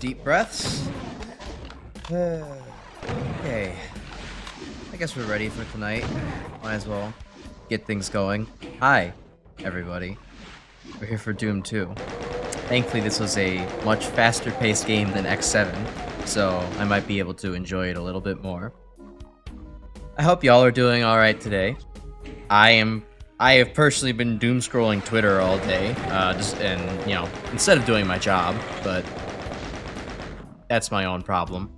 deep breaths. Okay. I guess we're ready for tonight. Might as well get things going. Hi, everybody. We're here for Doom 2. Thankfully, this was a much faster-paced game than X7, so I might be able to enjoy it a little bit more. I hope y'all are doing alright today. I have personally been doom scrolling Twitter all day, instead of doing my job, but that's my own problem.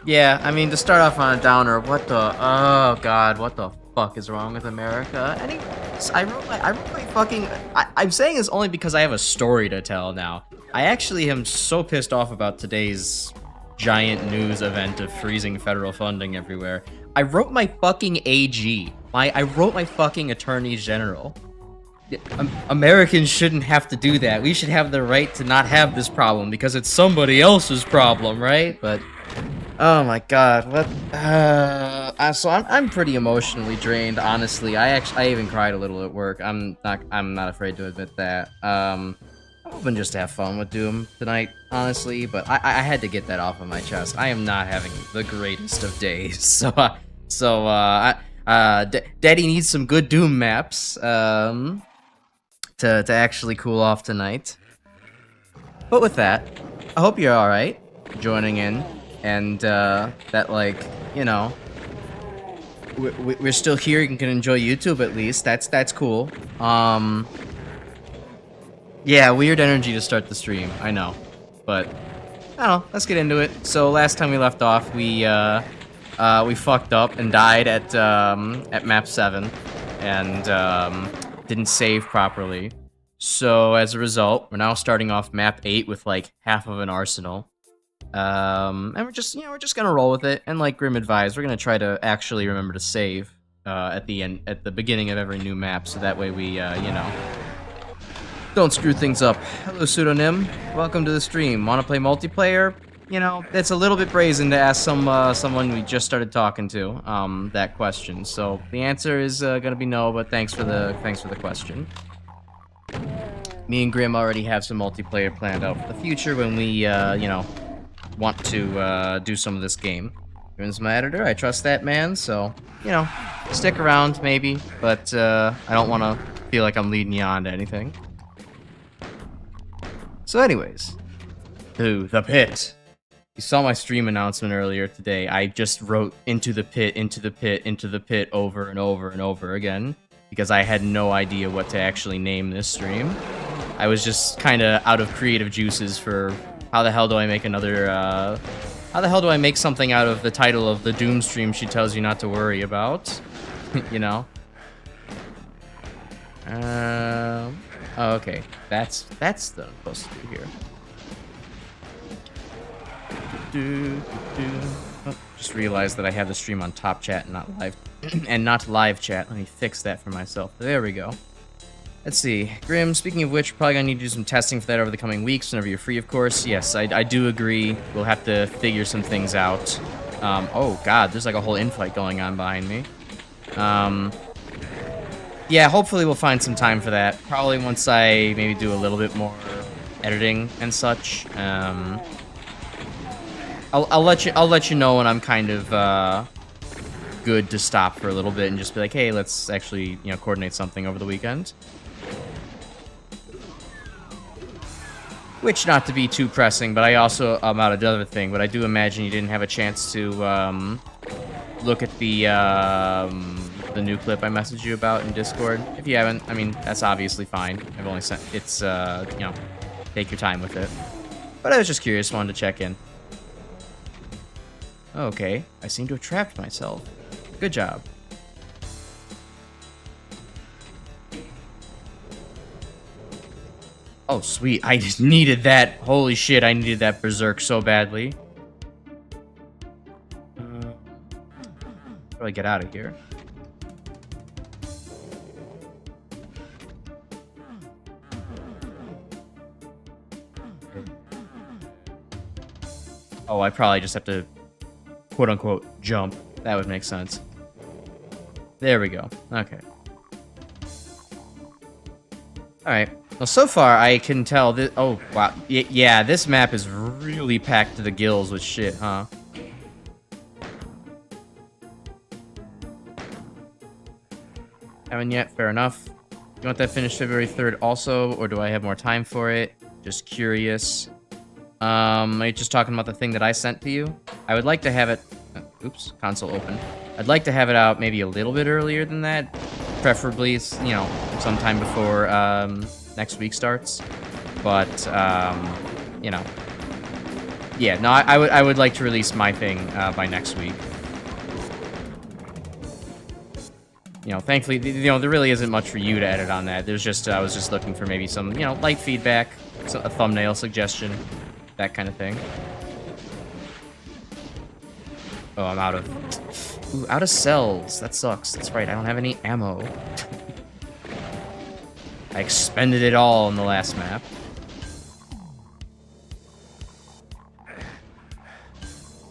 Yeah, I mean, to start off on a downer, what the fuck is wrong with America? Anyways, I wrote my fucking, I'm saying this only because I have a story to tell now. I actually am so pissed off about today's giant news event of freezing federal funding everywhere. I wrote my fucking AG. I wrote my fucking Attorney General. Americans shouldn't have to do that. We should have the right to not have this problem because it's somebody else's problem, right? But oh my god, what? So I'm pretty emotionally drained, honestly. I even cried a little at work. I'm not afraid to admit that. I'm hoping just to have fun with Doom tonight, honestly, but I had to get that off of my chest. I am not having the greatest of days, so Daddy needs some good Doom maps to actually cool off tonight. But with that, I hope you're all right joining in, and that, like, you know, we're still here. You can enjoy YouTube at least. That's cool. Yeah, weird energy to start the stream, I know. But, I don't know, let's get into it. So, last time we left off, we fucked up and died at map 7. And, didn't save properly. So, as a result, we're now starting off map 8 with, like, half of an arsenal. And we're just gonna roll with it. And like Grim advised, we're gonna try to actually remember to save, at the beginning of every new map, so that way we, don't screw things up. Hello, Pseudonym. Welcome to the stream. Want to play multiplayer? You know, it's a little bit brazen to ask someone we just started talking to that question. So the answer is gonna be no, but thanks for the question. Me and Grim already have some multiplayer planned out for the future when we want to do some of this game. Grim's my editor. I trust that man. So stick around maybe, but I don't want to feel like I'm leading you on to anything. So anyways, to the pit. You saw my stream announcement earlier today. I just wrote into the pit, into the pit, into the pit over and over and over again because I had no idea what to actually name this stream. I was just kind of out of creative juices for how the hell do I make another, how the hell do I make something out of the title of the Doom stream she tells you not to worry about? You know? Oh, okay. That's what I'm supposed to do here. Oh, just realized that I have the stream on top chat and not live and not live chat. Let me fix that for myself. There we go. Let's see. Grim, speaking of which, probably gonna need to do some testing for that over the coming weeks whenever you're free, of course. Yes, I do agree. We'll have to figure some things out. Oh god, there's like a whole infight going on behind me. Yeah, hopefully we'll find some time for that. Probably once I maybe do a little bit more editing and such. I'll let you know when I'm kind of good to stop for a little bit and just be like, hey, let's actually coordinate something over the weekend. Which, not to be too pressing, but I also am out of another thing. But I do imagine you didn't have a chance to look at the new clip I messaged you about in Discord. If you haven't, I mean, that's obviously fine. I've only sent it's take your time with it. But I was just curious, wanted to check in. Okay, I seem to have trapped myself. Good job. Oh, sweet. I just needed that. Holy shit, I needed that berserk so badly. How do I get out of here? Oh, I probably just have to quote-unquote jump. That would make sense. There we go. Okay. Alright. Well, so far I can tell that. Oh wow, yeah, this map is really packed to the gills with shit, huh? Haven't yet. Fair enough. You want that finished February 3rd also, or do I have more time for it? Just curious. Are you just talking about the thing that I sent to you? I would like to have it... oops, console open. I'd like to have it out maybe a little bit earlier than that. Preferably, you know, sometime before next week starts. But, you know. Yeah, no, I would like to release my thing by next week. You know, thankfully, you know, there really isn't much for you to edit on that. There's just, I was just looking for maybe some, you know, light feedback, a thumbnail suggestion, that kind of thing. Oh, I'm out of, ooh, out of cells. That sucks. That's right, I don't have any ammo. I expended it all in the last map.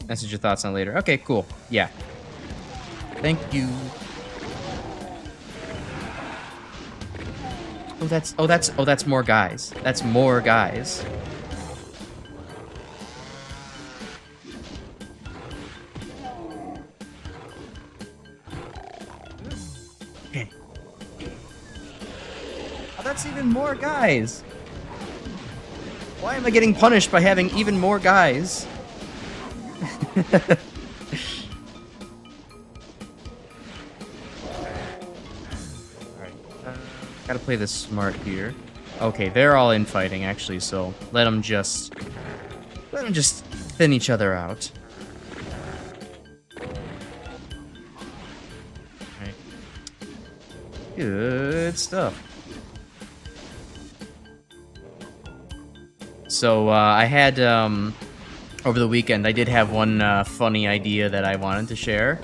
Message your thoughts on later. Okay, cool. Yeah. Thank you. Oh, that's more guys. That's more guys. Okay. Oh, that's even more guys. Why am I getting punished by having even more guys? Gotta play this smart here. Okay, they're all infighting actually, so let them just thin each other out. Alright. Good stuff. So I had over the weekend I did have one funny idea that I wanted to share.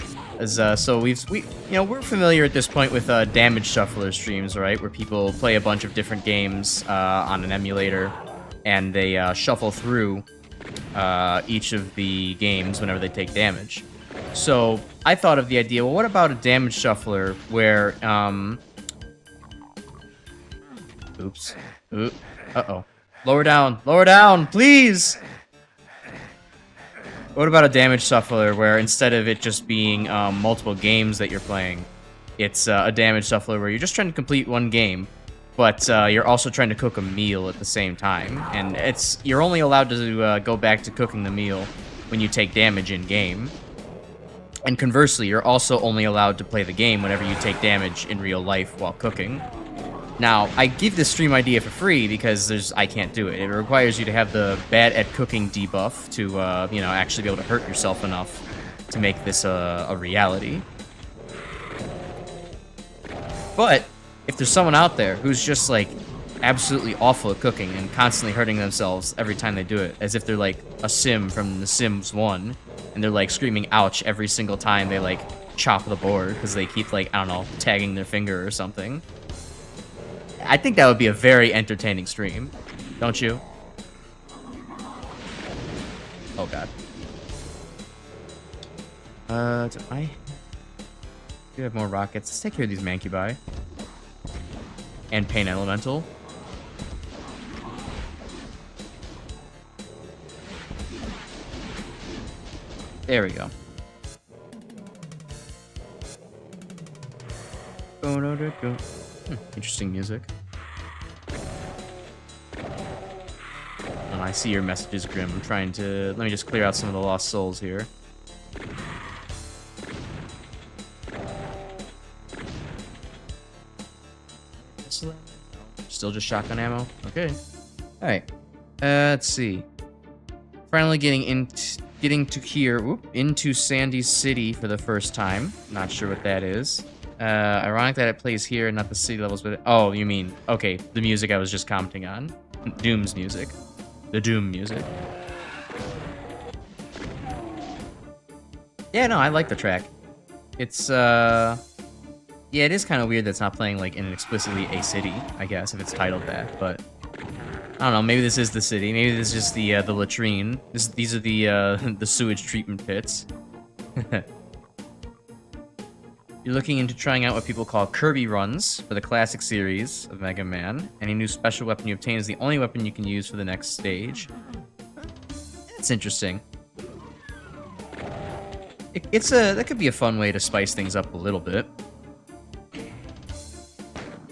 So we're familiar at this point with damage shuffler streams, right? Where people play a bunch of different games on an emulator, and they shuffle through each of the games whenever they take damage. So I thought of the idea, well, what about a damage shuffler where, oops, uh-oh. Lower down, please! What about a damage shuffler where instead of it just being multiple games that you're playing, it's a damage shuffler where you're just trying to complete one game, but you're also trying to cook a meal at the same time, and you're only allowed to go back to cooking the meal when you take damage in game. And conversely, you're also only allowed to play the game whenever you take damage in real life while cooking. Now, I give this stream idea for free because I can't do it. It requires you to have the bad at cooking debuff to, you know, actually be able to hurt yourself enough to make this a reality. But if there's someone out there who's just, like, absolutely awful at cooking and constantly hurting themselves every time they do it, as if they're, like, a Sim from The Sims 1, and they're, like, screaming ouch every single time they, like, chop the board because they keep, like, I don't know, tagging their finger or something. I think that would be a very entertaining stream, don't you? Oh god. Do I do have more rockets? Let's take care of these Mancubi. And Pain Elemental. There we go. Interesting music. Oh, I see your messages, Grim. I'm trying to... Let me just clear out some of the lost souls here. Still just shotgun ammo? Okay. Alright. Let's see. Finally getting to here, into Sandy City for the first time. Not sure what that is. Ironic that it plays here and not the city levels, but... Oh, you mean... Okay, the music I was just commenting on. Doom's music. The Doom music. Yeah, no, I like the track. It's, Yeah, it is kind of weird that it's not playing, like, in explicitly a city, I guess, if it's titled that, but... I don't know, maybe this is the city. Maybe this is just the latrine. These are the sewage treatment pits. You're looking into trying out what people call Kirby runs for the classic series of Mega Man. Any new special weapon you obtain is the only weapon you can use for the next stage. It's interesting. That could be a fun way to spice things up a little bit.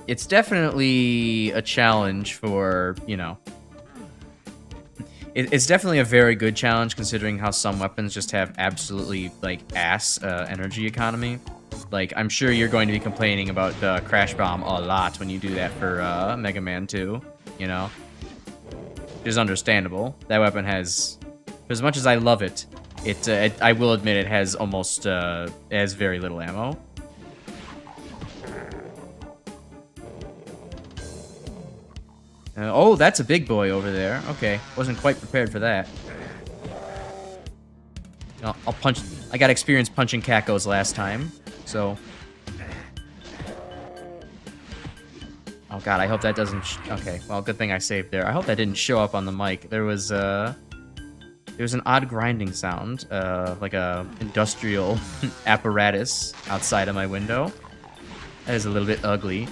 It's definitely a challenge for, you know... It's definitely a very good challenge considering how some weapons just have absolutely, like, ass energy economy. Like, I'm sure you're going to be complaining about Crash Bomb a lot when you do that for Mega Man 2, you know? Which is understandable. That weapon has... For as much as I love it, I will admit it has almost... it has very little ammo. Oh, that's a big boy over there. Okay, wasn't quite prepared for that. I'll punch... I got experience punching Cacos last time, so... Oh god, I hope that doesn't... Okay, well, good thing I saved there. I hope that didn't show up on the mic. There was an odd grinding sound, like a industrial apparatus outside of my window. That is a little bit ugly.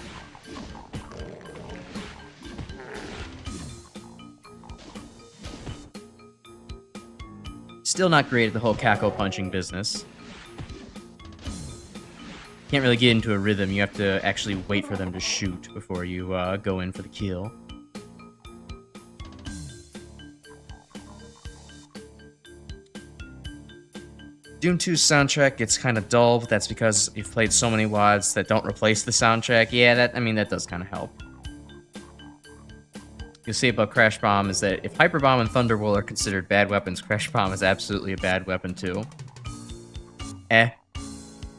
Still not great at the whole Caco punching business. Can't really get into a rhythm. You have to actually wait for them to shoot before you go in for the kill. Doom 2's soundtrack gets kind of dull, but that's because you've played so many WADs that don't replace the soundtrack. Yeah, that does kind of help. You'll see about Crash Bomb is that if Hyper Bomb and Thunder Whirl are considered bad weapons, Crash Bomb is absolutely a bad weapon too.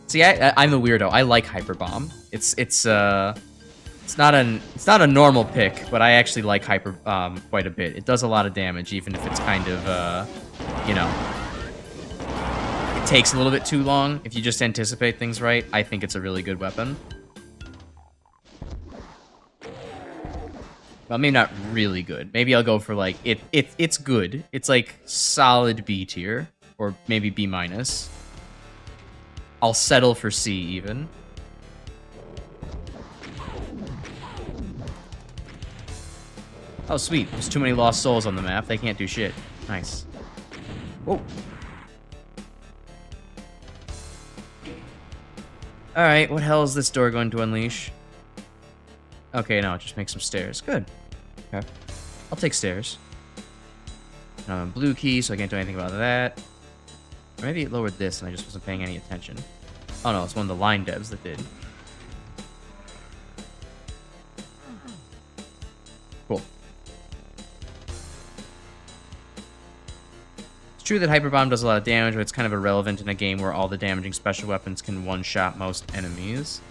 See, I'm the weirdo. I like Hyper Bomb. It's not a normal pick, but I actually like Hyper Bomb quite a bit. It does a lot of damage, even if it's kind of you know, it takes a little bit too long. If you just anticipate things right, I think it's a really good weapon. Well, maybe not really good. Maybe I'll go for, like, it's good. It's, like, solid B tier. Or maybe B minus. I'll settle for C, even. Oh, sweet. There's too many lost souls on the map. They can't do shit. Nice. Whoa. Alright, what hell is this door going to unleash? Okay, no, just make some stairs. Good. Okay. I'll take stairs. Blue key, so I can't do anything about that. Or maybe it lowered this and I just wasn't paying any attention. Oh no, it's one of the line devs that did. Cool. It's true that Hyper Bomb does a lot of damage, but it's kind of irrelevant in a game where all the damaging special weapons can one-shot most enemies.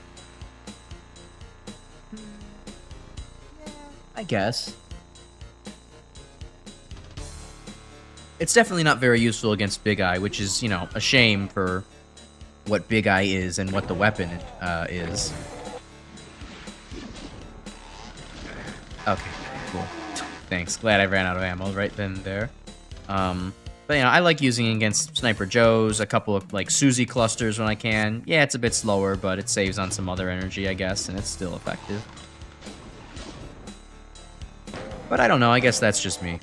I guess. It's definitely not very useful against Big Eye, which is, you know, a shame for what Big Eye is and what the weapon is. Okay, cool. Thanks. Glad I ran out of ammo right then and there. But, you know, I like using it against Sniper Joes, a couple of, like, Suzy clusters when I can. Yeah, it's a bit slower, but it saves on some other energy, I guess, and it's still effective. But I don't know, I guess that's just me.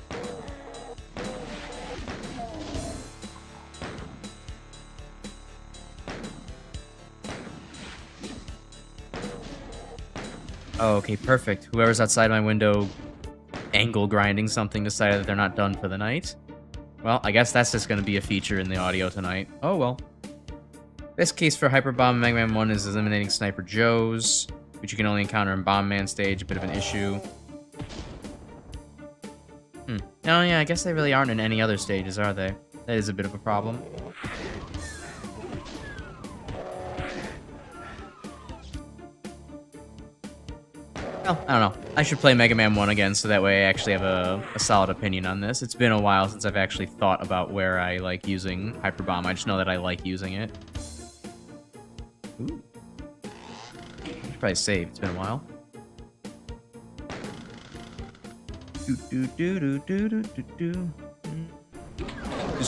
Oh, okay, perfect. Whoever's outside my window angle grinding something decided that they're not done for the night. Well, I guess that's just going to be a feature in the audio tonight. Oh, well. Best case for Hyper Bomb in Mega Man 1 is eliminating Sniper Joes, which you can only encounter in Bomb Man stage, a bit of an issue. Oh yeah, I guess they really aren't in any other stages, are they? That is a bit of a problem. Well, I don't know. I should play Mega Man 1 again, so that way I actually have a solid opinion on this. It's been a while since I've actually thought about where I like using Hyper Bomb. I just know that I like using it. Ooh. I should probably save. It's been a while. Just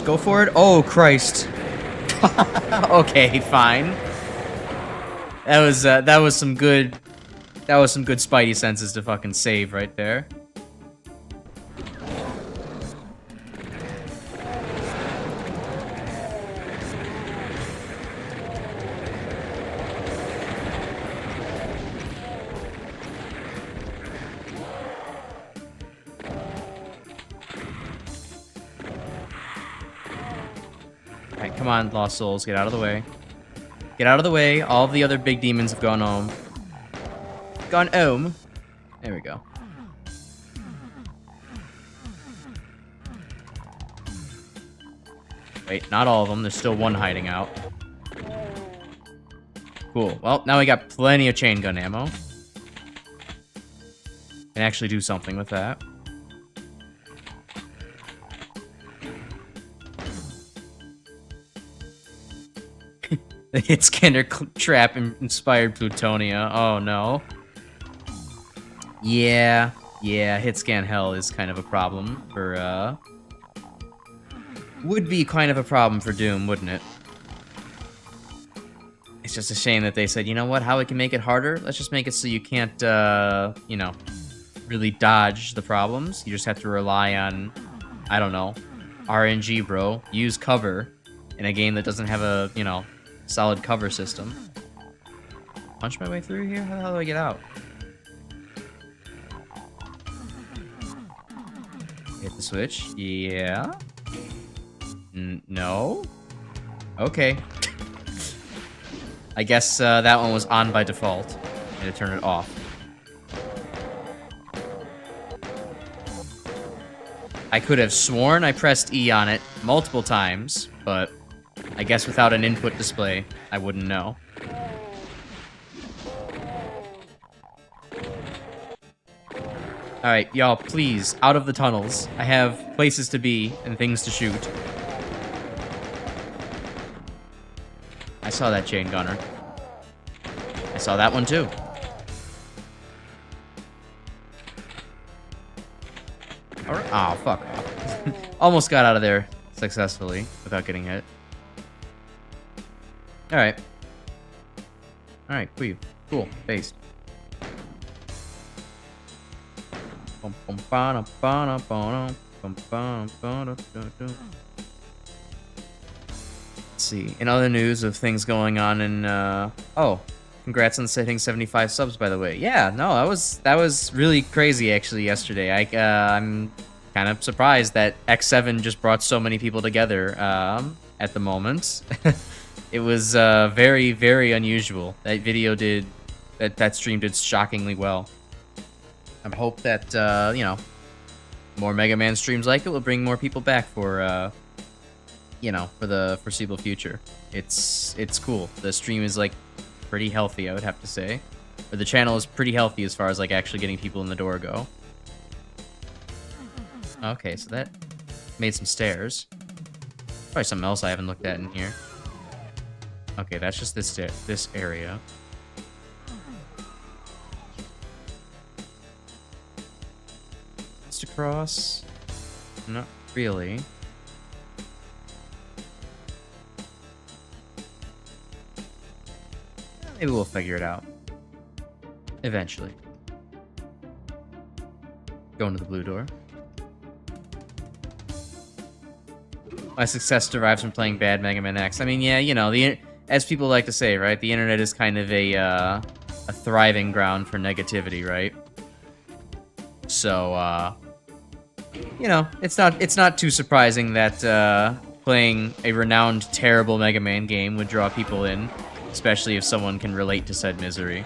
go for it. Oh, Christ. Okay, fine. That was some good Spidey senses to fucking save right there. Alright, come on, Lost Souls, get out of the way. Get out of the way. All of the other big demons have gone home. Gone home. There we go. Wait, not all of them. There's still one hiding out. Cool. Well, now we got plenty of chain gun ammo. Can actually do something with that. The hit scanner trap inspired plutonia. Oh no. Yeah, hit scan hell is kind of a problem for, would be kind of a problem for Doom, wouldn't it? It's just a shame that they said, you know what, how we can make it harder? Let's just make it so you can't, you know, really dodge the problems. You just have to rely on, I don't know, RNG, bro. Use cover in a game that doesn't have a, you know, solid cover system. Punch my way through here? How the hell do I get out? Hit the switch. Yeah. No? Okay. I guess that one was on by default. I had to turn it off. I could have sworn I pressed E on it multiple times, but I guess without an input display, I wouldn't know. Alright, y'all, please, out of the tunnels. I have places to be and things to shoot. I saw that chain gunner. I saw that one too. Ah, oh, fuck off. Almost got out of there successfully without getting hit. Alright. Alright, cool. Based. Let's see. In other news of things going on in, oh, congrats on hitting 75 subs, by the way. Yeah, no, that was really crazy, actually, yesterday. I'm kind of surprised that X7 just brought so many people together, at the moment. It was, very, very unusual. That video did, that stream did shockingly well. I hope that, you know, more Mega Man streams like it will bring more people back for, you know, for the foreseeable future. It's cool. The stream is, like, pretty healthy, I would have to say. Or the channel is pretty healthy as far as, like, actually getting people in the door go. Okay, so that made some stairs. Probably something else I haven't looked at in here. Okay, that's just this area. Across? Not really. Maybe we'll figure it out. Eventually. Going to the blue door. My success derives from playing bad Mega Man X. I mean, yeah, you know, as people like to say, right? The internet is kind of a thriving ground for negativity, right? So, you know, it's not too surprising that playing a renowned terrible Mega Man game would draw people in, especially if someone can relate to said misery.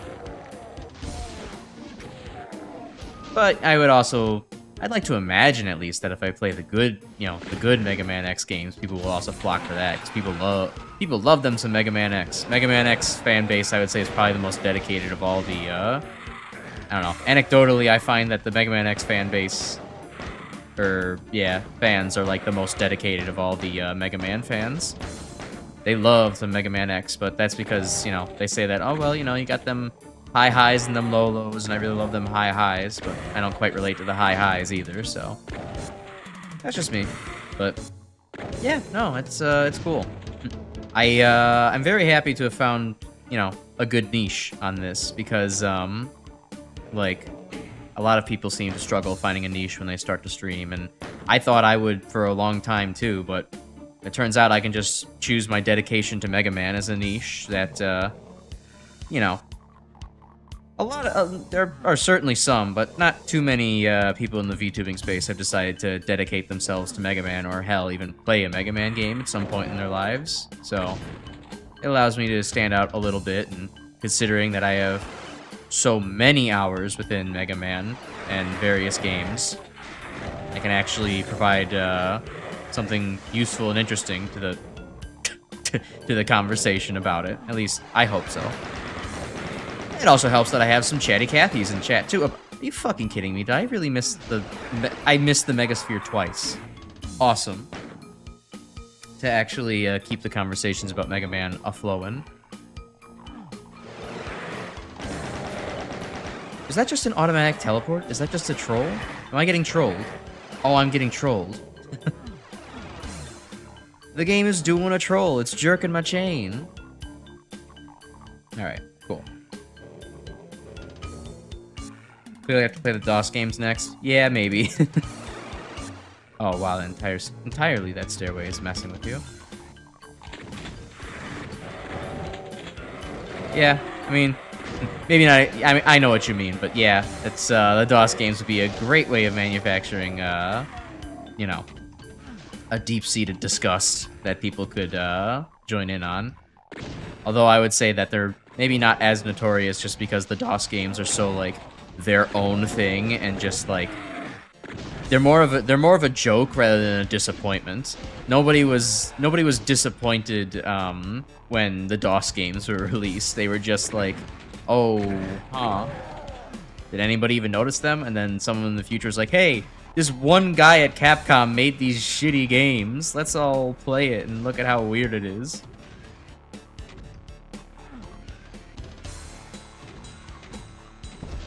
But I would also, I'd like to imagine at least that if I play the good, you know, the good Mega Man X games, people will also flock for that because people love them some Mega Man X. Mega Man X fan base, I would say, is probably the most dedicated of all the. I don't know. Anecdotally, I find that the Mega Man X fan base, or yeah, fans are like the most dedicated of all the Mega Man fans. They love the Mega Man X, but that's because, you know, they say that, oh well, you know, you got them high highs and them low lows, and I really love them high highs, but I don't quite relate to the high highs either, so that's just me. But yeah, no, it's cool. I'm very happy to have found you know, a good niche on this because, like, a lot of people seem to struggle finding a niche when they start to stream, and I thought I would for a long time too, but it turns out I can just choose my dedication to Mega Man as a niche that, you know, a lot of, there are certainly some, but not too many people in the VTubing space have decided to dedicate themselves to Mega Man, or hell, even play a Mega Man game at some point in their lives. So it allows me to stand out a little bit, and considering that I have so many hours within Mega Man and various games, I can actually provide something useful and interesting to the to the conversation about it. At least I hope so. It also helps that I have some chatty Cathys in chat too. Are you fucking kidding me? Did I really miss the? I missed the Megasphere twice. Awesome. To actually keep the conversations about Mega Man a-flowing. Is that just an automatic teleport? Is that just a troll? Am I getting trolled? Oh, I'm getting trolled. The game is doing a troll. It's jerking my chain. Alright, cool. Clearly have to play the DOS games next. Yeah, maybe. Oh, wow, entirely that stairway is messing with you. Yeah, I mean, maybe not. I mean, I know what you mean, but yeah, it's the DOS games would be a great way of manufacturing, you know, a deep-seated disgust that people could join in on. Although I would say that they're maybe not as notorious just because the DOS games are so like their own thing and just like they're more of a joke rather than a disappointment. Nobody was disappointed when the DOS games were released. They were just like, oh, huh. Did anybody even notice them? And then someone in the future is like, hey, this one guy at Capcom made these shitty games. Let's all play it and look at how weird it is.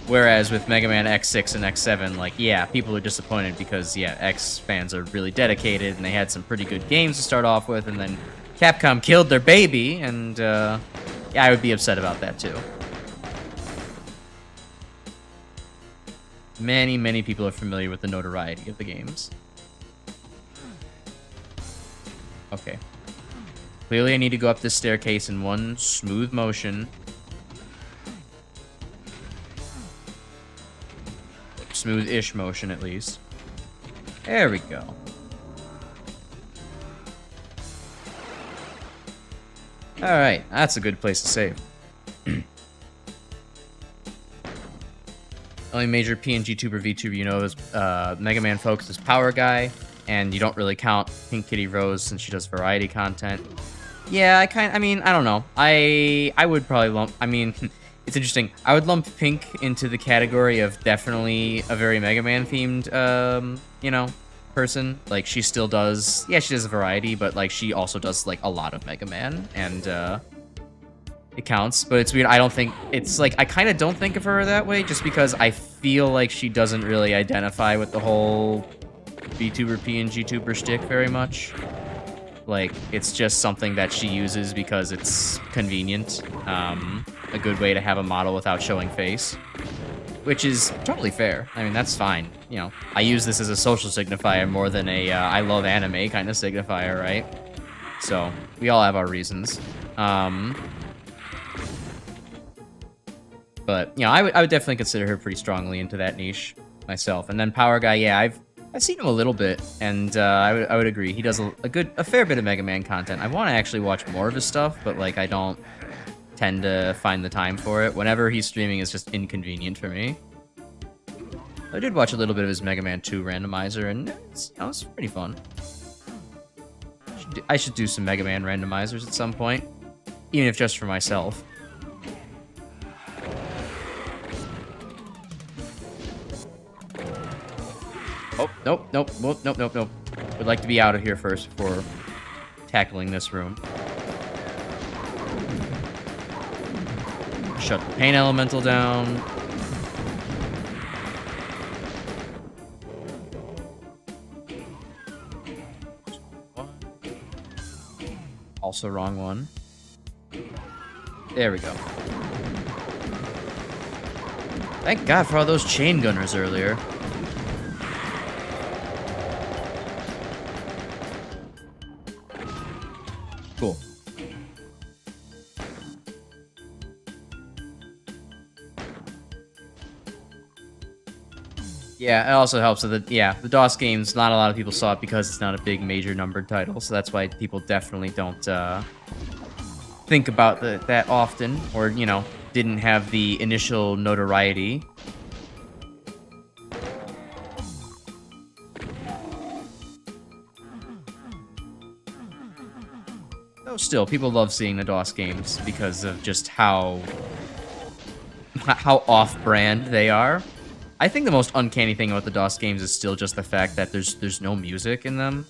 Whereas with Mega Man X6 and X7, like, yeah, people are disappointed because, yeah, X fans are really dedicated, and they had some pretty good games to start off with, and then Capcom killed their baby, and, yeah, I would be upset about that, too. Many, many people are familiar with the notoriety of the games. Okay. Clearly I need to go up this staircase in one smooth motion. Smooth-ish motion, at least. There we go. Alright, that's a good place to save. Only major PNGTuber VTuber you know is Mega Man Folks' Power Guy, and you don't really count Pink Kitty Rose since she does variety content. Yeah, I mean, I don't know. I would probably lump, I mean, it's interesting. I would lump Pink into the category of definitely a very Mega Man themed, you know, person. Like, she still does, yeah, she does a variety, but, like, she also does, like, a lot of Mega Man, and, it counts. But it's weird, I don't think, it's, like, I kind of don't think of her that way, just because I feel like she doesn't really identify with the whole VTuber, PNGTuber shtick very much. Like, it's just something that she uses because it's convenient. A good way to have a model without showing face. Which is totally fair. I mean, that's fine. You know, I use this as a social signifier more than a I love anime kind of signifier, right? So, we all have our reasons. But, you know, I would definitely consider her pretty strongly into that niche myself. And then Power Guy, yeah, I've seen him a little bit, and I would agree. He does a fair bit of Mega Man content. I want to actually watch more of his stuff, but like I don't tend to find the time for it. Whenever he's streaming, it's just inconvenient for me. I did watch a little bit of his Mega Man 2 randomizer, and it's pretty fun. I should do some Mega Man randomizers at some point, even if just for myself. Oh, nope. Would like to be out of here first before tackling this room. Shut the pain elemental down. Also wrong one. There we go. Thank God for all those chain gunners earlier. Cool. Yeah, it also helps that the DOS games, not a lot of people saw it because it's not a big major numbered title, so that's why people definitely don't think about that often, or, you know, didn't have the initial notoriety. Though still, people love seeing the DOS games because of just how off-brand they are. I think the most uncanny thing about the DOS games is still just the fact that there's no music in them.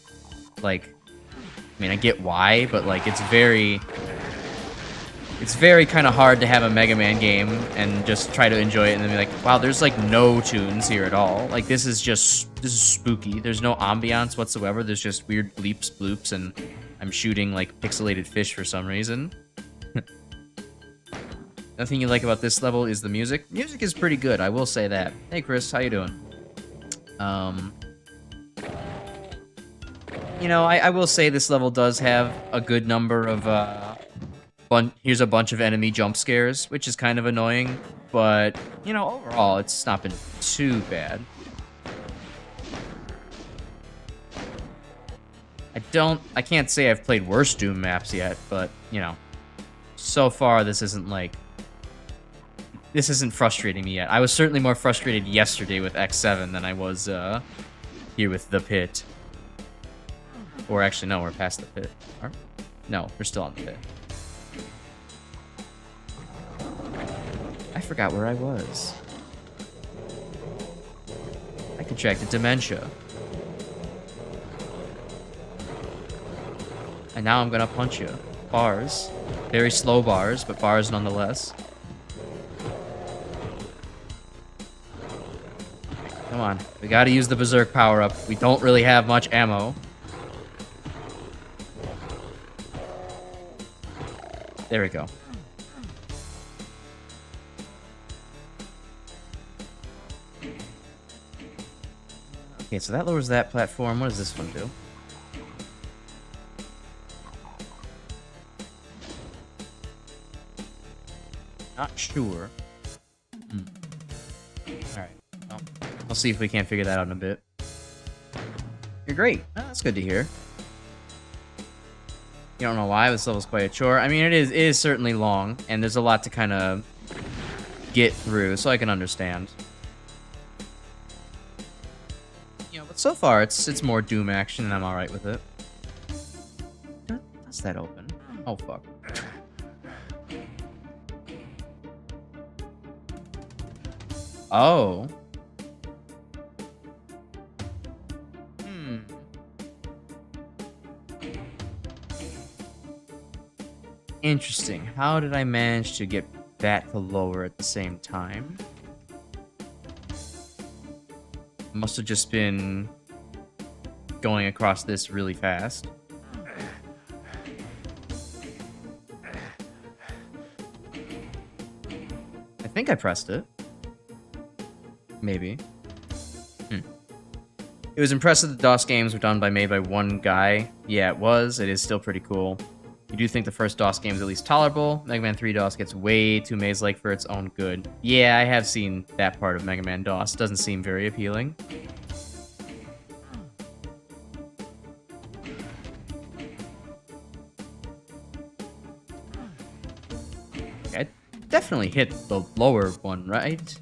Like, I mean, I get why, but like it's very kind of hard to have a Mega Man game and just try to enjoy it and then be like, wow, there's like no tunes here at all. Like this is spooky. There's no ambiance whatsoever. There's just weird bleeps, bloops, and I'm shooting like pixelated fish for some reason. Nothing you like about this level is the music. Music is pretty good, I will say that. Hey Chris, how you doing? You know, I will say this level does have a good number of here's a bunch of enemy jump scares, which is kind of annoying, but you know, overall it's not been too bad. I can't say I've played worse Doom maps yet, but you know, so far this isn't frustrating me yet. I was certainly more frustrated yesterday with X7 than I was here with the pit. Or actually, no, we're past the pit. No, we're still on the pit. I forgot where I was. I contracted dementia. And now I'm gonna punch you. Bars. Very slow bars, but bars nonetheless. Come on. We gotta use the Berserk power-up. We don't really have much ammo. There we go. Okay, so that lowers that platform. What does this one do? Not sure. Alright. Well, I'll see if we can't figure that out in a bit. You're great. Oh, that's good to hear. You don't know why, this level's quite a chore. I mean, it is certainly long, and there's a lot to kind of get through, so I can understand. You know, but so far, it's more Doom action, and I'm alright with it. How's that open? Oh, fuck. Oh. Interesting. How did I manage to get that to lower at the same time? Must have just been going across this really fast. I think I pressed it. Maybe. It was impressive that DOS games were made by one guy. Yeah, it was. It is still pretty cool. You do think the first DOS game is at least tolerable. Mega Man 3 DOS gets way too maze-like for its own good. Yeah, I have seen that part of Mega Man DOS. Doesn't seem very appealing. I definitely hit the lower one, right?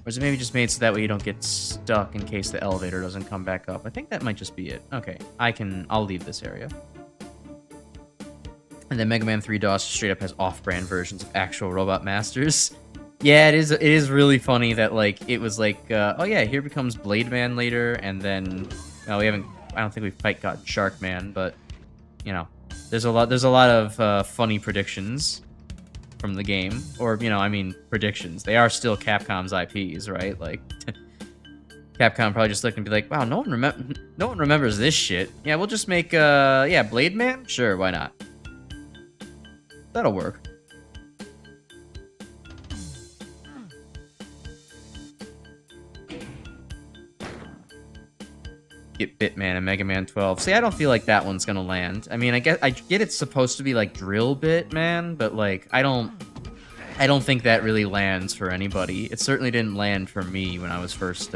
Or is it maybe just made so that way you don't get stuck in case the elevator doesn't come back up? I think that might just be it. Okay, I'll leave this area. And then Mega Man 3 DOS straight up has off-brand versions of actual Robot Masters. Yeah, it is really funny that like it was like oh yeah, here becomes Blade Man later, and then I don't think we've quite got Shark Man, but you know, there's a lot of funny predictions from the game, or you know, I mean predictions. They are still Capcom's IPs, right? Like Capcom probably just looked and be like, wow, no one remembers this shit. Yeah, we'll just make yeah, Blade Man? Sure, why not? That'll work. Get Bitman and Mega Man 12. See, I don't feel like that one's gonna land. I mean, I get it's supposed to be like Drill Bitman, but like I don't think that really lands for anybody. It certainly didn't land for me when I was first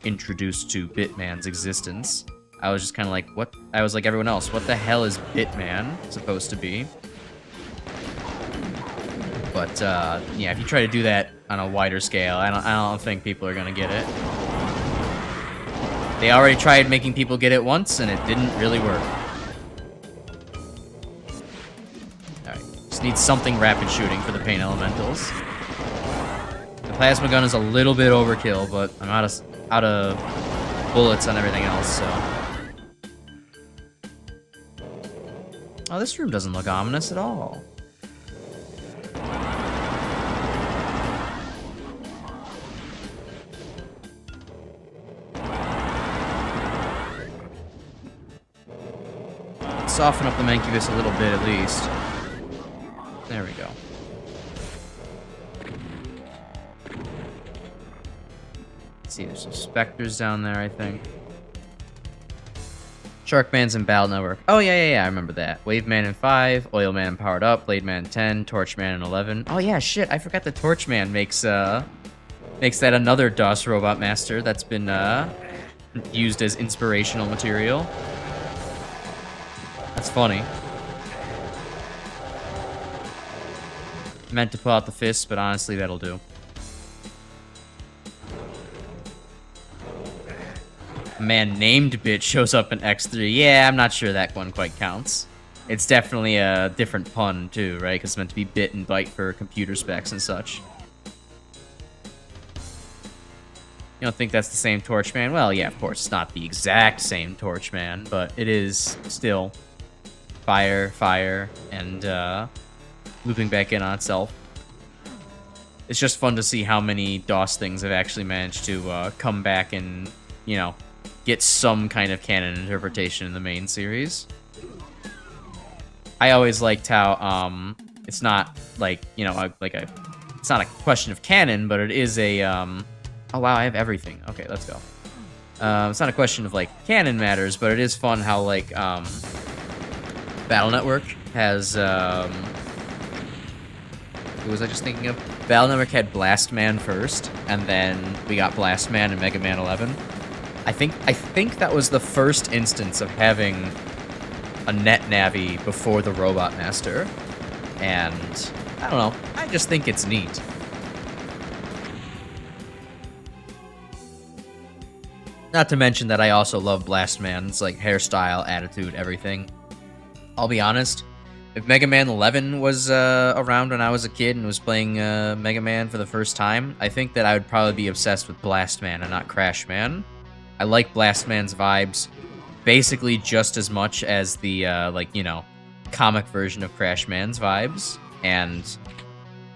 introduced to Bitman's existence. I was just kind of like, what? I was like everyone else. What the hell is Bitman supposed to be? But yeah, if you try to do that on a wider scale, I don't think people are gonna get it. They already tried making people get it once, and it didn't really work. Alright, just need something rapid shooting for the Pain Elementals. The plasma gun is a little bit overkill, but I'm out of bullets on everything else, so... Oh, this room doesn't look ominous at all. Soften up the Mancubus a little bit at least. There we go. Let's see, there's some specters down there, I think. Sharkman's in Battle Network. Oh, yeah, I remember that. Waveman in 5, Oilman powered up, Blademan 10, Torchman in 11. Oh, yeah, shit, I forgot the Torchman makes that another DOS Robot Master that's been used as inspirational material. That's funny. Meant to pull out the fist, but honestly, that'll do. A man named Bit shows up in X3. Yeah, I'm not sure that one quite counts. It's definitely a different pun, too, right? Because it's meant to be bit and byte for computer specs and such. You don't think that's the same Torchman? Well, yeah, of course, it's not the exact same Torchman, but it is still... Fire, and looping back in on itself. It's just fun to see how many DOS things have actually managed to come back and, you know, get some kind of canon interpretation in the main series. I always liked how it's not like, you know, it's not a question of canon, but it is a oh wow, I have everything. Okay, let's go. It's not a question of like canon matters, but it is fun how like Battle Network has, who was I just thinking of? Battle Network had Blast Man first, and then we got Blast Man and Mega Man 11. I think that was the first instance of having a net Navi before the Robot Master, and I don't know, I just think it's neat. Not to mention that I also love Blast Man's like hairstyle, attitude, everything. I'll be honest, if Mega Man 11 was around when I was a kid and was playing Mega Man for the first time, I think that I would probably be obsessed with Blast Man and not Crash Man. I like Blast Man's vibes basically just as much as the, like, you know, comic version of Crash Man's vibes. And,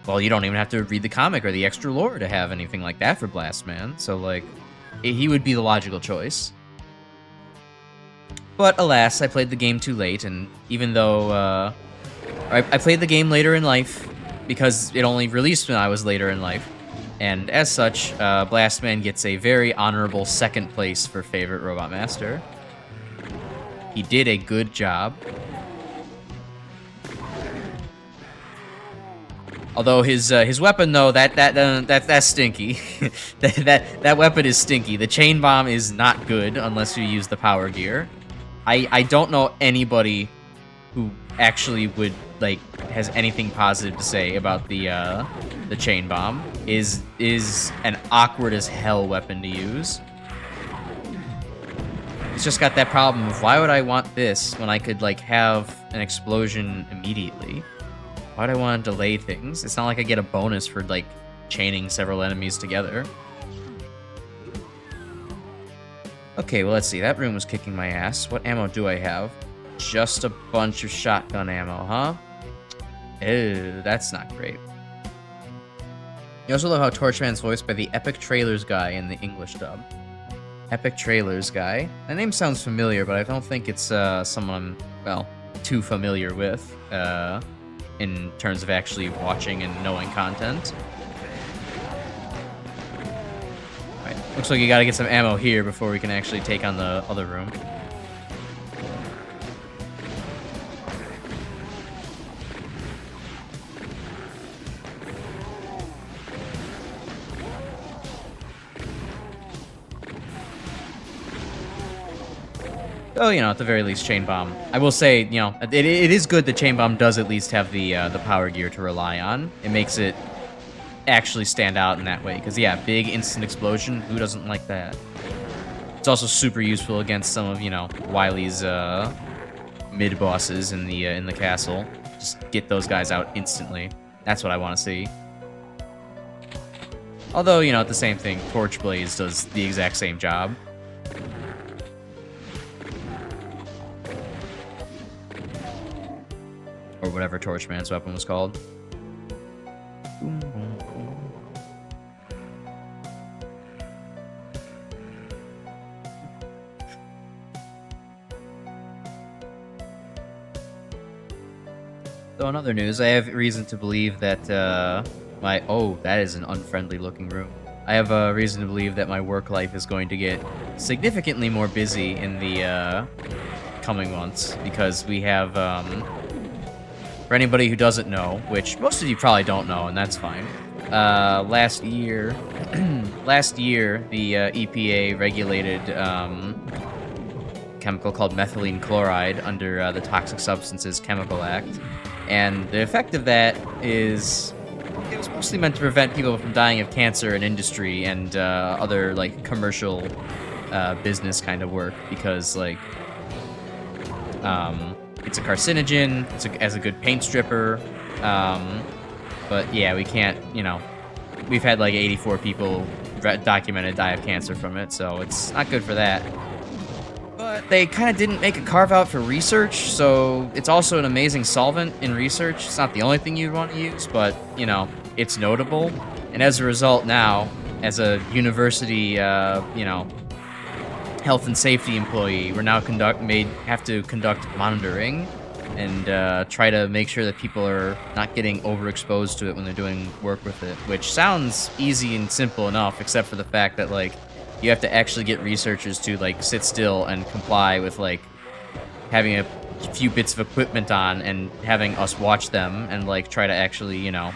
well, you don't even have to read the comic or the extra lore to have anything like that for Blast Man. So, like, he would be the logical choice. But alas, I played the game too late, and even though I played the game later in life, because it only released when I was later in life, and as such, Blastman gets a very honorable second place for favorite Robot Master. He did a good job. Although his weapon though, that's stinky. that weapon is stinky. The chain bomb is not good unless you use the power gear. I don't know anybody who actually would like has anything positive to say about the chain bomb. Is an awkward as hell weapon to use. It's just got that problem of why would I want this when I could like have an explosion immediately? Why do I want to delay things? It's not like I get a bonus for like chaining several enemies together. Okay, well, let's see. That room was kicking my ass. What ammo do I have? Just a bunch of shotgun ammo, huh? Ew, that's not great. You also love how Torchman's voiced by the Epic Trailers guy in the English dub. Epic Trailers guy. That name sounds familiar, but I don't think it's someone I'm, well, too familiar with. in terms of actually watching and knowing content. Alright, looks like you gotta get some ammo here before we can actually take on the other room. Oh, you know, at the very least, Chain Bomb. I will say, you know, it is good that Chain Bomb does at least have the power gear to rely on. It makes it actually stand out in that way. Because, yeah, big instant explosion, who doesn't like that? It's also super useful against some of, you know, Wily's mid-bosses in the castle. Just get those guys out instantly. That's what I want to see. Although, you know, at the same thing, Torch Blaze does the exact same job. Or whatever Torchman's weapon was called. So in other news, I have reason to believe that oh, that is an unfriendly looking room. I have a reason to believe that my work life is going to get significantly more busy in the coming months, because we have for anybody who doesn't know, which most of you probably don't know, and that's fine. Last year, the EPA regulated chemical called methylene chloride under the Toxic Substances Chemical Act, and the effect of that is it was mostly meant to prevent people from dying of cancer in industry and other like commercial business kind of work, because like it's a carcinogen, as a good paint stripper, but yeah, we can't, you know, we've had like 84 people documented die of cancer from it, so it's not good for that. But they kind of didn't make a carve out for research, so it's also an amazing solvent in research. It's not the only thing you'd want to use, but, you know, it's notable. And as a result now, as a university, you know, health and safety employee, we're now have to conduct monitoring and try to make sure that people are not getting overexposed to it when they're doing work with it, which sounds easy and simple enough, except for the fact that like you have to actually get researchers to like sit still and comply with like having a few bits of equipment on and having us watch them and like try to actually, you know,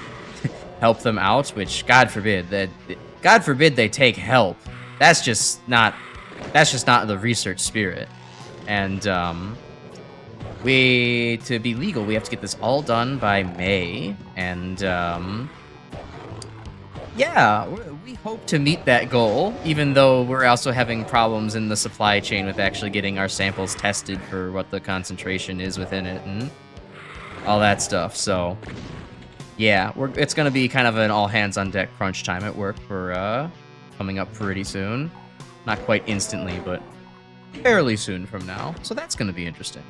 help them out, which God forbid they take help. That's just not the research spirit. And to be legal, we have to get this all done by May. And yeah, we hope to meet that goal, even though we're also having problems in the supply chain with actually getting our samples tested for what the concentration is within it and all that stuff. So yeah, it's going to be kind of an all hands on deck crunch time at work for coming up pretty soon. Not quite instantly, but fairly soon from now. So that's going to be interesting.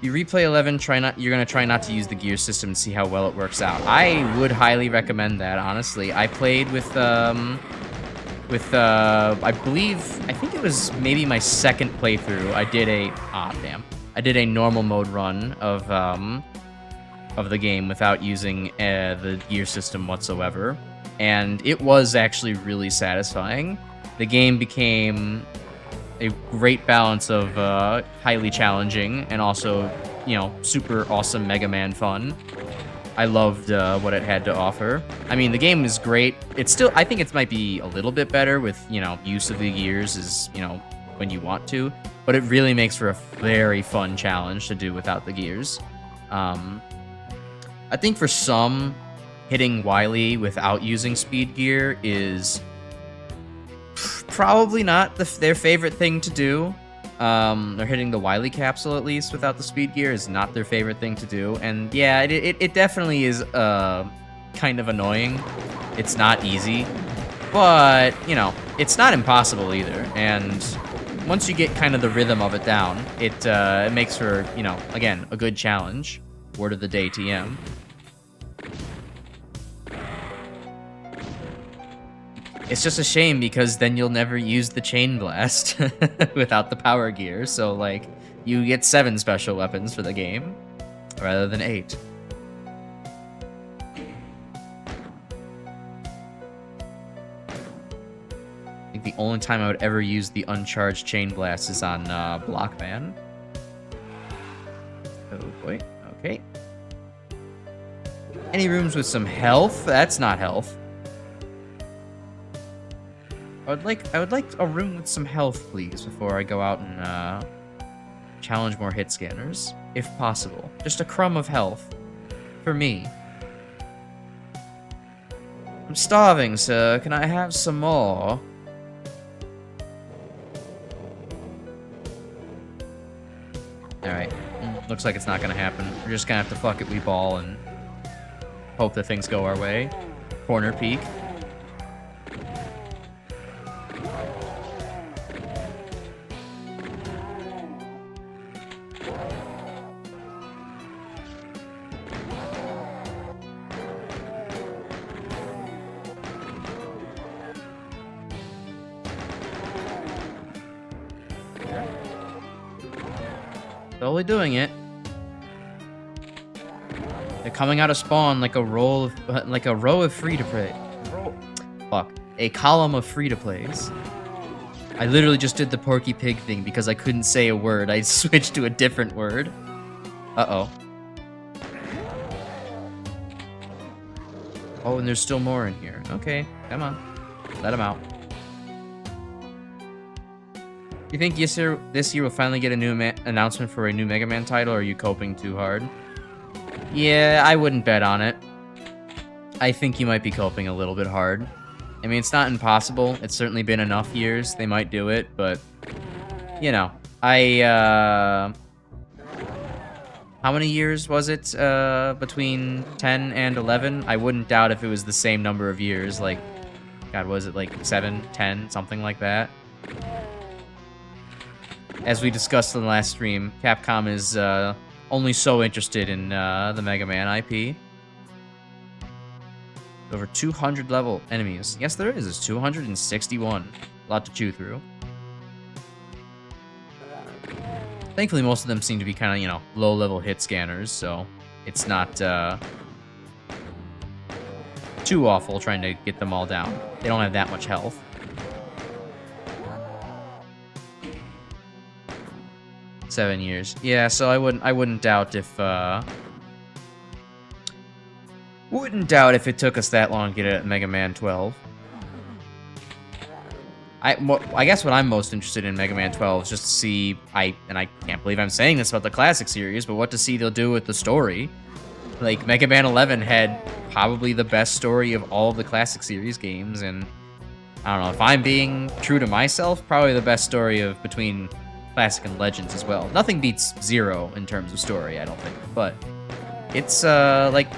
You replay 11, you're going to try not to use the gear system and see how well it works out. I would highly recommend that, honestly. I played with I think it was maybe my second playthrough. I did a normal mode run of the game without using the gear system whatsoever. And it was actually really satisfying. The game became a great balance of highly challenging and also, you know, super awesome Mega Man fun. I loved what it had to offer. I mean, the game is great. It's still, I think it might be a little bit better with, you know, use of the gears is, you know, when you want to. But it really makes for a very fun challenge to do without the gears. I think for some, hitting Wily without using speed gear is probably not their favorite thing to do. They're hitting the Wily capsule at least without the speed gear is not their favorite thing to do. And yeah, it definitely is kind of annoying. It's not easy, but you know, it's not impossible either. And once you get kind of the rhythm of it down, it makes for, you know, again, a good challenge. Word of the day, TM. It's just a shame because then you'll never use the chain blast without the power gear. So like you get 7 special weapons for the game rather than 8. I think the only time I would ever use the uncharged chain blast is on Blockman. Oh boy. Okay. Any rooms with some health? That's not health. I would like a room with some health, please, before I go out and challenge more hit scanners, if possible. Just a crumb of health for me. I'm starving, sir. Can I have some more? Alright. Looks like it's not gonna happen. We're just gonna have to fuck it, we ball, and hope that things go our way. Corner peek. Slowly doing it. They're coming out of spawn like a row of free-to-play. Fuck. A column of free-to-plays. I literally just did the Porky Pig thing because I couldn't say a word. I switched to a different word. Uh-oh. Oh, and there's still more in here. Okay, come on. Let them out. You think this year we'll finally get a new announcement for a new Mega Man title, or are you coping too hard? Yeah, I wouldn't bet on it. I think you might be coping a little bit hard. I mean, it's not impossible. It's certainly been enough years. They might do it, but... You know, how many years was it between 10 and 11? I wouldn't doubt if it was the same number of years. Like, God, was it like 7, 10, something like that? As we discussed in the last stream, Capcom is only so interested in the Mega Man IP. Over 200 level enemies. Yes, there is. It's 261. A lot to chew through. Thankfully, most of them seem to be kind of, you know, low-level hit scanners, so it's not too awful trying to get them all down. They don't have that much health. Seven years. Yeah, so I wouldn't doubt if it took us that long to get a Mega Man 12. I guess what I'm most interested in Mega Man 12 is just to see, and I can't believe I'm saying this about the classic series, but what to see they'll do with the story. Like, Mega Man 11 had probably the best story of all of the classic series games, and I don't know, if I'm being true to myself, probably the best story of between Classic and Legends as well. Nothing beats Zero in terms of story, I don't think. But it's, like,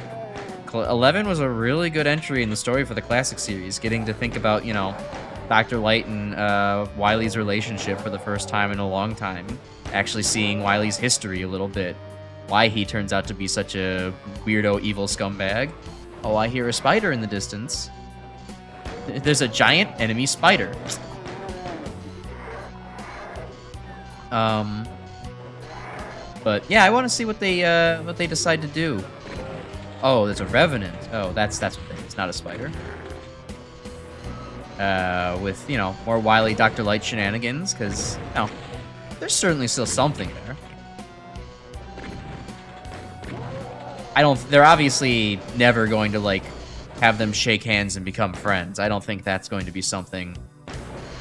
11 was a really good entry in the story for the Classic series, getting to think about, you know, Dr. Light and Wily's relationship for the first time in a long time. Actually seeing Wily's history a little bit. Why he turns out to be such a weirdo, evil scumbag. Oh, I hear a spider in the distance. There's a giant enemy spider. But yeah, I want to see what they decide to do. Oh, there's a revenant. Oh, that's what it is, not a spider. With, you know, more Wily Dr. Light shenanigans, because, you know, there's certainly still something there. They're obviously never going to, like, have them shake hands and become friends. I don't think that's going to be something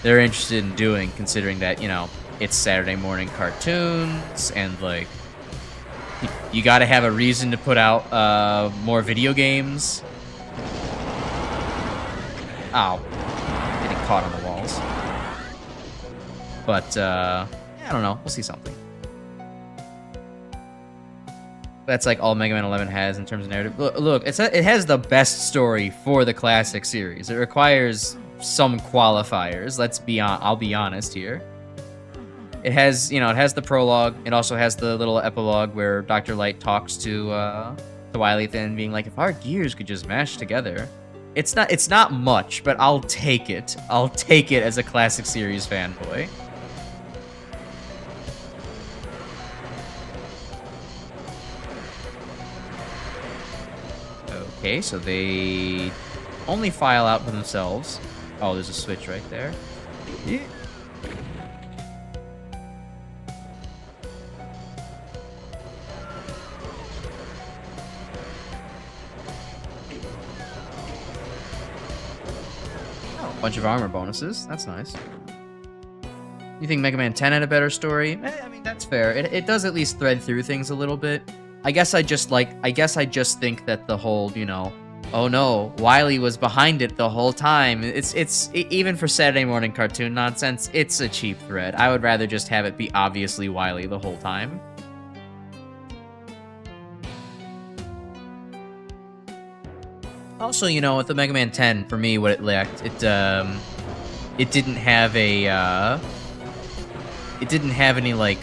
they're interested in doing, considering that, you know, it's Saturday morning cartoons, and, like, you gotta have a reason to put out, more video games. Ow. Getting caught on the walls. But, I don't know. We'll see something. That's, like, all Mega Man 11 has in terms of narrative. Look, it has the best story for the classic series. It requires some qualifiers. I'll be honest here. It has, you know, it has the prologue. It also has the little epilogue where Dr. Light talks to Wily Thin, being like, if our gears could just mash together. It's not much, but I'll take it. I'll take it as a classic series fanboy. Okay, so they only file out for themselves. Oh, there's a switch right there. Yeah. Oh, bunch of armor bonuses. That's nice. You think Mega Man 10 had a better story? I mean, that's fair. It does at least thread through things a little bit. I guess I just think that the whole, you know, oh no, Wily was behind it the whole time. It's even for Saturday morning cartoon nonsense, it's a cheap thread. I would rather just have it be obviously Wily the whole time. Also, you know, with the Mega Man 10, for me, what it lacked, it didn't have a, it didn't have any, like,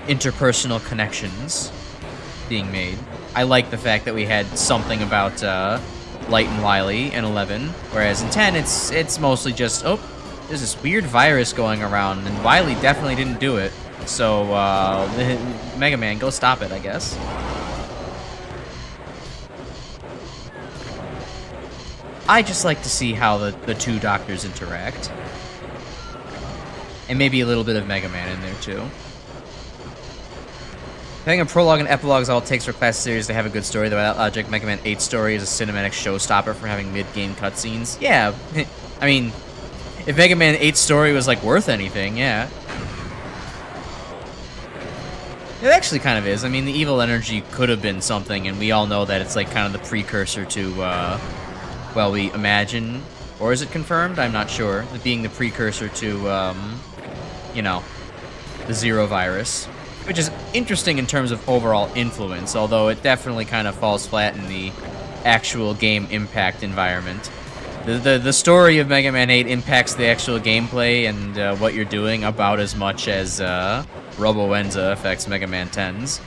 interpersonal connections being made. I like the fact that we had something about Light and Wily in 11, whereas in 10 it's mostly just, oh, there's this weird virus going around, and Wily definitely didn't do it. So Mega Man, go stop it, I guess. I just like to see how the two doctors interact. And maybe a little bit of Mega Man in there too. Having a prologue and epilogue is all it takes for a classic series to have a good story, though without logic, Mega Man 8 story is a cinematic showstopper for having mid-game cutscenes. Yeah, I mean, if Mega Man 8 story was, like, worth anything, yeah. It actually kind of is. I mean, the evil energy could have been something, and we all know that it's, like, kind of the precursor to, well, we imagine, or is it confirmed? I'm not sure. Being the precursor to, you know, the Zero virus. Which is interesting in terms of overall influence, although it definitely kind of falls flat in the actual game impact environment. The story of Mega Man 8 impacts the actual gameplay and what you're doing about as much as Robo-Enza affects Mega Man 10's.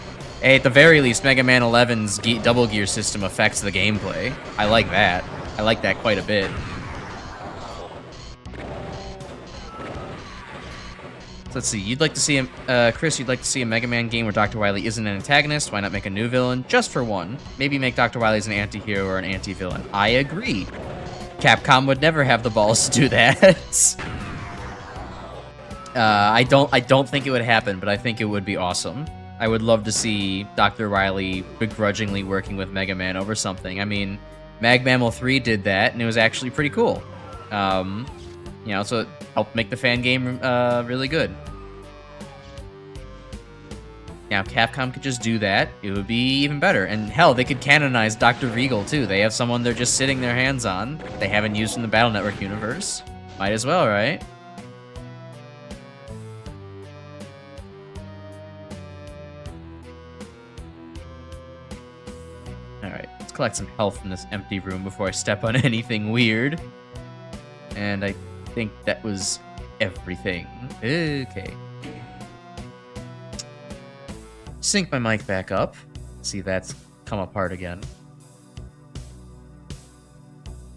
At the very least, Mega Man 11's double gear system affects the gameplay. I like that. I like that quite a bit. Let's see, you'd like to see Chris, you'd like to see a Mega Man game where Dr. Wily isn't an antagonist. Why not make a new villain? Just for one. Maybe make Dr. Wily as an anti-hero or an anti-villain. I agree. Capcom would never have the balls to do that. I don't think it would happen, but I think it would be awesome. I would love to see Dr. Wily begrudgingly working with Mega Man over something. I mean, Mag Mammal 3 did that, and it was actually pretty cool. You know, so it helped make the fan game really good. Now, if Capcom could just do that, it would be even better. And hell, they could canonize Dr. Regal, too. They have someone they're just sitting their hands on. They haven't used in the Battle Network universe. Might as well, right? Alright, let's collect some health in this empty room before I step on anything weird. And I think that was everything. Okay. Sync my mic back up. See, that's come apart again.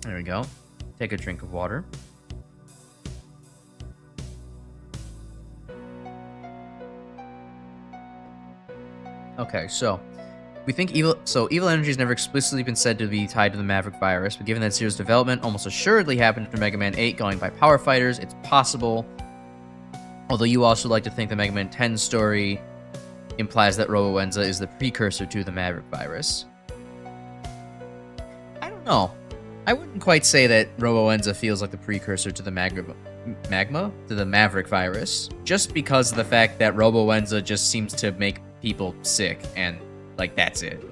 There we go. Take a drink of water. Okay, so we think evil energy has never explicitly been said to be tied to the Maverick virus, but given that Zero's development almost assuredly happened after Mega Man 8 going by Power Fighters, it's possible. Although you also like to think the Mega Man 10 story implies that Robo-Enza is the precursor to the Maverick virus. I don't know. I wouldn't quite say that Robo-Enza feels like the precursor to the to the Maverick virus, just because of the fact that Robo-Enza just seems to make people sick, and, like, that's it.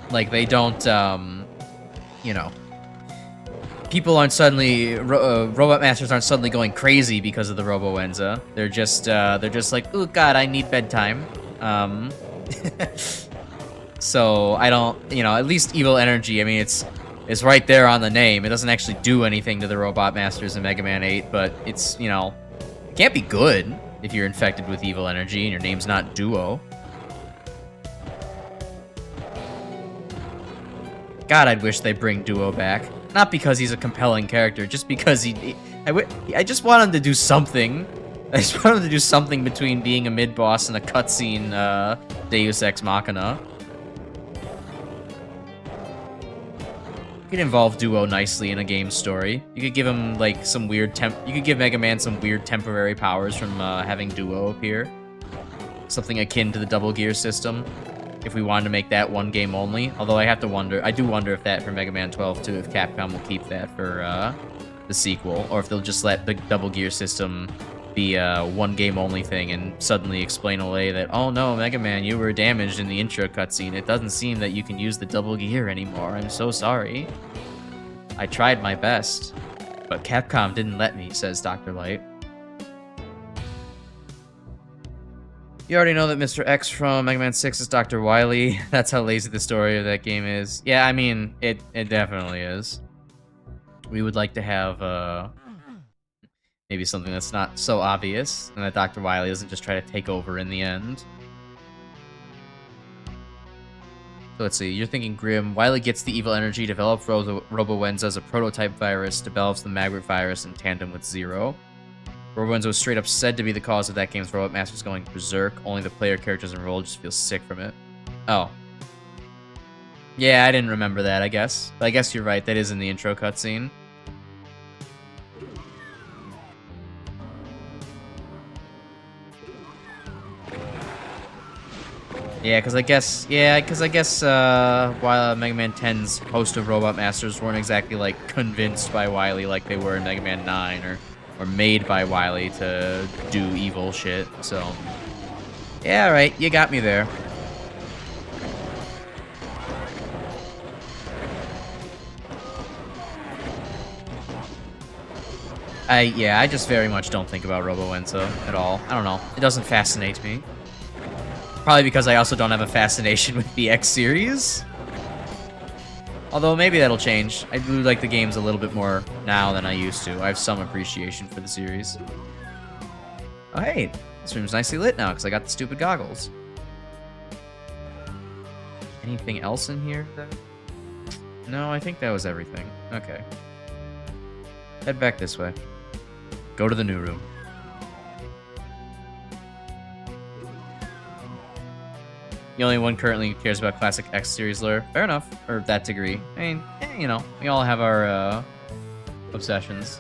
Like, they don't, you know, people aren't suddenly, Robot Masters aren't suddenly going crazy because of the Robo-Enza. They're just like, oh god, I need bedtime. So, I don't, you know, at least Evil Energy, I mean, it's right there on the name. It doesn't actually do anything to the Robot Masters in Mega Man 8, but it's, you know, it can't be good if you're infected with Evil Energy and your name's not Duo. God, I'd wish they bring Duo back. Not because he's a compelling character, just because I just want him to do something. I just want him to do something between being a mid-boss and a cutscene Deus Ex Machina. You could involve Duo nicely in a game story. You could give him like some weird you could give Mega Man some weird temporary powers from having Duo appear. Something akin to the Double Gear system. If we wanted to make that one game only. Although I do wonder if that for Mega Man 12 too, if Capcom will keep that for the sequel, or if they'll just let the Double Gear system be a one game only thing and suddenly explain away that, oh no, Mega Man, you were damaged in the intro cutscene. It doesn't seem that you can use the Double Gear anymore. I'm so sorry. I tried my best, but Capcom didn't let me, says Dr. Light. You already know that Mr. X from Mega Man 6 is Dr. Wily. That's how lazy the story of that game is. Yeah, I mean, it definitely is. We would like to have maybe something that's not so obvious, and that Dr. Wily doesn't just try to take over in the end. So let's see, you're thinking Grim. Wily gets the evil energy, develops Robowenza as a prototype virus, develops the Magritte virus in tandem with Zero. Robowenza was straight up said to be the cause of that game's Robot Masters going berserk. Only the player characters enrolled just feel sick from it. Oh. Yeah, I didn't remember that, I guess. But I guess you're right, that is in the intro cutscene. Yeah, because I guess while Mega Man 10's host of Robot Masters weren't exactly, like, convinced by Wily like they were in Mega Man 9, or made by Wily to do evil shit, so... Yeah, right, you got me there. I just very much don't think about Robowenza at all. I don't know. It doesn't fascinate me. Probably because I also don't have a fascination with the X series. Although maybe that'll change. I do like the games a little bit more now than I used to. I have some appreciation for the series. Oh hey, this room's nicely lit now because I got the stupid goggles. Anything else in here? No, I think that was everything. Okay. Head back this way. Go to the new room. The only one currently who cares about classic X series lore. Fair enough, or that degree. I mean, you know, we all have our obsessions.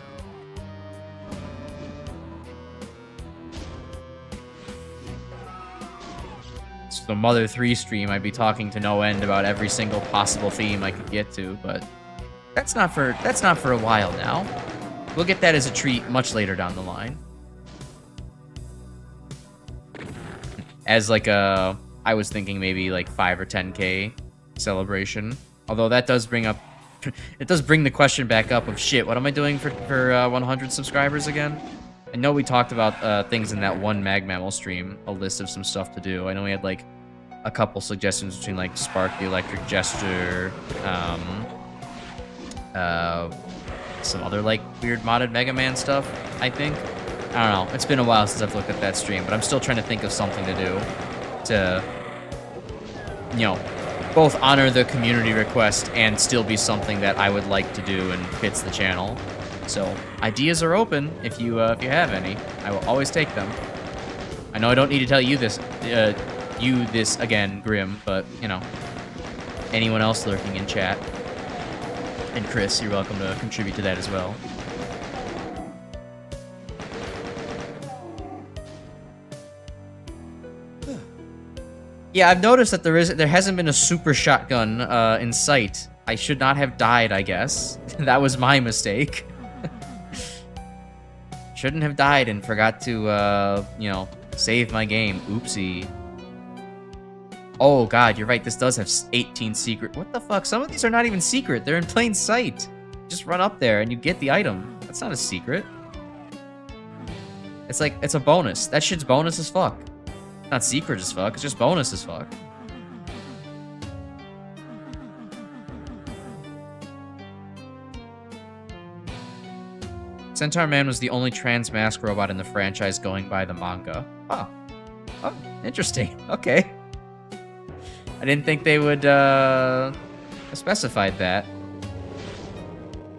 So the Mother 3 stream, I'd be talking to no end about every single possible theme I could get to, but that's not for a while now. We'll get that as a treat much later down the line. As like a, I was thinking maybe like 5 or 10K celebration. Although that does bring up, it does bring the question back up of shit, what am I doing for 100 subscribers again? I know we talked about things in that one Mag Mammal stream, a list of some stuff to do. I know we had like a couple suggestions between like Spark the Electric Jester, some other like weird modded Mega Man stuff, I think. I don't know. It's been a while since I've looked at that stream, but I'm still trying to think of something to do to, you know, both honor the community request and still be something that I would like to do and fits the channel. So ideas are open if you have any. I will always take them. I know I don't need to tell you this again, Grim, but you know, anyone else lurking in chat. And Chris, you're welcome to contribute to that as well. Yeah, I've noticed that there hasn't been a super shotgun in sight. I should not have died, I guess. That was my mistake. Shouldn't have died and forgot to, you know, save my game. Oopsie. Oh god, you're right, this does have 18 secret. What the fuck? Some of these are not even secret. They're in plain sight. Just run up there and you get the item. That's not a secret. It's like, it's a bonus. That shit's bonus as fuck. Not secret as fuck, it's just bonus as fuck. Centaur Man was the only trans mask robot in the franchise going by the manga. Oh. Oh, interesting. Okay. I didn't think they would specified that.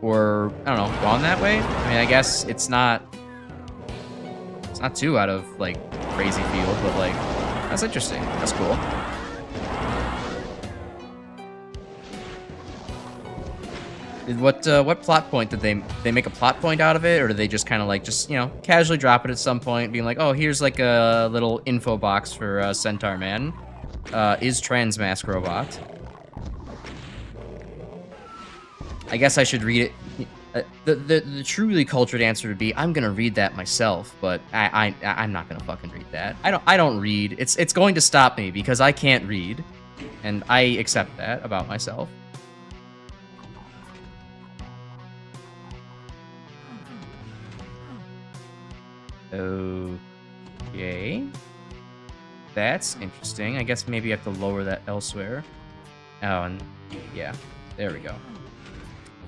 Or, I don't know, gone that way? I mean, I guess it's not too out of, like, crazy field, but, like, that's interesting. That's cool. What plot point did they make a plot point out of it, or did they just kind of, like, just, you know, casually drop it at some point, being like, oh, here's, like, a little info box for Centaur Man. Is Transmask Robot. I guess I should read it. The truly cultured answer would be, I'm gonna read that myself, but I'm not gonna fucking read that. I don't read. It's going to stop me because I can't read, and I accept that about myself. Okay. That's interesting. I guess maybe I have to lower that elsewhere. Oh, and yeah, there we go.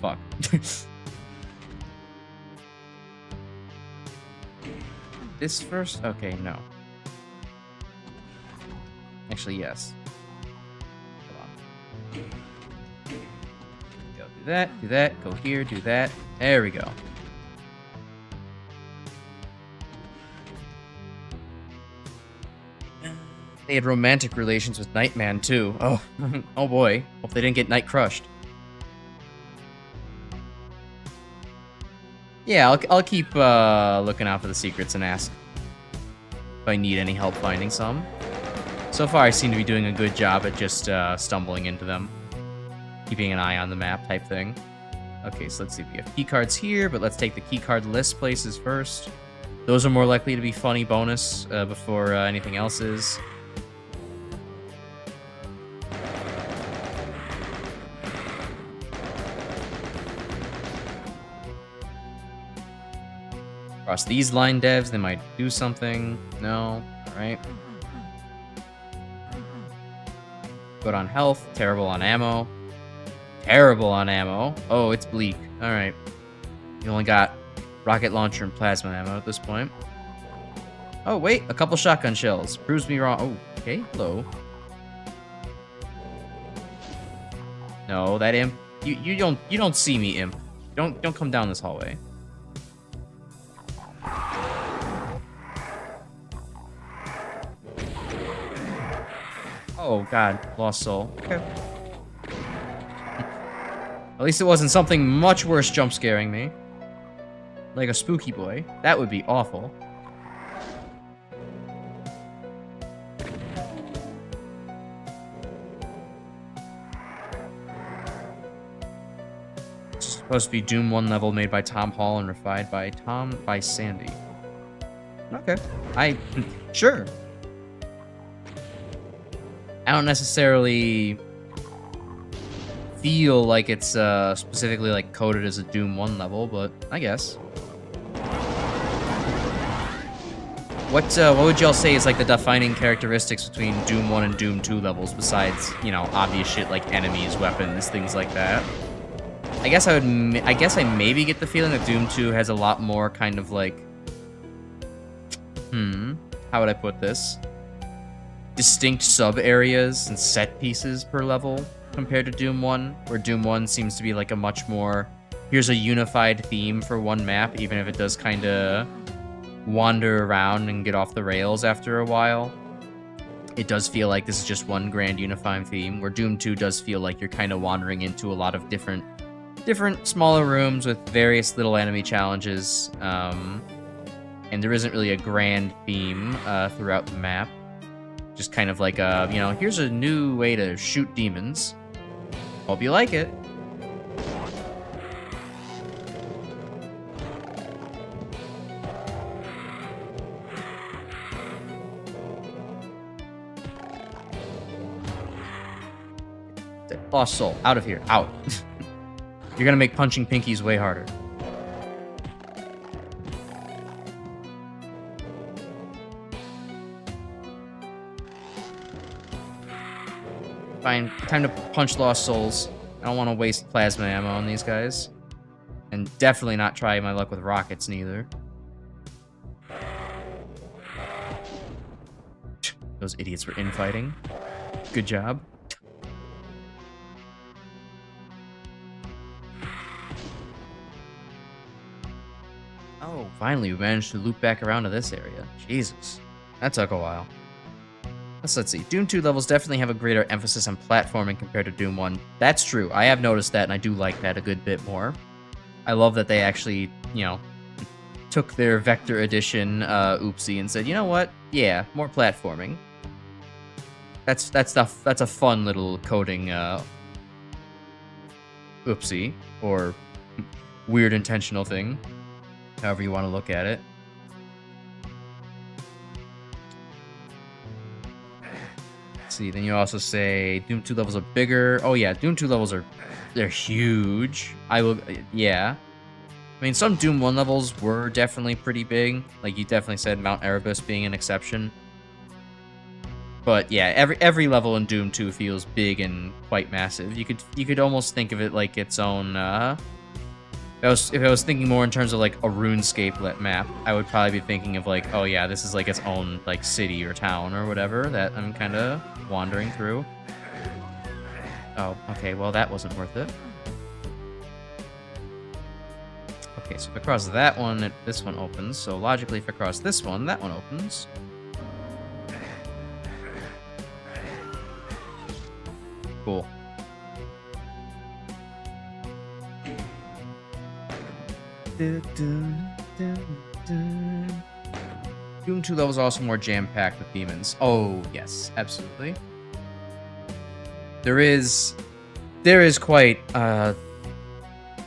Fuck. This first? Okay, no. Actually, yes. Hold on. Go do that, go here, do that. There we go. They had romantic relations with Nightman, too. Oh, oh boy. Hope they didn't get Night crushed. Yeah, I'll keep looking out for the secrets and ask if I need any help finding some. So far, I seem to be doing a good job at just stumbling into them. Keeping an eye on the map type thing. Okay, so let's see. We have keycards here, but let's take the keycard list places first. Those are more likely to be funny bonus before anything else is. Across these line devs, they might do something. No. Alright. Good on health. Terrible on ammo. Terrible on ammo. Oh, it's bleak. Alright. You only got rocket launcher and plasma ammo at this point. Oh, wait. A couple shotgun shells. Proves me wrong. Oh, okay. Hello. No, that imp. You don't see me, imp. Don't come down this hallway. Oh god, lost soul. Okay. At least it wasn't something much worse jump scaring me. Like a spooky boy. That would be awful. It's supposed to be Doom 1 level made by Tom Hall and refined by Sandy. Okay. Sure. I don't necessarily feel like it's specifically like coded as a Doom 1 level, but I guess. What would y'all say is like the defining characteristics between Doom 1 and Doom 2 levels besides, you know, obvious shit like enemies, weapons, things like that? I guess I maybe get the feeling that Doom 2 has a lot more kind of like how would I put this? Distinct sub-areas and set pieces per level compared to Doom 1, where Doom 1 seems to be like a much more, here's a unified theme for one map, even if it does kind of wander around and get off the rails after a while. It does feel like this is just one grand unifying theme, where Doom 2 does feel like you're kind of wandering into a lot of different smaller rooms with various little enemy challenges, and there isn't really a grand theme throughout the map. Just kind of like a, you know, here's a new way to shoot demons. Hope you like it. Lost soul. Out of here. Out. You're gonna make punching pinkies way harder. Fine. Time to punch lost souls. I don't want to waste plasma ammo on these guys. And definitely not try my luck with rockets, neither. Those idiots were infighting. Good job. Finally, we managed to loop back around to this area. Jesus. That took a while. Let's see. Doom 2 levels definitely have a greater emphasis on platforming compared to Doom 1. That's true. I have noticed that, and I do like that a good bit more. I love that they actually, you know, took their Vector Edition oopsie and said, you know what? Yeah, more platforming. That's a fun little coding oopsie, or weird intentional thing, however you want to look at it. Let's see, then you also say Doom 2 levels are bigger. Oh yeah, Doom 2 levels they're huge. Yeah. I mean, some Doom 1 levels were definitely pretty big. Like, you definitely said Mount Erebus being an exception. But yeah, every level in Doom 2 feels big and quite massive. You could almost think of it like its own, if I was thinking more in terms of like a RuneScape map, I would probably be thinking of like, oh yeah, this is like its own like city or town or whatever that I'm kind of wandering through. Oh, okay, well that wasn't worth it. Okay, so if I cross that one, this one opens. So logically, if I cross this one, that one opens. Cool. Doom 2 levels are also more jam-packed with demons. Oh, yes, absolutely. There is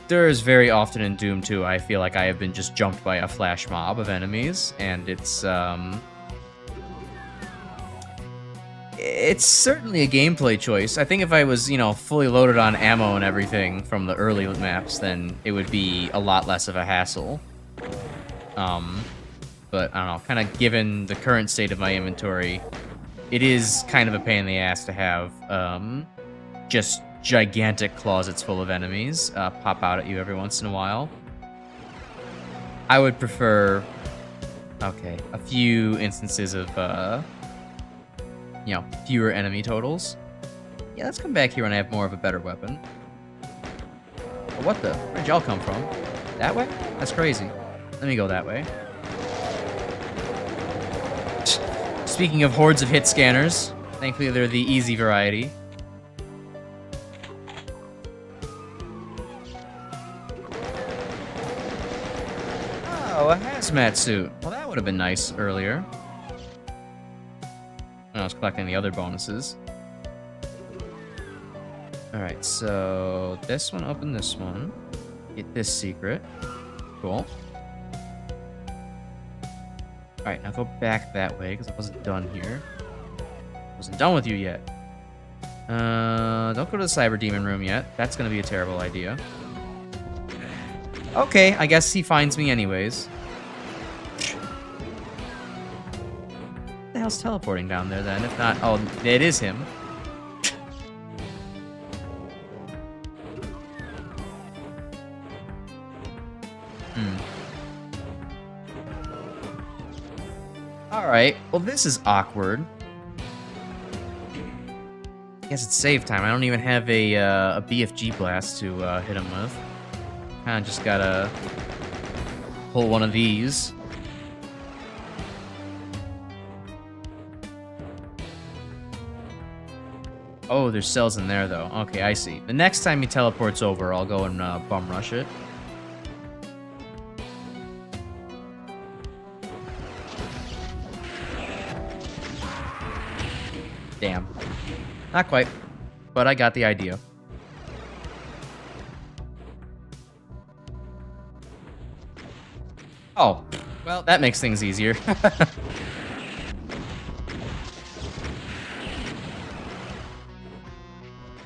very often in Doom 2, I feel like I have been just jumped by a flash mob of enemies, and it's certainly a gameplay choice. I think if I was, you know, fully loaded on ammo and everything from the early maps, then it would be a lot less of a hassle. But I don't know, kind of given the current state of my inventory, it is kind of a pain in the ass to have just gigantic closets full of enemies pop out at you every once in a while. I would prefer, okay, a few instances of, you know, fewer enemy totals. Yeah, let's come back here when I have more of a better weapon. Oh, what the? Where'd y'all come from? That way? That's crazy. Let me go that way. Speaking of hordes of hit scanners, thankfully they're the easy variety. Oh, a hazmat suit. Well, that would have been nice earlier when I was collecting the other bonuses. Alright, so this one, open this one. Get this secret. Cool. Alright, now go back that way, because I wasn't done here. Wasn't done with you yet. Don't go to the Cyber Demon room yet. That's going to be a terrible idea. Okay, I guess he finds me anyways. What the hell's teleporting down there then? If not, oh, it is him. Alright, well this is awkward. I guess it's save time. I don't even have a BFG blast to hit him with. Kinda just gotta pull one of these. Oh, there's cells in there though. Okay, I see. The next time he teleports over, I'll go and bum rush it. Damn. Not quite, but I got the idea. Oh, well, that makes things easier.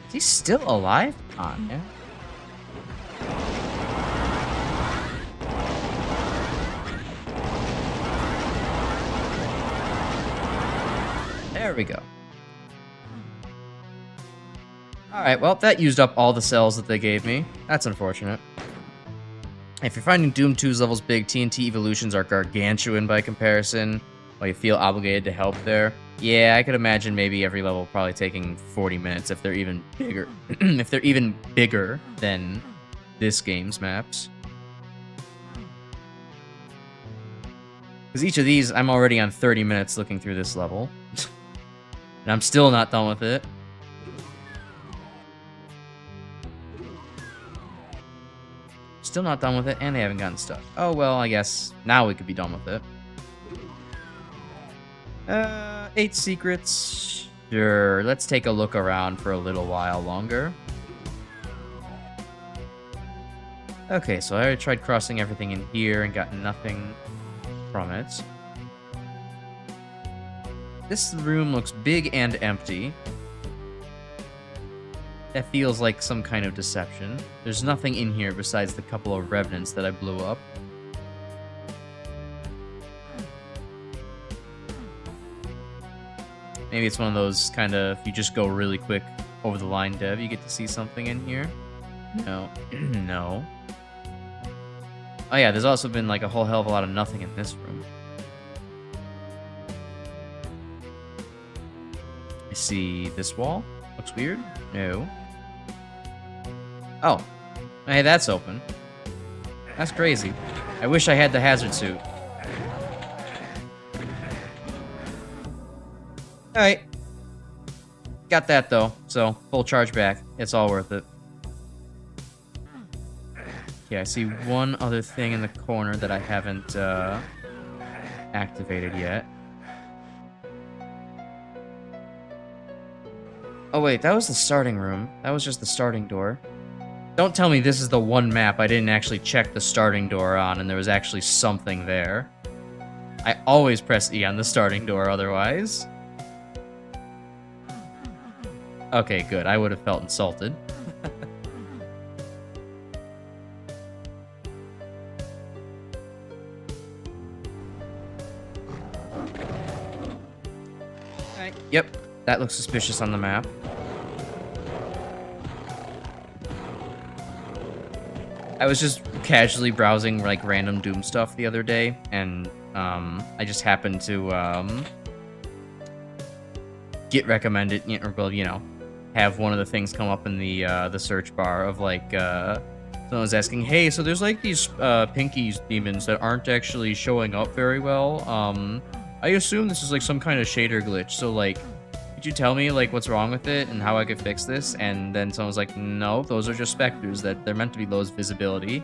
Is he still alive? On, yeah. There we go. Alright, well, that used up all the cells that they gave me. That's unfortunate. If you're finding Doom 2's levels big, TNT evolutions are gargantuan by comparison, while you feel obligated to help there. Yeah, I could imagine maybe every level probably taking 40 minutes if they're even bigger. If they're even bigger than this game's maps. Because each of these, I'm already on 30 minutes looking through this level. And I'm still not done with it. Still not done with it, and they haven't gotten stuck. Oh, well, I guess now we could be done with it. 8 secrets. Sure, let's take a look around for a little while longer. Okay, so I already tried crossing everything in here and got nothing from it. This room looks big and empty. That feels like some kind of deception. There's nothing in here besides the couple of revenants that I blew up. Maybe it's one of those kind of, if you just go really quick over the line dev, you get to see something in here. No. No. Oh yeah, there's also been like a whole hell of a lot of nothing in this room. I see this wall. Looks weird. No. Oh. Hey, that's open. That's crazy. I wish I had the hazard suit. Alright. Got that, though. So, full charge back. It's all worth it. Okay, I see one other thing in the corner that I haven't activated yet. Oh, wait. That was the starting room. That was just the starting door. Don't tell me this is the one map I didn't actually check the starting door on and there was actually something there. I always press E on the starting door otherwise. Okay, good. I would have felt insulted. Alright, yep. That looks suspicious on the map. I was just casually browsing like random Doom stuff the other day, and I just happened to get recommended, or well, you know, have one of the things come up in the search bar of like someone was asking, hey, so there's like these pinkies demons that aren't actually showing up very well. I assume this is like some kind of shader glitch. So like, could you tell me like what's wrong with it and how I could fix this? And then someone was like, no, those are just specters, that they're meant to be low visibility.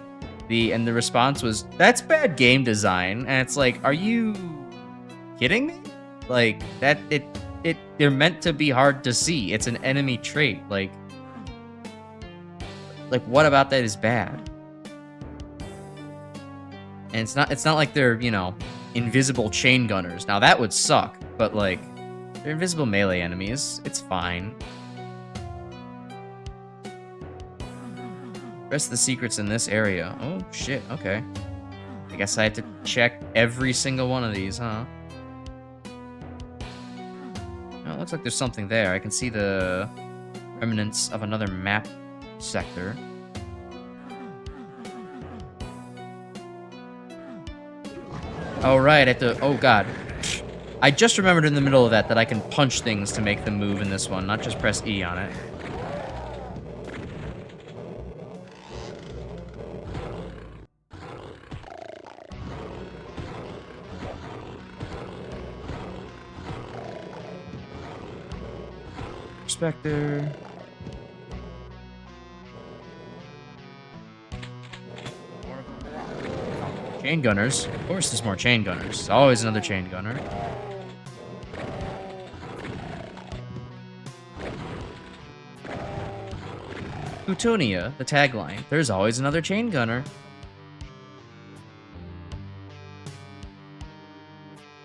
And the response was, that's bad game design. And it's like, are you kidding me? Like that they're meant to be hard to see. It's an enemy trait. Like what about that is bad? And it's not like they're, you know, invisible chain gunners. Now that would suck, but like, they're invisible melee enemies. It's fine. Rest of the secrets in this area. Oh, shit. Okay. I guess I have to check every single one of these, huh? Oh, it looks like there's something there. I can see the remnants of another map sector. Oh, right. Oh, God. I just remembered in the middle of that I can punch things to make them move in this one, not just press E on it. Spectre. Chain gunners. Of course there's more chain gunners. There's always another chain gunner. Plutonia, the tagline. There's always another chain gunner.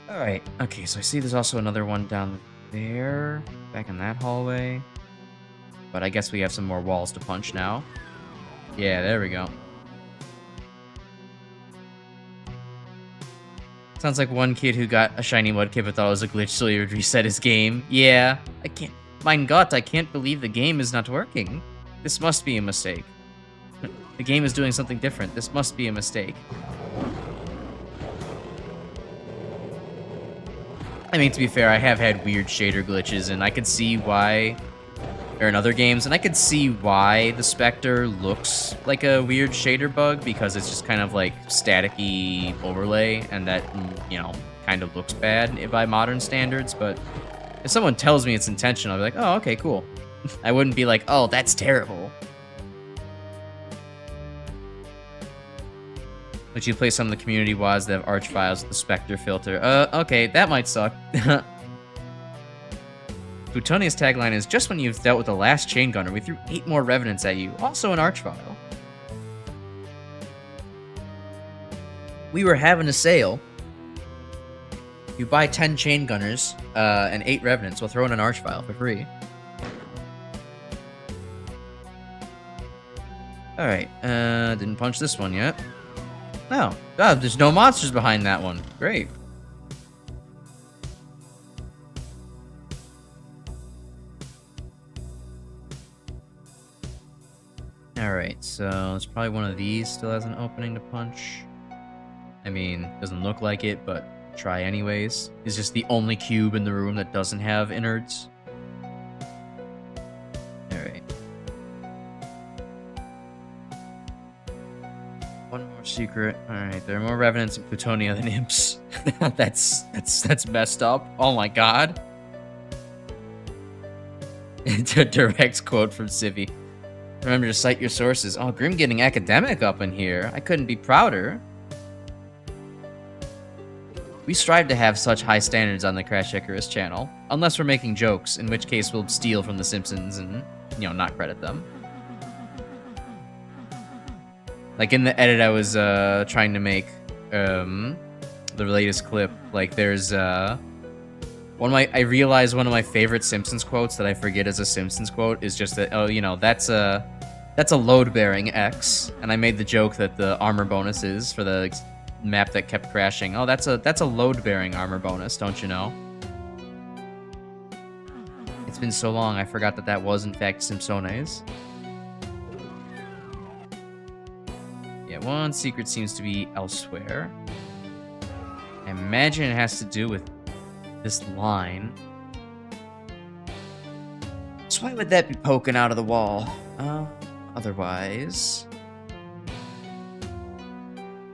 Alright, okay, so I see there's also another one down there, back in that hallway. But I guess we have some more walls to punch now. Yeah, there we go. Sounds like one kid who got a shiny mudkip but thought it was a glitch, so he would reset his game. Yeah, I can't. Mein Gott, I can't believe the game is not working. This must be a mistake. The game is doing something different. This must be a mistake. I mean, to be fair, I have had weird shader glitches, and I can see why or in other games, and I could see why the Spectre looks like a weird shader bug, because it's just kind of like staticky overlay, and that, you know, kind of looks bad by modern standards. But if someone tells me it's intentional, I'll be like, oh, okay, cool. I wouldn't be like, oh, that's terrible. Would you play some of the community WADs that have arch files with the Spectre filter? Okay, that might suck. Plutonia's tagline is, just when you've dealt with the last chain gunner, we threw 8 more revenants at you, also an arch file. We were having a sale. You buy 10 chain gunners and 8 revenants, we'll throw in an arch file for free. Alright, didn't punch this one yet. No. God, there's no monsters behind that one. Great. Alright, so it's probably one of these still has an opening to punch. I mean, doesn't look like it, but try anyways. It's just the only cube in the room that doesn't have innards. Alright. One more secret. Alright, there are more revenants in Plutonia than imps. that's messed up. Oh my god. Direct quote from Civi. Remember to cite your sources. Oh, Grim getting academic up in here. I couldn't be prouder. We strive to have such high standards on the Crash Icarus channel. Unless we're making jokes, in which case we'll steal from The Simpsons and, you know, not credit them. Like in the edit I was trying to make the latest clip, like there's I realized one of my favorite Simpsons quotes that I forget is a Simpsons quote is just that, oh, you know, that's a load-bearing X, and I made the joke that the armor bonus is for the map that kept crashing. Oh, that's a load-bearing armor bonus, don't you know? It's been so long, I forgot that was in fact Simpsones. Yeah, one secret seems to be elsewhere. I imagine it has to do with this line. So why would that be poking out of the wall? Otherwise,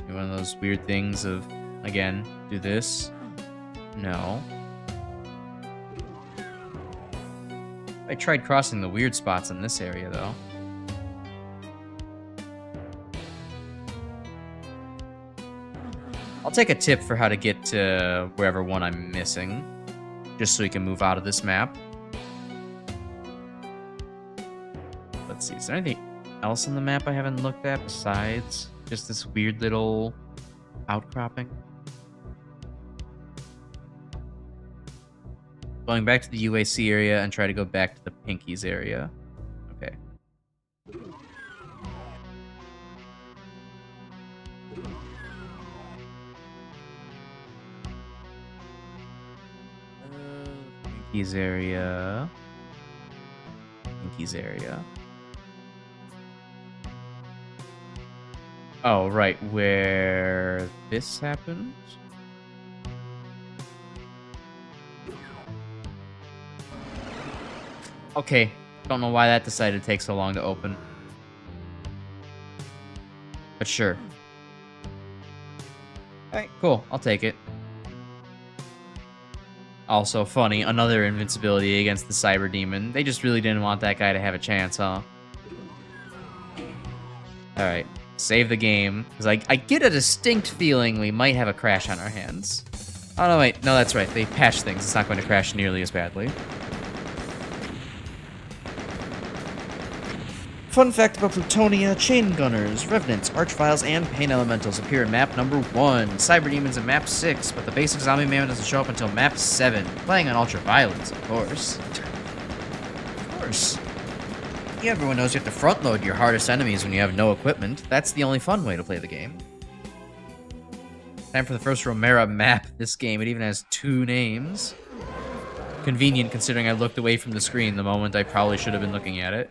one of those weird things of, again, do this. No. I tried crossing the weird spots in this area, though. I'll take a tip for how to get to wherever one I'm missing, just so we can move out of this map. Let's see, is there anything else on the map I haven't looked at besides just this weird little outcropping? Going back to the UAC area and try to go back to the Pinkies area. Okay. Pinkies area. Pinkies area. Oh, right, where this happens? Okay, don't know why that decided to take so long to open. But sure. Alright, cool, I'll take it. Also funny, another invincibility against the Cyber Demon. They just really didn't want that guy to have a chance, huh? Alright. Save the game, because I get a distinct feeling we might have a crash on our hands. Oh, no, wait. No, that's right. They patched things. It's not going to crash nearly as badly. Fun fact about Plutonia, chain gunners, revenants, archviles, and pain elementals appear in map number 1. Cyber demons in map 6, but the basic zombie man doesn't show up until map 7. Playing on ultraviolence, of course. Of course. Yeah, everyone knows you have to front load your hardest enemies when you have no equipment. That's the only fun way to play the game. Time for the first Romera map. This game, it even has 2 names. Convenient considering I looked away from the screen the moment I probably should have been looking at it.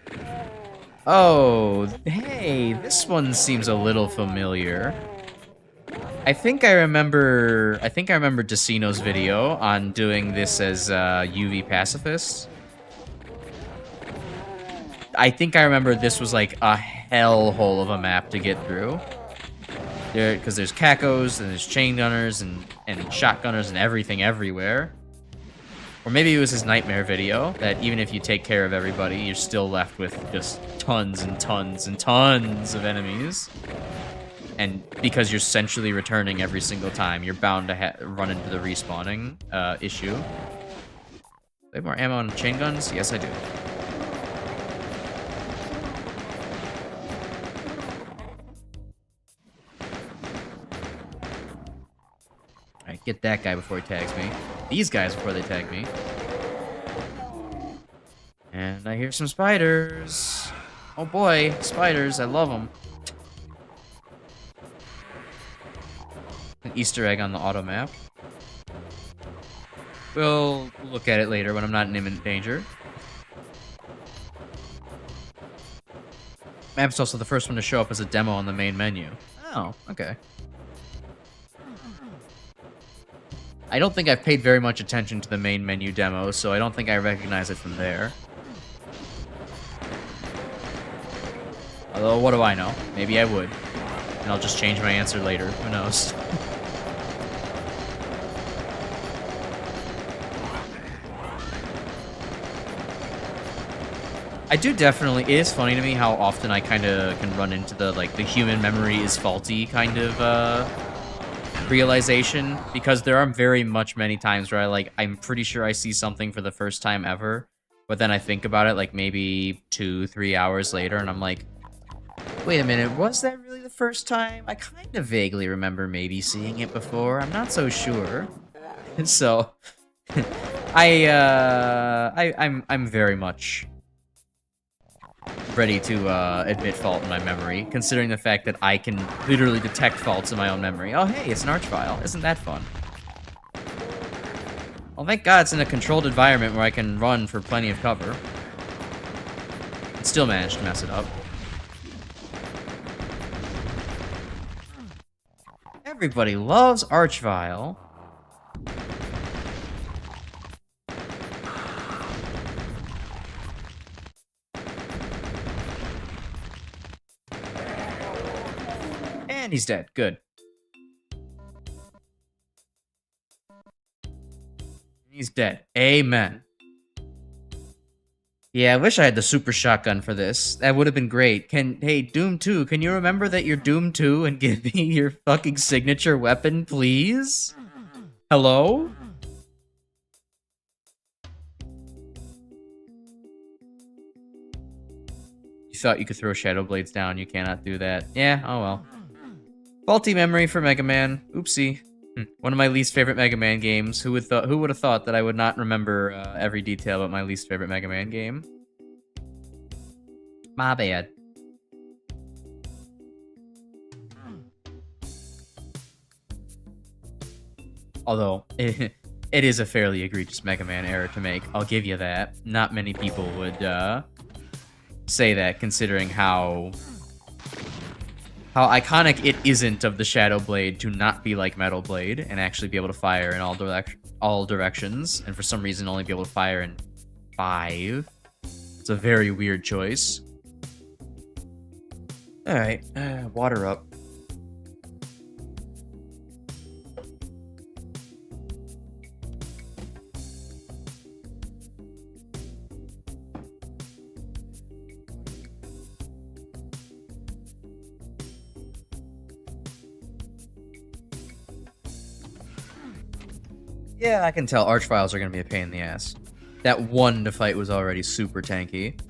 Oh, hey, this one seems a little familiar. I think I remember Decino's video on doing this as UV pacifist. I think I remember this was like a hellhole of a map to get through. Because there's cacos and there's chain gunners and shotgunners and everything everywhere. Or maybe it was his nightmare video that even if you take care of everybody, you're still left with just tons and tons and tons of enemies. And because you're centrally returning every single time, you're bound to run into the respawning issue. Do I have more ammo on chain guns? Yes, I do. Alright, get that guy before he tags me. These guys before they tag me. And I hear some spiders. Oh boy, spiders, I love them. An Easter egg on the auto map. We'll look at it later when I'm not in imminent danger. Map's also the first one to show up as a demo on the main menu. Oh, okay. I don't think I've paid very much attention to the main menu demo, so I don't think I recognize it from there. Although, what do I know? Maybe I would. And I'll just change my answer later. Who knows? I do definitely... It is funny to me how often I kind of can run into the, like, the human memory is faulty kind of, realization, because there are very much many times where I'm pretty sure I see something for the first time ever, but then I think about it like maybe 2-3 hours later and I'm like, wait a minute, was that really the first time? I kind of vaguely remember maybe seeing it before. I'm not so sure. So I'm very much ready to admit fault in my memory, considering the fact that I can literally detect faults in my own memory. Oh, hey, it's an arch file. Isn't that fun? Well, thank God it's in a controlled environment where I can run for plenty of cover. And still managed to mess it up. Everybody loves Archvile. And he's dead. Good. He's dead. Amen. Yeah, I wish I had the super shotgun for this. That would have been great. Hey, Doom 2, can you remember that you're Doom 2 and give me your fucking signature weapon, please? Hello? You thought you could throw Shadow Blades down. You cannot do that. Yeah, oh well. Faulty memory for Mega Man. Oopsie. One of my least favorite Mega Man games. Who would have thought that I would not remember every detail about my least favorite Mega Man game? My bad. Although, it is a fairly egregious Mega Man error to make. I'll give you that. Not many people would say that, considering how iconic it isn't of the Shadow Blade to not be like Metal Blade and actually be able to fire in all directions, and for some reason only be able to fire in 5. It's a very weird choice. Alright, water up. Yeah, I can tell Archviles are going to be a pain in the ass. That one to fight was already super tanky.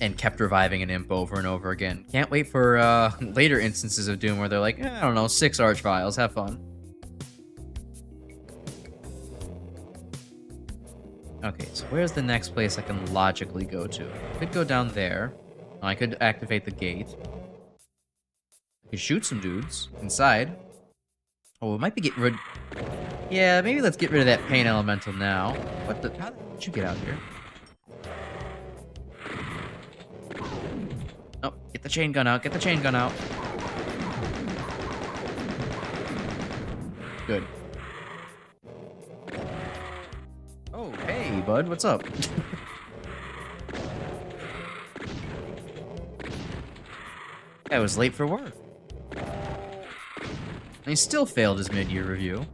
And kept reviving an imp over and over again. Can't wait for later instances of Doom where they're like, I don't know, 6 Archviles, have fun. Okay, so where's the next place I can logically go to? I could go down there. I could activate the gate. I could shoot some dudes inside. Oh, it might be getting rid... Yeah, maybe let's get rid of that pain elemental now. What the... How did you get out here? Oh, get the chain gun out. Get the chain gun out. Good. Oh, hey, bud. What's up? I was late for work. And he still failed his mid-year review.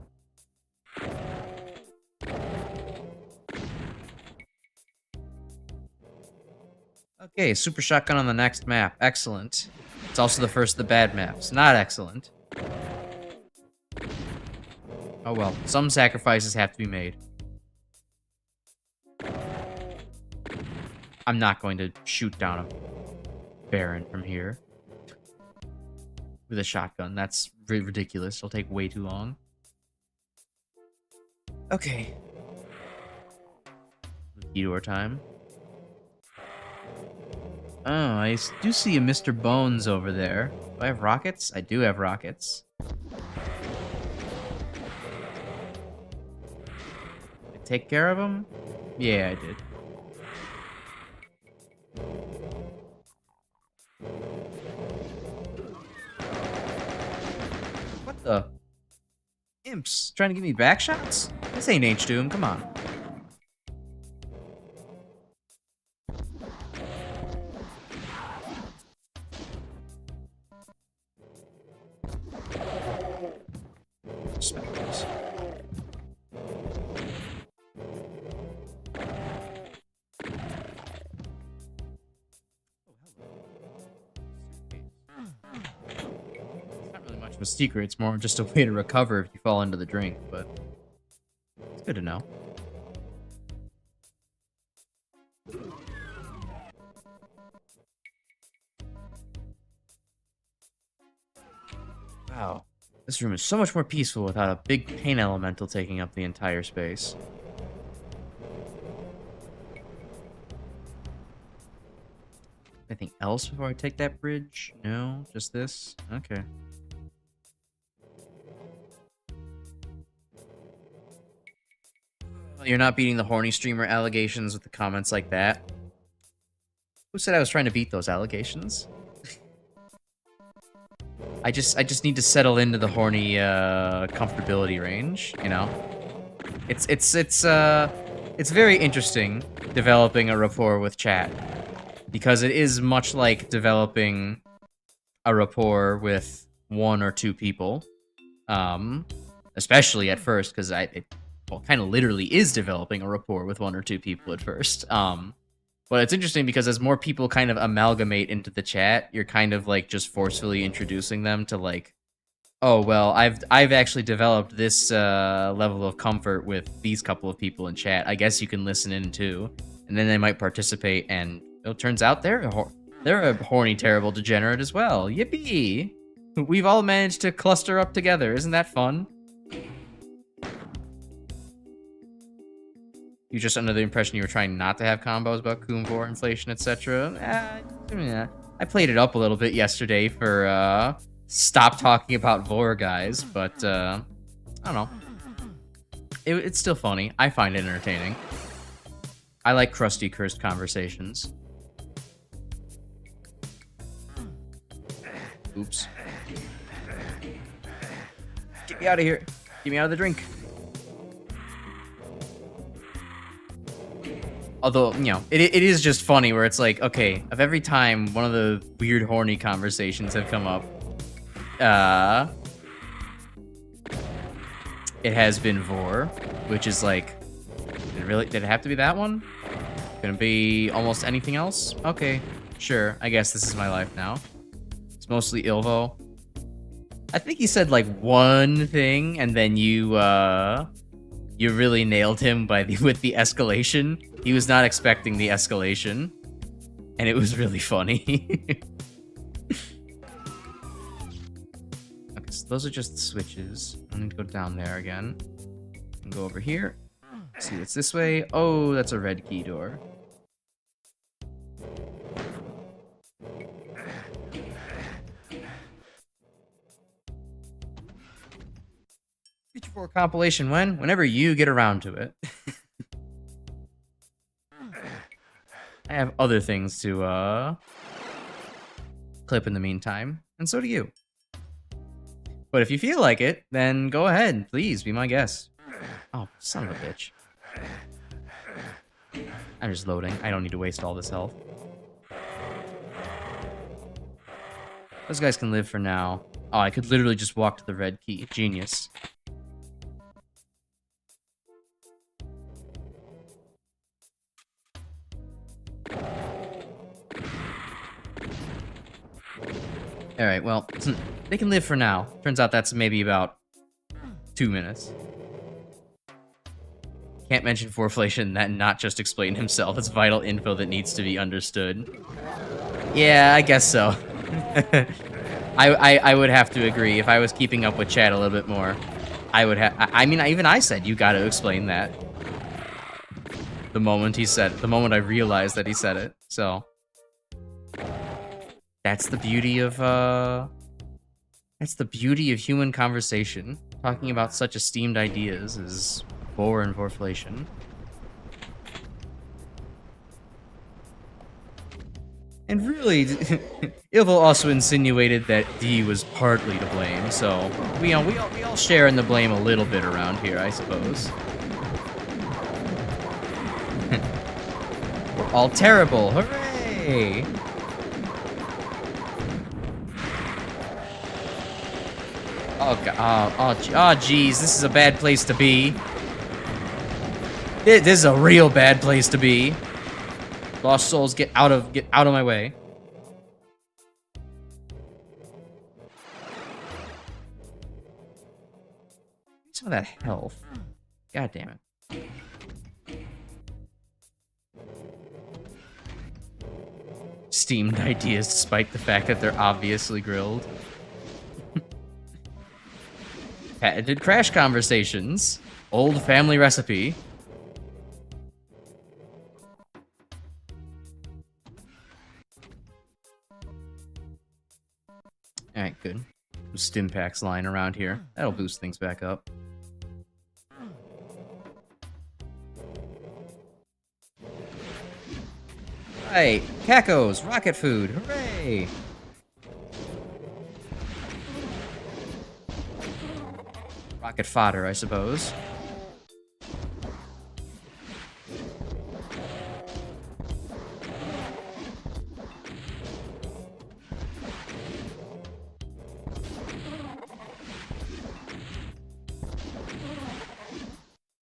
Okay, super shotgun on the next map. Excellent. It's also the first of the bad maps. Not excellent. Oh well, some sacrifices have to be made. I'm not going to shoot down a Baron from here with a shotgun. That's ridiculous. It'll take way too long. Okay. Vtuber time. Oh, I do see a Mr. Bones over there. Do I have rockets? I do have rockets. Did I take care of him? Yeah, I did. What the? Imps trying to give me back shots? This ain't H-Doom, come on. Specters. A secret, it's more just a way to recover if you fall into the drink, but it's good to know. Wow, this room is so much more peaceful without a big pain elemental taking up the entire space. Anything else before I take that bridge? No, just this? Okay. You're not beating the horny streamer allegations with the comments like that. Who said I was trying to beat those allegations? I just need to settle into the horny comfortability range, you know? It's very interesting developing a rapport with chat, because it is much like developing a rapport with one or two people, especially at first, because well, kind of literally is developing a rapport with one or two people at first. But it's interesting because as more people kind of amalgamate into the chat, you're kind of like just forcefully introducing them to like, oh, well, I've actually developed this level of comfort with these couple of people in chat. I guess you can listen in too. And then they might participate, and it turns out they're a horny, terrible degenerate as well. Yippee! We've all managed to cluster up together. Isn't that fun? You just under the impression you were trying not to have combos about Coomvor, inflation, etc. I played it up a little bit yesterday for stop talking about Vor guys, but I don't know. It's still funny. I find it entertaining. I like crusty, cursed conversations. Oops. Get me out of here. Get me out of the drink. Although, you know, it is just funny where it's like, okay, of every time one of the weird horny conversations have come up, it has been Vor, which is like, did it have to be that one? Gonna be almost anything else? Okay, sure, I guess this is my life now. It's mostly Ilvo. I think he said like one thing, and then you really nailed him with the escalation. He was not expecting the escalation, and it was really funny. Okay, so those are just the switches. I'm gonna go down there again. And go over here. See what's this way. Oh, that's a red key door. Future 4 compilation when? Whenever you get around to it. I have other things to clip in the meantime, and so do you. But if you feel like it, then go ahead. Please be my guest. Oh, son of a bitch. I'm just loading. I don't need to waste all this health. Those guys can live for now. Oh, I could literally just walk to the red key. Genius. Alright, well, they can live for now. Turns out that's maybe about 2 minutes. Can't mention forflation and not just explain himself. It's vital info that needs to be understood. Yeah, I guess so. I would have to agree. If I was keeping up with chat a little bit more, I would have... I mean, even I said, you gotta explain that. The moment I realized that he said it, so... That's the beauty of human conversation. Talking about such esteemed ideas is boring forflation. And really, Ilvo also insinuated that D was partly to blame, so we all share in the blame a little bit around here, I suppose. We're all terrible, hooray! Oh god! Oh jeez! This is a bad place to be. This is a real bad place to be. Lost souls, get out of my way. Some of that health. God damn it. Steamed ideas, despite the fact that they're obviously grilled. Patented Crash conversations. Old family recipe. Alright, good. Some stim packs lying around here. That'll boost things back up. Right, Cacos, rocket food, hooray! Rocket fodder, I suppose.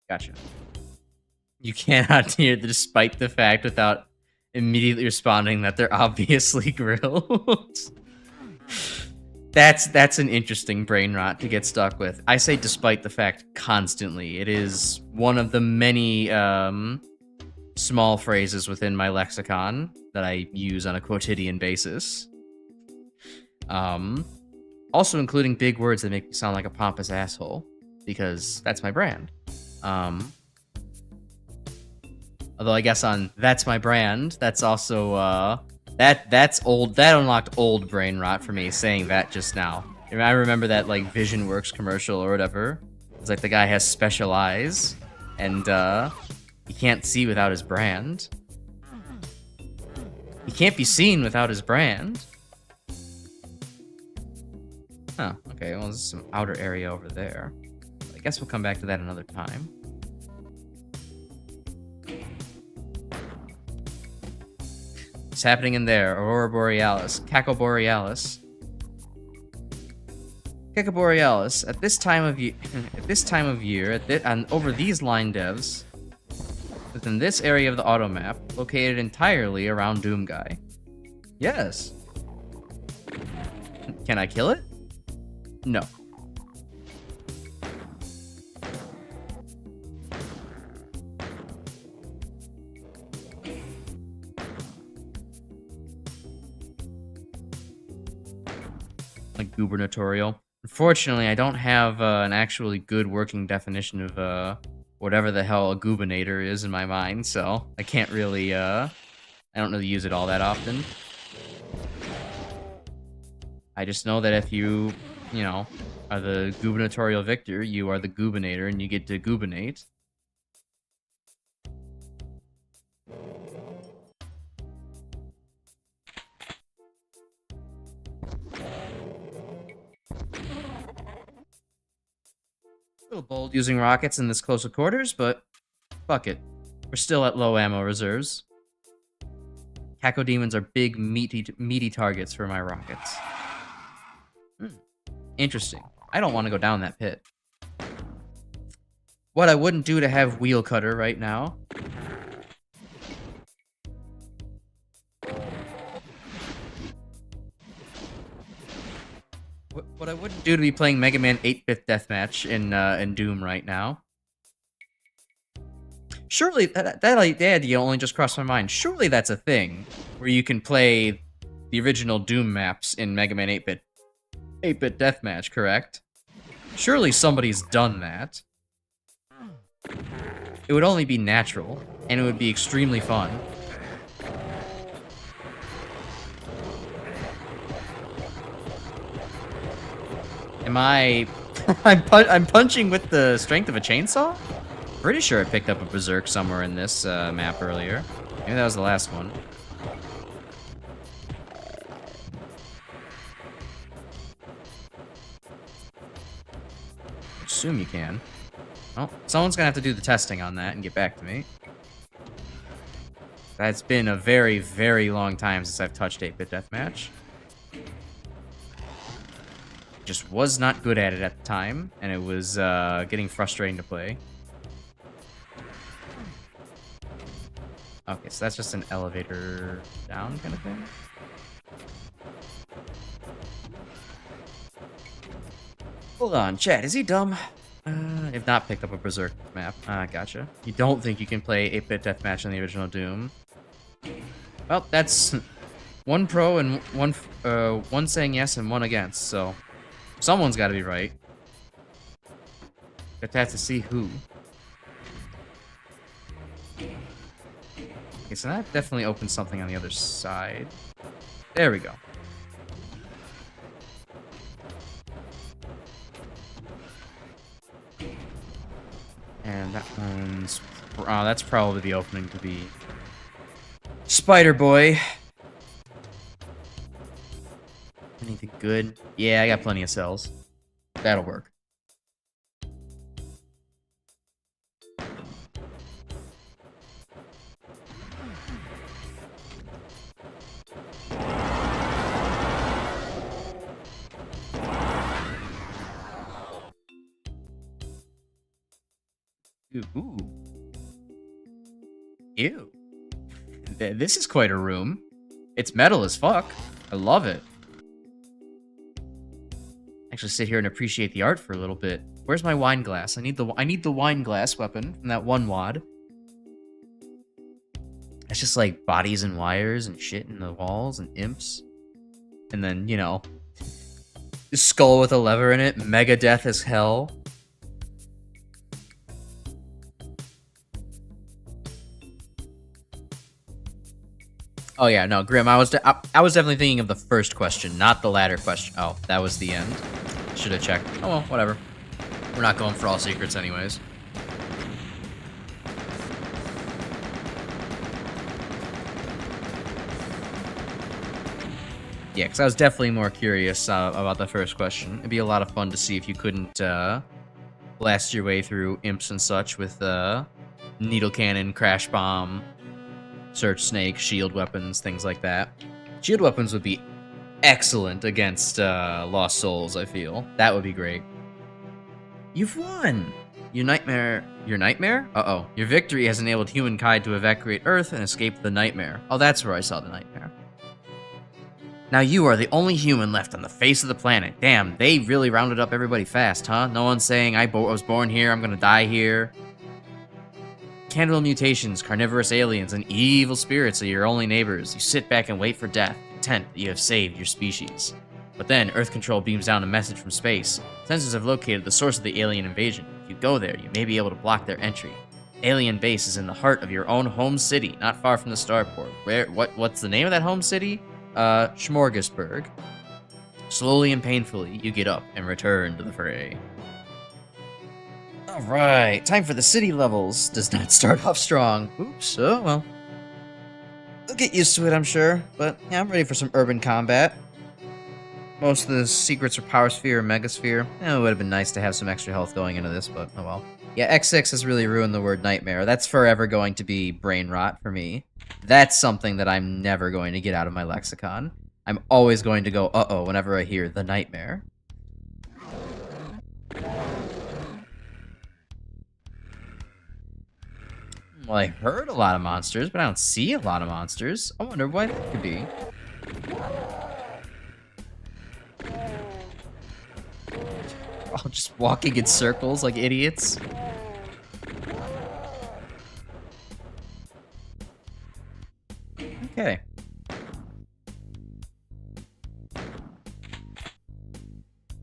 Gotcha. You cannot hear the despite the fact without immediately responding that they're obviously grilled. That's an interesting brain rot to get stuck with. I say despite the fact constantly. It is one of the many small phrases within my lexicon that I use on a quotidian basis. Also including big words that make me sound like a pompous asshole, because that's my brand. Although I guess on That's My Brand, that's also, that's old, that unlocked old brain rot for me, saying that just now. I remember that, like, Vision Works commercial or whatever. It's like the guy has special eyes, and, he can't see without his brand. He can't be seen without his brand. Huh, okay, well, there's some outer area over there. I guess we'll come back to that another time. What's happening in there? Aurora Borealis. Caco Borealis. Caco Borealis. At this time of year, over these line devs, within this area of the auto map, located entirely around Doomguy. Yes. Can I kill it? No. Like gubernatorial. Unfortunately, I don't have an actually good working definition of whatever the hell a gubernator is in my mind, so I can't really I don't really use it all that often. I just know that if you know, are the gubernatorial victor, you are the gubernator and you get to gubernate. A little bold using rockets in this closer quarters, but fuck it. We're still at low ammo reserves. Cacodemons are big, meaty targets for my rockets. Interesting. I don't want to go down that pit. What I wouldn't do to have wheel cutter right now. What I wouldn't do to be playing Mega Man 8-bit deathmatch in Doom right now. Surely that idea only just crossed my mind. Surely that's a thing where you can play the original Doom maps in Mega Man 8-bit deathmatch, correct? Surely somebody's done that. It would only be natural, and it would be extremely fun. Am I... I'm punching with the strength of a chainsaw? Pretty sure I picked up a berserk somewhere in this map earlier. Maybe that was the last one. I assume you can. Well, someone's gonna have to do the testing on that and get back to me. That's been a very, very long time since I've touched 8-bit deathmatch. Just was not good at it at the time, and it was getting frustrating to play. Okay, so that's just an elevator down kind of thing. Hold on, chat, is he dumb? If not, picked up a berserk map. Gotcha. You don't think you can play 8-bit deathmatch in the original Doom? Well, that's one pro and one saying yes and one against, so someone's got to be right. But have to see who. Okay, so that definitely opens something on the other side. There we go. And that one's... that's probably the opening to be... Spider Boy. Anything good? Yeah, I got plenty of cells. That'll work. Ooh. Ew. This is quite a room. It's metal as fuck. I love it. Actually sit here and appreciate the art for a little bit. Where's my wine glass? I need the wine glass weapon from that one wad. It's just like bodies and wires and shit in the walls and imps. And then, you know, skull with a lever in it, mega death as hell. Oh yeah, no, Grim, I was definitely thinking of the first question, not the latter question. Oh, that was the end. Should have checked. Oh well, whatever. We're not going for all secrets anyways. Yeah, because I was definitely more curious about the first question. It'd be a lot of fun to see if you couldn't blast your way through imps and such with needle cannon, crash bomb, search snake, shield weapons, things like that. Shield weapons would be excellent against Lost Souls, I feel. That would be great. You've won! Your nightmare... Your nightmare? Uh-oh. Your victory has enabled humankind to evacuate Earth and escape the nightmare. Oh, that's where I saw the nightmare. Now you are the only human left on the face of the planet. Damn, they really rounded up everybody fast, huh? No one's saying, I was born here, I'm gonna die here. Cannibal mutations, carnivorous aliens, and evil spirits are your only neighbors. You sit back and wait for death, content that you have saved your species. But then, Earth Control beams down a message from space. Sensors have located the source of the alien invasion. If you go there, you may be able to block their entry. Alien base is in the heart of your own home city, not far from the starport. What's the name of that home city? Smorgasburg. Slowly and painfully, you get up and return to the fray. Alright, time for the city levels. Does not start off strong. Oops, oh well. I'll get used to it, I'm sure. But, yeah, I'm ready for some urban combat. Most of the secrets are Power Sphere or Mega Sphere. It would have been nice to have some extra health going into this, but oh well. Yeah, X6 has really ruined the word nightmare. That's forever going to be brain rot for me. That's something that I'm never going to get out of my lexicon. I'm always going to go, uh-oh, whenever I hear the nightmare. Well, I heard a lot of monsters, but I don't see a lot of monsters. I wonder why that could be. All just walking in circles like idiots. Okay.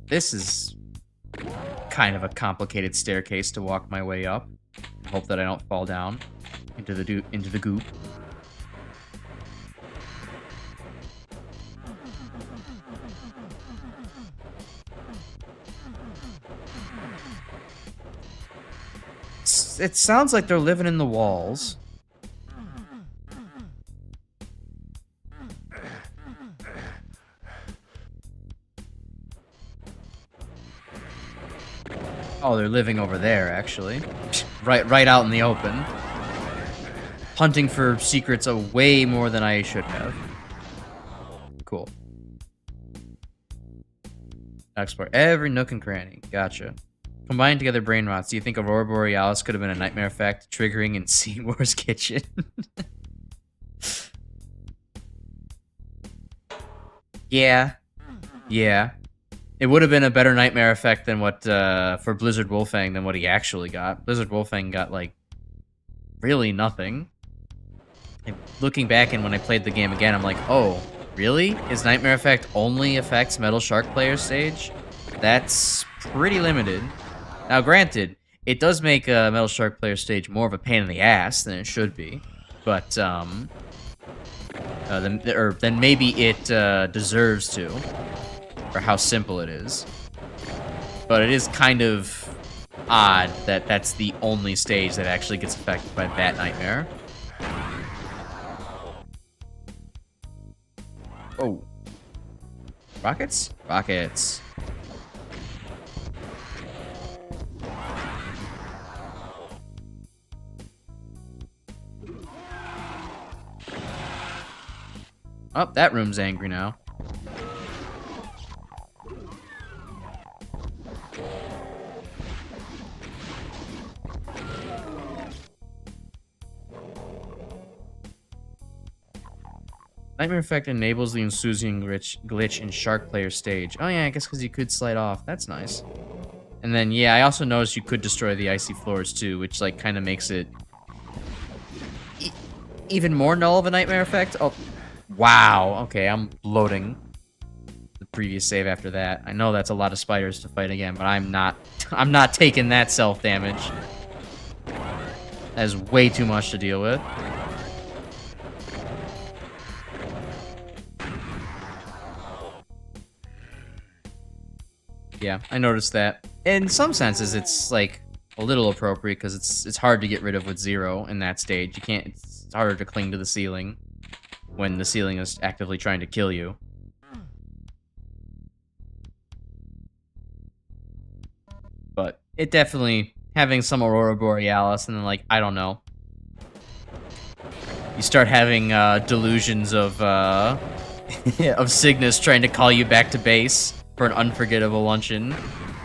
This is kind of a complicated staircase to walk my way up. Hope that I don't fall down into the goop. It sounds like they're living in the walls. Oh, they're living over there, actually. Right out in the open. Hunting for secrets way more than I should have. Cool. Explore every nook and cranny. Gotcha. Combined together brain rots. Do you think Aurora Borealis could have been a nightmare effect triggering in Seymour's kitchen? Yeah. Yeah. It would have been a better nightmare effect than what, for Blizzard Wolfang than what he actually got. Blizzard Wolfang got, like, really nothing. And looking back and when I played the game again, I'm like, oh, really? His nightmare effect only affects Metal Shark player stage? That's pretty limited. Now, granted, it does make Metal Shark player stage more of a pain in the ass than it should be. But, then maybe it deserves to. For how simple it is. But it is kind of odd that that's the only stage that actually gets affected by that nightmare. Oh. Rockets? Rockets. Oh, that room's angry now. Nightmare effect enables the ensuing glitch in Shark player stage. Oh yeah, I guess because you could slide off. That's nice. And then, yeah, I also noticed you could destroy the icy floors too, which, like, kind of makes it even more null of a nightmare effect. Oh, wow. Okay, I'm loading the previous save after that. I know that's a lot of spiders to fight again, but I'm not taking that self-damage. That is way too much to deal with. Yeah, I noticed that. In some senses, it's, like, a little appropriate, because it's hard to get rid of with Zero in that stage. You can't... It's harder to cling to the ceiling when the ceiling is actively trying to kill you. But it definitely... Having some Aurora Borealis, and then, like, I don't know. You start having, delusions of, of Cygnus trying to call you back to base for an unforgettable luncheon,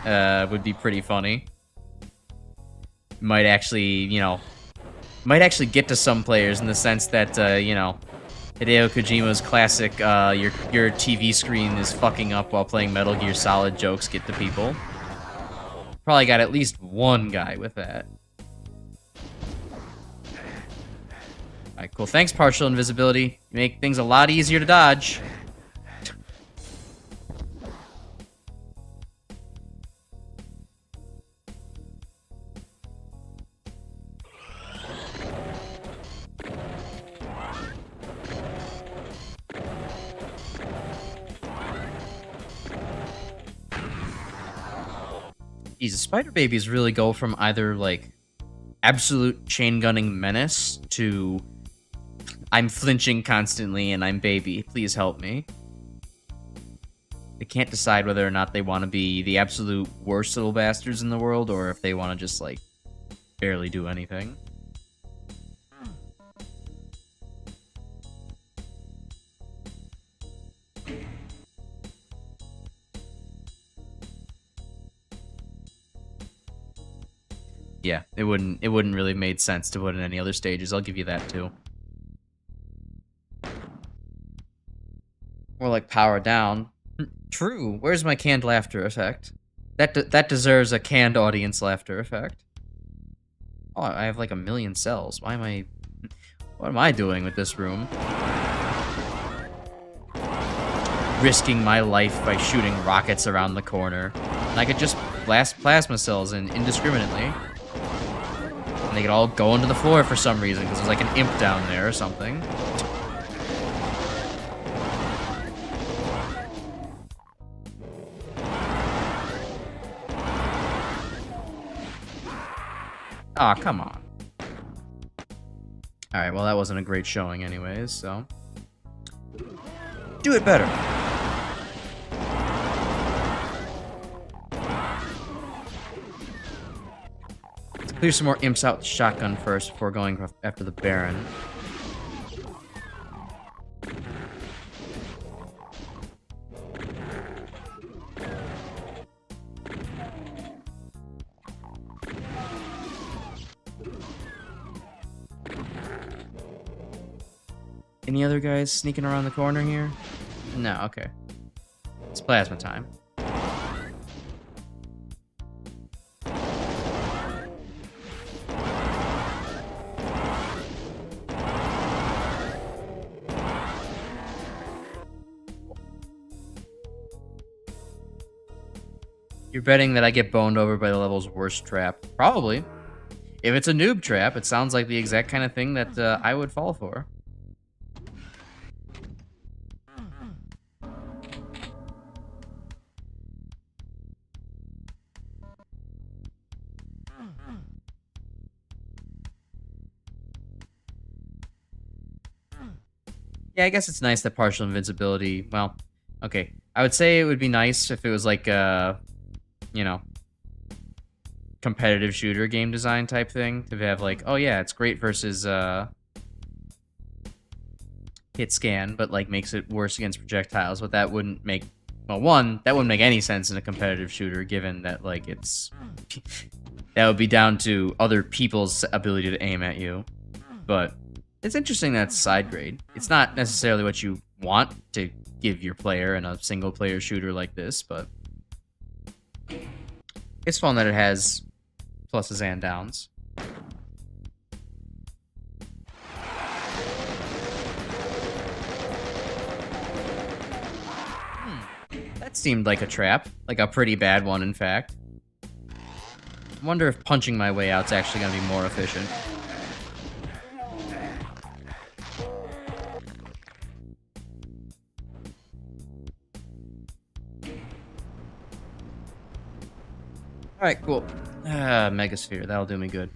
would be pretty funny. Might actually, you know, might actually get to some players in the sense that, you know, Hideo Kojima's classic, your TV screen is fucking up while playing Metal Gear Solid jokes get to people. Probably got at least one guy with that. Alright, cool. Thanks, Partial Invisibility. You make things a lot easier to dodge. These spider babies really go from either, like, absolute chain gunning menace to I'm flinching constantly and I'm baby, please help me. They can't decide whether or not they want to be the absolute worst little bastards in the world or if they want to just, like, barely do anything. Yeah, it wouldn't really have made sense to put in any other stages. I'll give you that too. More like power down. True. Where's my canned laughter effect? That deserves a canned audience laughter effect. Oh, I have like 1 million cells. What am I doing with this room? Risking my life by shooting rockets around the corner. And I could just blast plasma cells in indiscriminately. And they could all go into the floor for some reason, because there's like an imp down there or something. Aw, come on. Alright, well that wasn't a great showing anyways, so... do it better! Let's clear some more imps out with the shotgun first before going after the Baron. Any other guys sneaking around the corner here? No, okay. It's plasma time. You're betting that I get boned over by the level's worst trap? Probably. If it's a noob trap, it sounds like the exact kind of thing that I would fall for. Yeah, I guess it's nice that partial invincibility, well, okay. I would say it would be nice if it was like you know, competitive shooter game design type thing. To have like, oh yeah, it's great versus hit scan, but like makes it worse against projectiles. But that wouldn't make, well, one, that wouldn't make any sense in a competitive shooter, given that like it's, that would be down to other people's ability to aim at you. But it's interesting that it's side grade. It's not necessarily what you want to give your player in a single player shooter like this, but it's fun that it has pluses and downs. That seemed like a trap, like a pretty bad one, in fact. I wonder if punching my way out's actually going to be more efficient. Alright, cool. Megasphere, that'll do me good.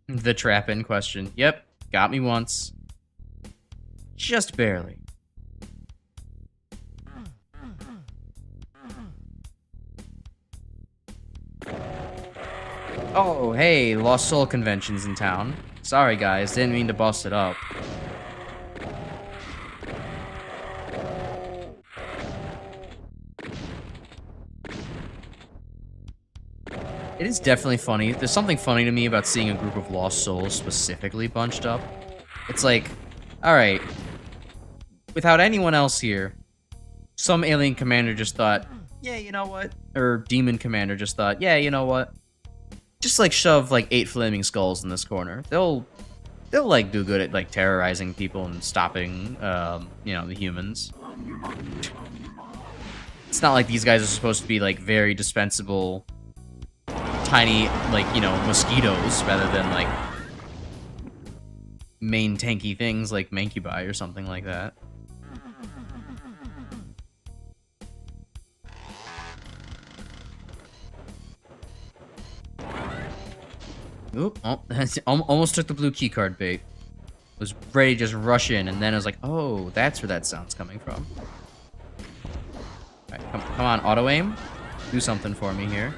The trap in question. Yep, got me once. Just barely. Oh, hey, Lost Soul Convention's in town. Sorry guys, didn't mean to bust it up. It is definitely funny. There's something funny to me about seeing a group of Lost Souls specifically bunched up. It's like, alright, without anyone else here, some alien commander just thought, yeah, you know what? Or demon commander just thought, yeah, you know what? Just like shove like 8 flaming skulls in this corner. They'll like do good at like terrorizing people and stopping, you know, the humans. It's not like these guys are supposed to be like very dispensable, tiny, like, you know, mosquitoes rather than like main tanky things like Mancubi or something like that. Oop, oh, almost took the blue keycard bait. Was ready to just rush in, and then I was like, oh, that's where that sound's coming from. Alright, come on, auto aim. Do something for me here.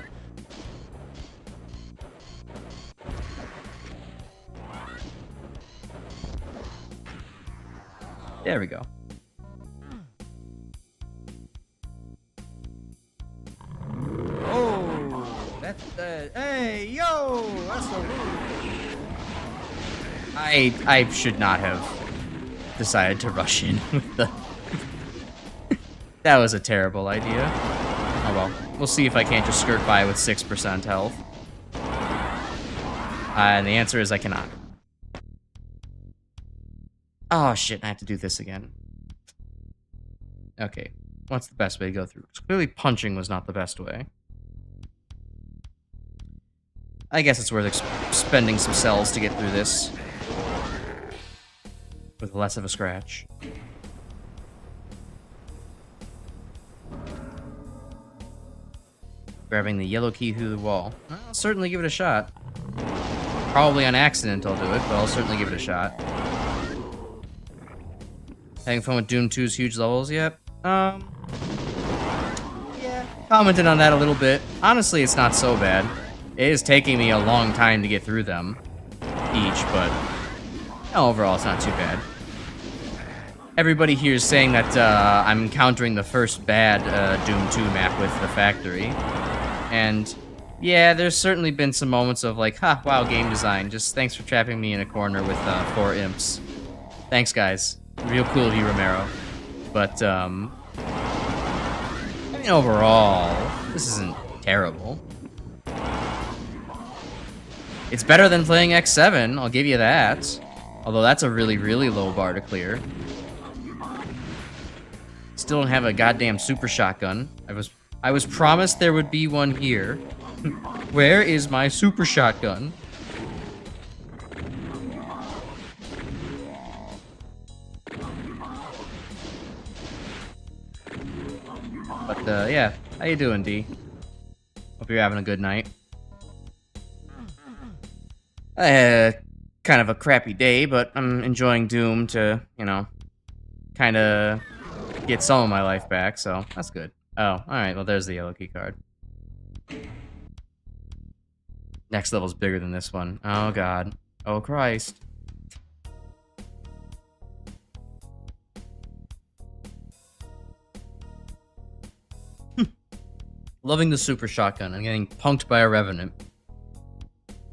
There we go. Oh, that's hey, I should not have decided to rush in with the... That was a terrible idea. Oh well. We'll see if I can't just skirt by with 6% health. And the answer is I cannot. Oh shit, I have to do this again. Okay, what's the best way to go through? Because clearly punching was not the best way. I guess it's worth spending some cells to get through this. With less of a scratch. Grabbing the yellow key through the wall. I'll certainly give it a shot. Probably on accident I'll do it, but I'll certainly give it a shot. Having fun with Doom 2's huge levels yet? Yeah. Commented on that a little bit. Honestly, it's not so bad. It is taking me a long time to get through them each, but overall it's not too bad. Everybody here is saying that I'm encountering the first bad Doom 2 map with the factory. And yeah, there's certainly been some moments of like, ha, wow, game design. Just thanks for trapping me in a corner with 4 imps. Thanks, guys. Real cool of you, Romero. But, I mean, overall, this isn't terrible. It's better than playing X7, I'll give you that. Although that's a really, really low bar to clear. Still don't have a goddamn super shotgun. I was promised there would be one here. Where is my super shotgun? But, yeah. How you doing, D? Hope you're having a good night. I had kind of a crappy day, but I'm enjoying Doom to, you know, kind of get some of my life back, so that's good. Oh, alright, well there's the yellow key card. Next level's bigger than this one. Oh god. Oh Christ. Loving the super shotgun and getting punked by a revenant.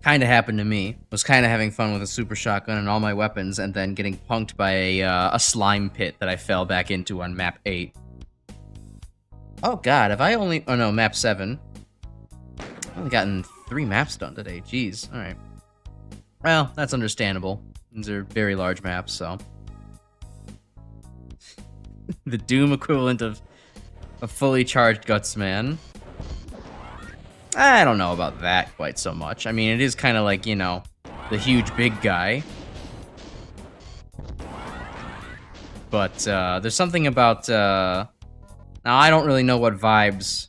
Kinda happened to me. Was kinda having fun with a super shotgun and all my weapons, and then getting punked by a slime pit that I fell back into on map 8. Oh god, have I only... Oh no, map 7. I've only gotten 3 maps done today, jeez. Alright. Well, that's understandable. These are very large maps, so... The Doom equivalent of a fully charged Gutsman. I don't know about that quite so much. I mean, it is kind of like, you know, the huge big guy. But, there's something about, Now, I don't really know what vibes,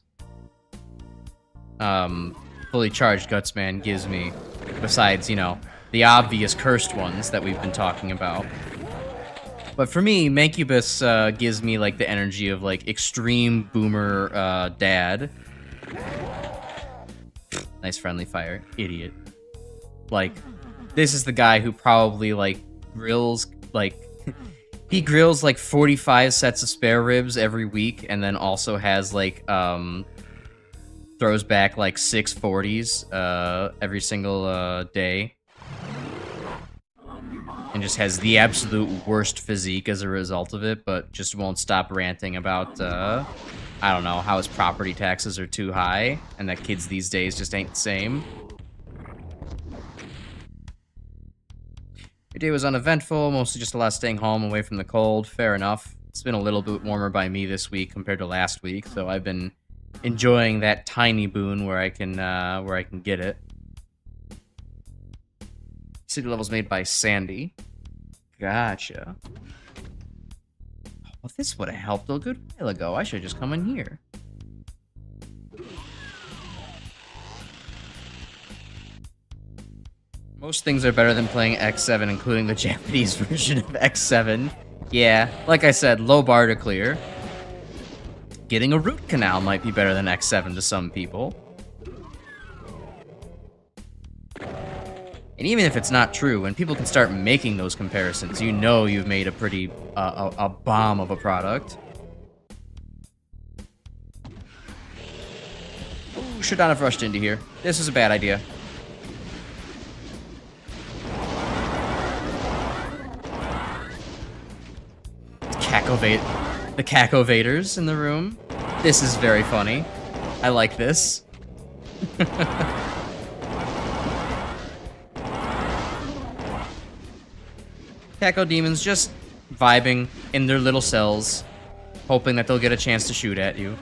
fully charged Gutsman gives me. Besides, you know, the obvious cursed ones that we've been talking about. But for me, ENBYS, gives me, like, the energy of, like, extreme boomer, dad. Nice friendly fire. Idiot. Like, this is the guy who probably, like, grills, like... he grills, like, 45 sets of spare ribs every week, and then also has, like, throws back, like, 6 40s, every single, day. And just has the absolute worst physique as a result of it, but just won't stop ranting about, I don't know, how his property taxes are too high, and that kids these days just ain't the same. Your day was uneventful, mostly just a lot of staying home away from the cold. Fair enough. It's been a little bit warmer by me this week compared to last week, so I've been enjoying that tiny boon where I can get it. City levels made by Sandy. Gotcha. Well, this would have helped a good while ago. I should have just come in here. Most things are better than playing X7, including the Japanese version of X7. Yeah, like I said, low bar to clear. Getting a root canal might be better than X7 to some people. And even if it's not true, when people can start making those comparisons, you know you've made a pretty, a bomb of a product. Ooh, should not have rushed into here. This is a bad idea. cacovators in the room. This is very funny. I like this. Caco demons just vibing in their little cells, hoping that they'll get a chance to shoot at you.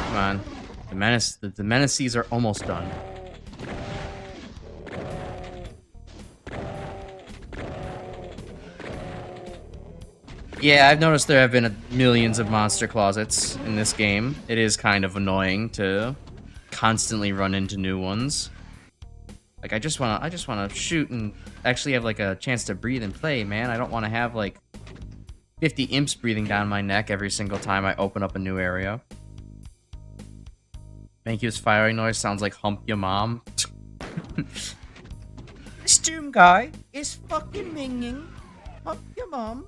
Come on. The menaces are almost done. Yeah, I've noticed there have been millions of monster closets in this game. It is kind of annoying to constantly run into new ones. Like, I just wanna shoot and actually have like a chance to breathe and play, man. I don't want to have like 50 imps breathing down my neck every single time I open up a new area. Thank you's firing noise sounds like hump your mom. This doom guy is fucking minging. Hump your mom.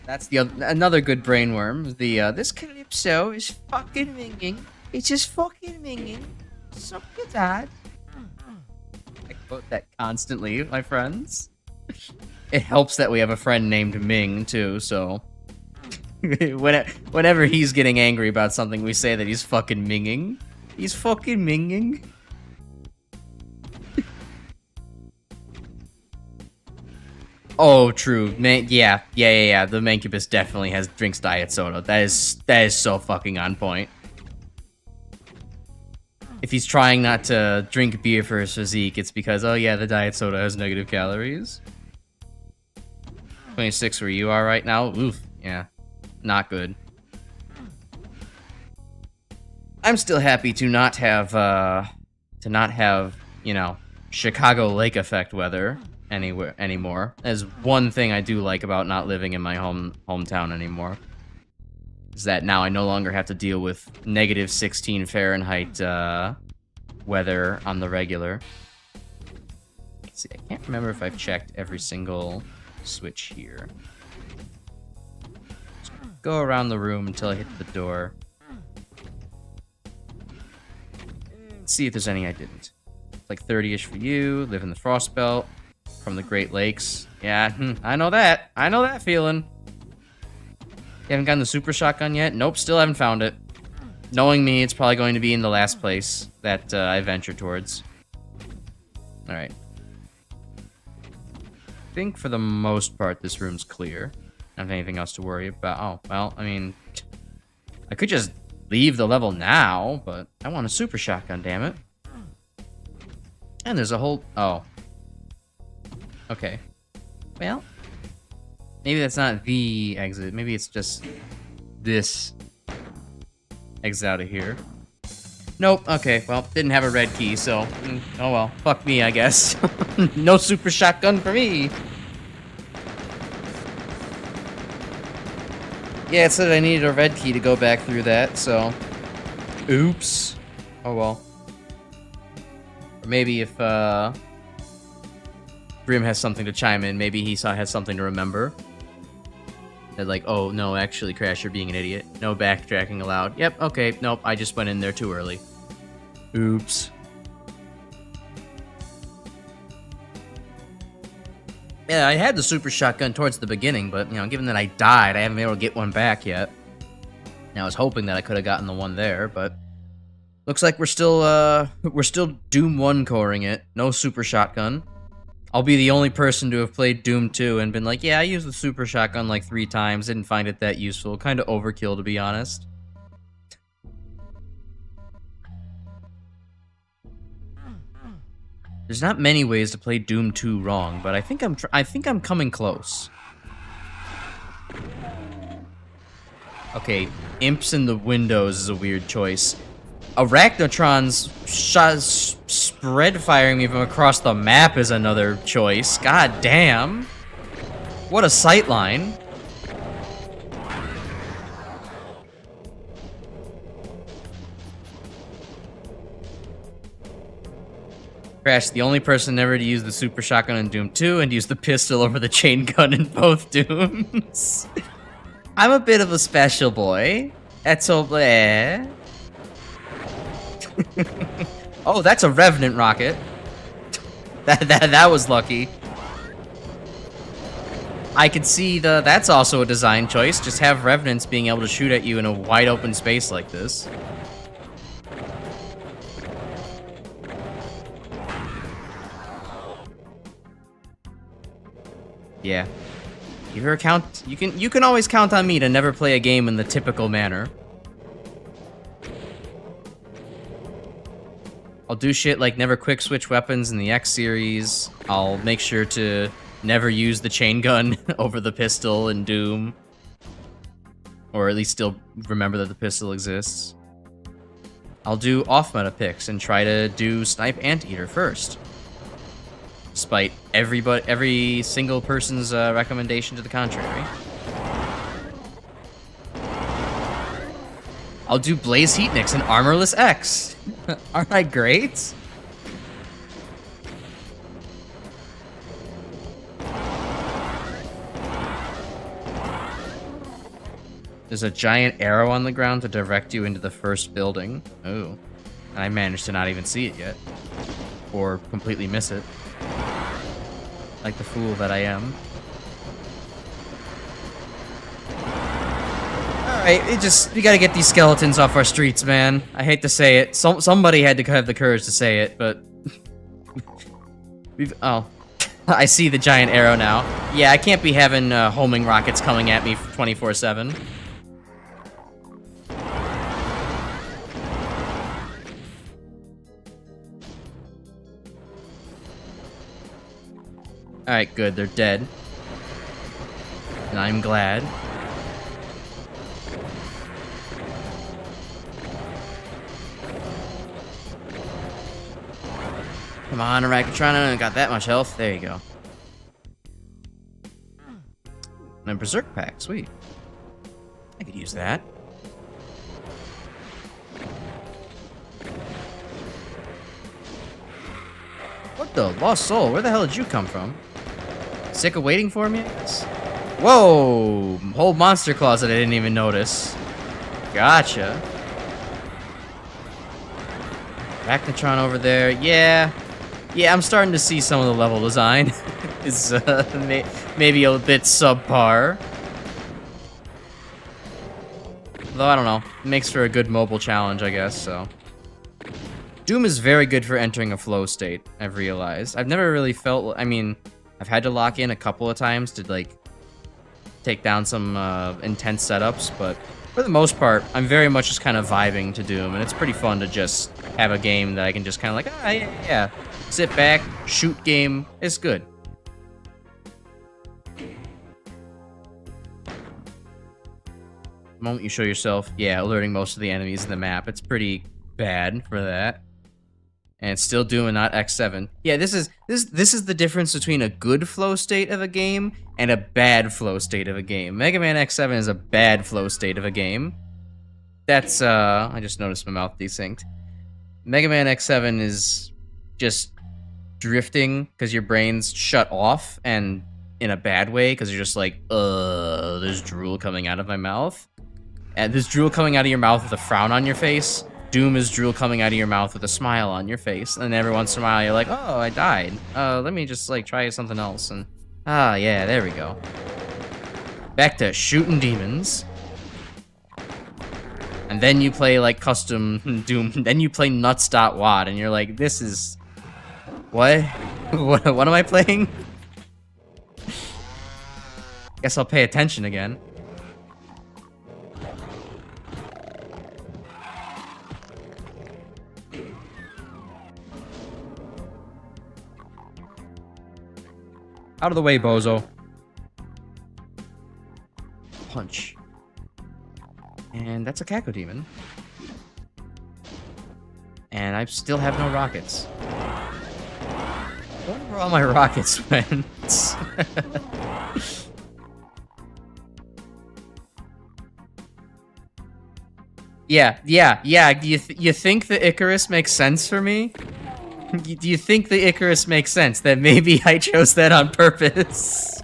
That's another good brainworm. This Calypso is fucking minging. It's just fucking minging. Suck your dad. I quote that constantly, my friends. It helps that we have a friend named Ming too, so whenever he's getting angry about something, we say that he's fucking minging. He's fucking minging. Oh, true. Yeah. The Mancubus definitely drinks diet soda. That is so fucking on point. If he's trying not to drink beer for his physique, it's because, oh yeah, the diet soda has negative calories. 26 where you are right now? Oof. Yeah. Not good. I'm still happy to not have, you know, Chicago lake effect weather anymore. There's one thing I do like about not living in my hometown anymore. Is that now I no longer have to deal with negative 16 Fahrenheit weather on the regular. Let's see, I can't remember if I've checked every single switch here. Just go around the room until I hit the door. See if there's any I didn't. It's like 30-ish for you, live in the Frost Belt, from the Great Lakes. Yeah, I know that. I know that feeling. You haven't gotten the super shotgun yet? Nope, still haven't found it. Knowing me, it's probably going to be in the last place that I venture towards. Alright. I think for the most part, this room's clear. I don't have anything else to worry about. Oh, well, I mean, I could just leave the level now, but I want a super shotgun, damn it. And there's a whole... Oh. Okay. Well, maybe that's not the exit. Maybe it's just this exit out of here. Nope. Okay, well, didn't have a red key, so... oh well. Fuck me, I guess. No super shotgun for me. Yeah, it said I needed a red key to go back through that, so... Oops. Oh well. Or maybe if, Grim has something to chime in. Maybe he has something to remember. That like, oh, no, actually, Crash, you're being an idiot. No backtracking allowed. Yep, okay, nope, I just went in there too early. Oops. Yeah, I had the super shotgun towards the beginning, but, you know, given that I died, I haven't been able to get one back yet. And I was hoping that I could have gotten the one there, but... looks like we're still Doom 1 coring it. No super shotgun. I'll be the only person to have played Doom 2 and been like, yeah, I used the super shotgun like 3 times, didn't find it that useful. Kind of overkill, to be honest. There's not many ways to play Doom 2 wrong, but I think I'm coming close. Okay, imps in the windows is a weird choice. Arachnotrons spread firing me from across the map is another choice. God damn. What a sightline. Crash, the only person never to use the super shotgun in Doom 2 and use the pistol over the chain gun in both Dooms. I'm a bit of a special boy. That's so bleh. Oh, that's a Revenant rocket. That was lucky. I could see that's also a design choice. Just have Revenants being able to shoot at you in a wide open space like this. Yeah. You can always count on me to never play a game in the typical manner. I'll do shit like never quick switch weapons in the X series. I'll make sure to never use the chain gun over the pistol in Doom. Or at least still remember that the pistol exists. I'll do off-meta picks and try to do Snipe Anteater first. Despite every single person's recommendation to the contrary. I'll do Blaze Heatniks and Armorless X. Aren't I great? There's a giant arrow on the ground to direct you into the first building. Oh. And I managed to not even see it yet. Or completely miss it. Like the fool that I am. Alright, we gotta get these skeletons off our streets, man. I hate to say it. Somebody had to have the courage to say it, but... Oh. I see the giant arrow now. Yeah, I can't be having homing rockets coming at me 24/7. Alright, good. They're dead. And I'm glad. Come on, Arachnotrona, got that much health. There you go. And a Berserk Pack, sweet. I could use that. What the? Lost Soul, where the hell did you come from? Sick of waiting for me, I guess? Whoa! Whole monster closet I didn't even notice. Gotcha. Arachnotron over there, yeah. Yeah, I'm starting to see some of the level design. Is maybe a bit subpar. Though, I don't know. It makes for a good mobile challenge, I guess, so. Doom is very good for entering a flow state, I've realized. I've never really felt... I mean, I've had to lock in a couple of times to, like, take down some intense setups, but for the most part, I'm very much just kind of vibing to Doom, and it's pretty fun to just have a game that I can just kind of like, ah, yeah, sit back, shoot game, it's good. The moment you show yourself, yeah, alerting most of the enemies in the map, it's pretty bad for that. And it's still Doom and not X7. Yeah, this is the difference between a good flow state of a game and a bad flow state of a game. Mega Man X7 is a bad flow state of a game. That's I just noticed my mouth desynced. Mega Man X7 is just drifting because your brain's shut off and in a bad way because you're just like, there's drool coming out of my mouth. And there's drool coming out of your mouth with a frown on your face. Doom is drool coming out of your mouth with a smile on your face. And every once in a while, you're like, oh, I died. Let me just, like, try something else. And, yeah, there we go. Back to shooting demons. And then you play, like, custom Doom. Then you play nuts.wad, and you're like, this is... What? What am I playing? Guess I'll pay attention again. Out of the way, bozo. Punch. And that's a Cacodemon. And I still have no rockets. Where all my rockets went? Yeah. You think the Icarus makes sense for me? Do you think the Icarus makes sense? That maybe I chose that on purpose?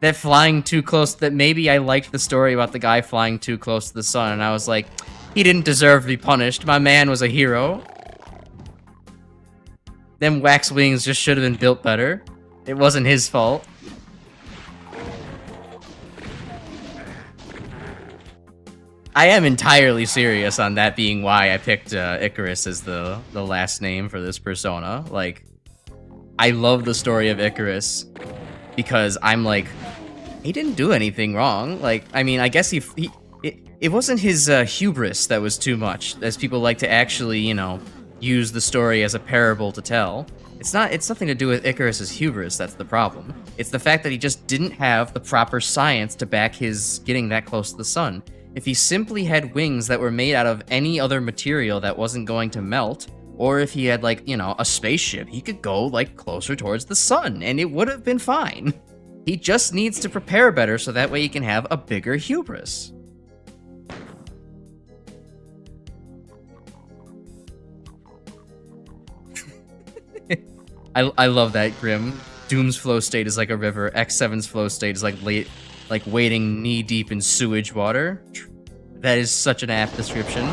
That flying too close, that maybe I liked the story about the guy flying too close to the sun, and I was like, he didn't deserve to be punished. My man was a hero. Them wax wings just should have been built better. It wasn't his fault. I am entirely serious on that being why I picked Icarus as the last name for this persona. Like, I love the story of Icarus because I'm like, he didn't do anything wrong. Like, I mean, I guess it wasn't his hubris that was too much, as people like to actually, you know, use the story as a parable to tell. It's nothing to do with Icarus's hubris that's the problem. It's the fact that he just didn't have the proper science to back his getting that close to the sun. If he simply had wings that were made out of any other material that wasn't going to melt, or if he had, like, you know, a spaceship, he could go, like, closer towards the sun, and it would have been fine. He just needs to prepare better so that way he can have a bigger hubris. I love that, Grim. Doom's flow state is like a river. X7's flow state is like wading knee-deep in sewage water. That is such an apt description.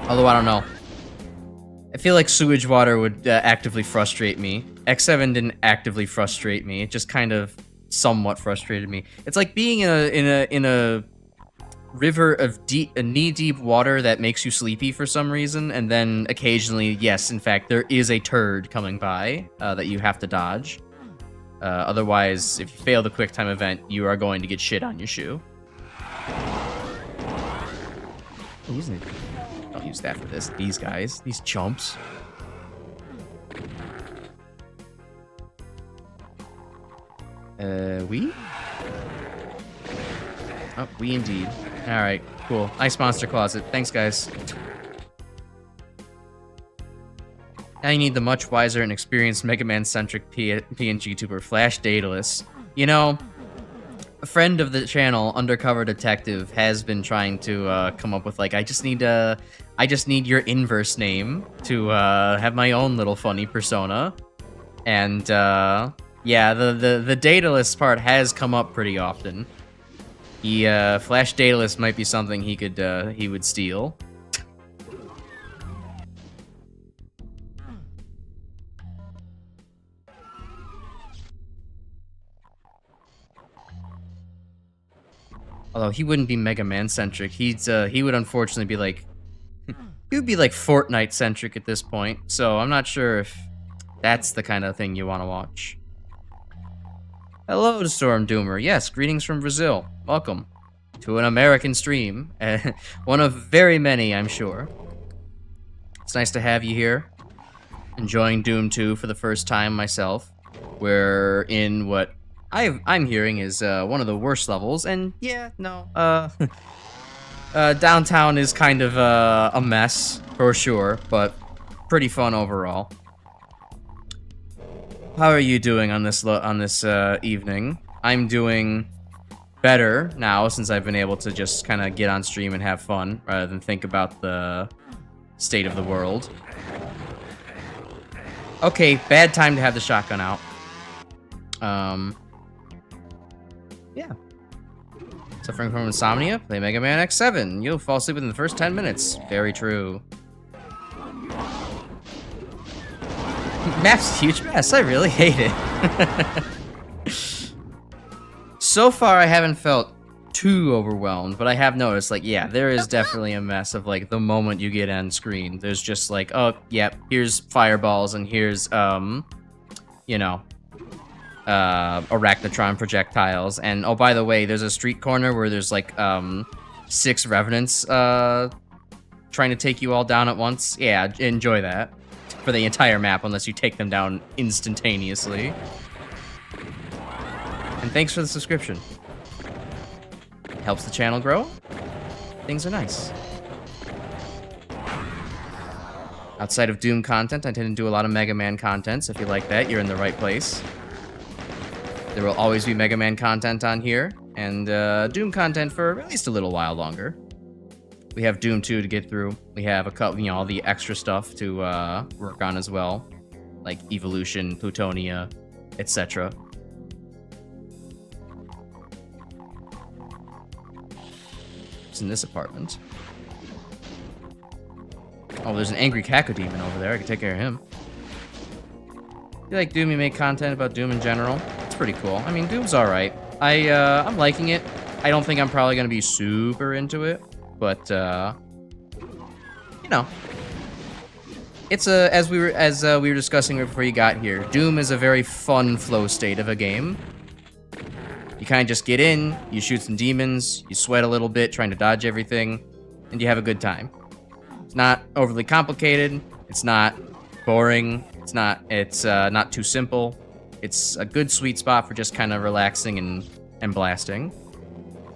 Although, I don't know. I feel like sewage water would actively frustrate me. X7 didn't actively frustrate me. It just kind of somewhat frustrated me. It's like being in a river of knee-deep water that makes you sleepy for some reason, and then occasionally, yes, in fact, there is a turd coming by that you have to dodge. Otherwise, if you fail the quick time event, you are going to get shit on your shoe. Don't use that for this. These guys, these chumps. We? Oh, we indeed. Alright, cool. Ice Monster Closet. Thanks, guys. Now you need the much wiser and experienced Mega Man-centric PNGTuber Flash Daedalus. You know, a friend of the channel, Undercover Detective, has been trying to come up with, like, I just need your inverse name to have my own little funny persona. And, yeah, the Daedalus part has come up pretty often. Flash Daedalus might be something he would steal. Although he wouldn't be Mega Man centric, he would unfortunately be like, he would be like Fortnite centric at this point. So I'm not sure if that's the kind of thing you want to watch. Hello to Storm Doomer. Yes, greetings from Brazil. Welcome to an American stream. One of very many, I'm sure. It's nice to have you here. Enjoying Doom 2 for the first time myself. We're in what I'm hearing is one of the worst levels, and yeah, no, downtown is kind of a mess for sure, but pretty fun overall. How are you doing on this evening? I'm doing better now since I've been able to just kind of get on stream and have fun rather than think about the state of the world. Okay, bad time to have the shotgun out. Yeah. Suffering from insomnia? Play Mega Man X7. You'll fall asleep within the first 10 minutes. Very true. Map's a huge mess. I really hate it. So far, I haven't felt too overwhelmed, but I have noticed, like, yeah, there is definitely a mess of, like, the moment you get on screen. There's just, like, oh, yep, here's fireballs, and here's, you know, arachnotron projectiles, and oh, by the way, there's a street corner where there's like 6 revenants trying to take you all down at once. Yeah, enjoy that for the entire map unless you take them down instantaneously. And thanks for the subscription. It helps the channel grow. Things are nice. Outside of Doom content, I tend to do a lot of Mega Man content, so if you like that, you're in the right place. There will always be Mega Man content on here, and Doom content for at least a little while longer. We have Doom 2 to get through. We have a couple, you know, all the extra stuff to work on as well, like Evolution, Plutonia, etc. It's in this apartment. Oh, there's an angry Cacodemon over there. I can take care of him. I feel like Doom, you make content about Doom in general. It's pretty cool. I mean, Doom's alright. I'm liking it. I don't think I'm probably gonna be super into it, but you know, it's as we were discussing before you got here. Doom is a very fun flow state of a game. You kind of just get in, you shoot some demons, you sweat a little bit trying to dodge everything, and you have a good time. It's not overly complicated. It's not boring. It's not too simple. It's a good sweet spot for just kind of relaxing and blasting.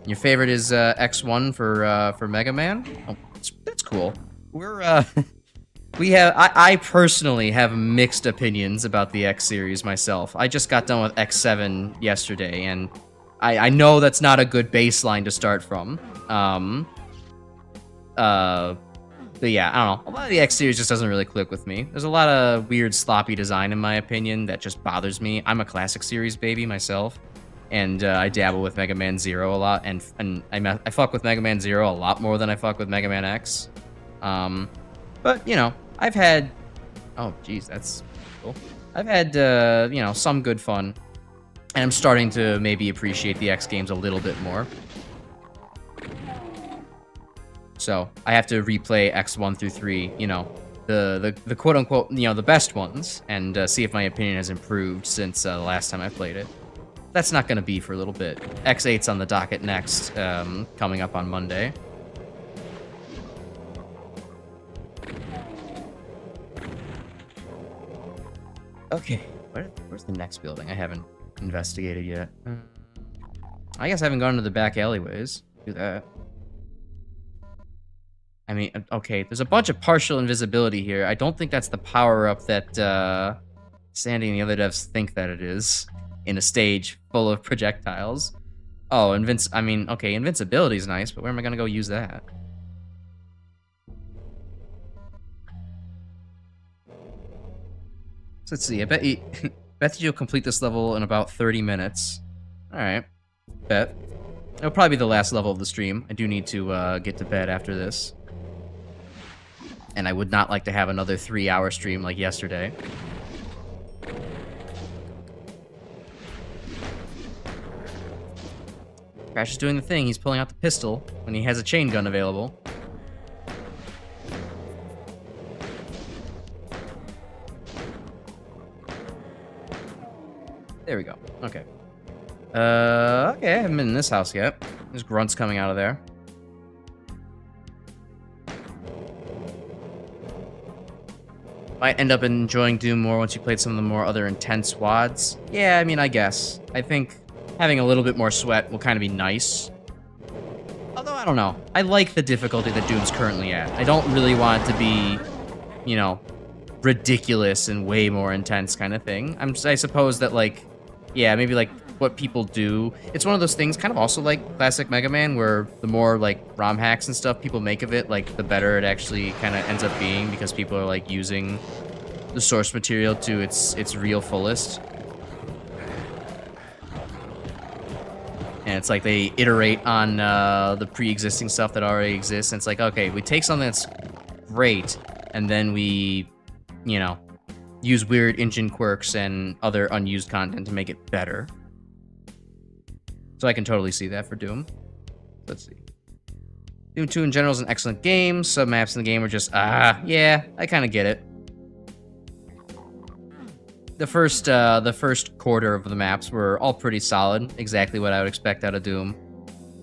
Your favorite is X1 for Mega Man. Oh, that's cool. I personally have mixed opinions about the X series myself. I just got done with X7 yesterday, and I know that's not a good baseline to start from. But yeah, I don't know. A lot of the X series just doesn't really click with me. There's a lot of weird sloppy design in my opinion that just bothers me. I'm a classic series baby myself, and I dabble with Mega Man Zero a lot, and I fuck with Mega Man Zero a lot more than I fuck with Mega Man X. But you know, I've had, oh geez, that's cool. I've had you know, some good fun, and I'm starting to maybe appreciate the X games a little bit more. So I have to replay X1 through 3, you know, the quote unquote, you know, the best ones, and see if my opinion has improved since the last time I played it. That's not gonna be for a little bit. X8's on the docket next, coming up on Monday. Okay, where's the next building? I haven't investigated yet. I guess I haven't gone to the back alleyways. Do that. I mean, okay, there's a bunch of partial invisibility here. I don't think that's the power-up that Sandy and the other devs think that it is in a stage full of projectiles. Oh, okay, invincibility is nice, but where am I gonna go use that? So let's see, I bet you'll complete this level in about 30 minutes. Alright, bet. It'll probably be the last level of the stream. I do need to get to bed after this. And I would not like to have another 3-hour stream like yesterday. Crash is doing the thing. He's pulling out the pistol when he has a chain gun available. There we go. Okay. Okay, I haven't been in this house yet. There's grunts coming out of there. Might end up enjoying Doom more once you played some of the more other intense WADs. Yeah, I mean, I guess. I think having a little bit more sweat will kind of be nice. Although, I don't know. I like the difficulty that Doom's currently at. I don't really want it to be, you know, ridiculous and way more intense kind of thing. I suppose that, like, yeah, maybe, like, what people do. It's one of those things, kind of also like classic Mega Man, where the more, like, ROM hacks and stuff people make of it, like, the better it actually kind of ends up being, because people are, like, using the source material to its real fullest. And it's like they iterate on the pre-existing stuff that already exists, and it's like, okay, we take something that's great, and then we, you know, use weird engine quirks and other unused content to make it better. So I can totally see that for Doom. Let's see. Doom 2 in general is an excellent game. Some maps in the game are just, yeah, I kind of get it. The first quarter of the maps were all pretty solid, exactly what I would expect out of Doom.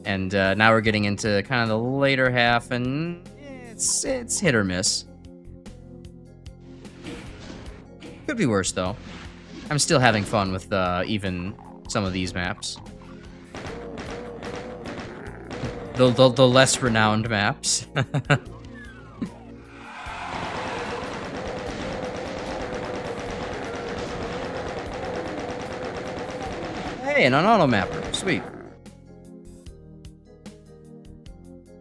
And now we're getting into kind of the later half, and it's hit or miss. Could be worse, though. I'm still having fun with even some of these maps. The less renowned maps. Hey, an auto mapper. Sweet.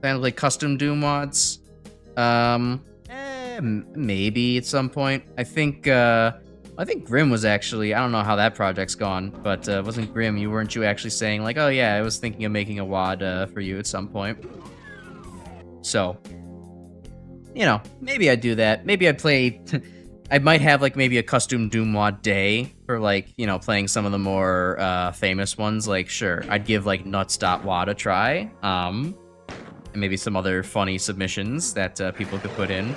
Plan to play custom Doom mods? Maybe at some point. I think Grim was actually, I don't know how that project's gone, but wasn't Grim, weren't you actually saying like, oh yeah, I was thinking of making a WOD for you at some point. So, you know, maybe I'd do that. Maybe I'd play, I might have like maybe a custom Doom WOD day for like, you know, playing some of the more famous ones. Like, sure, I'd give like nuts.wad a try. And maybe some other funny submissions that people could put in.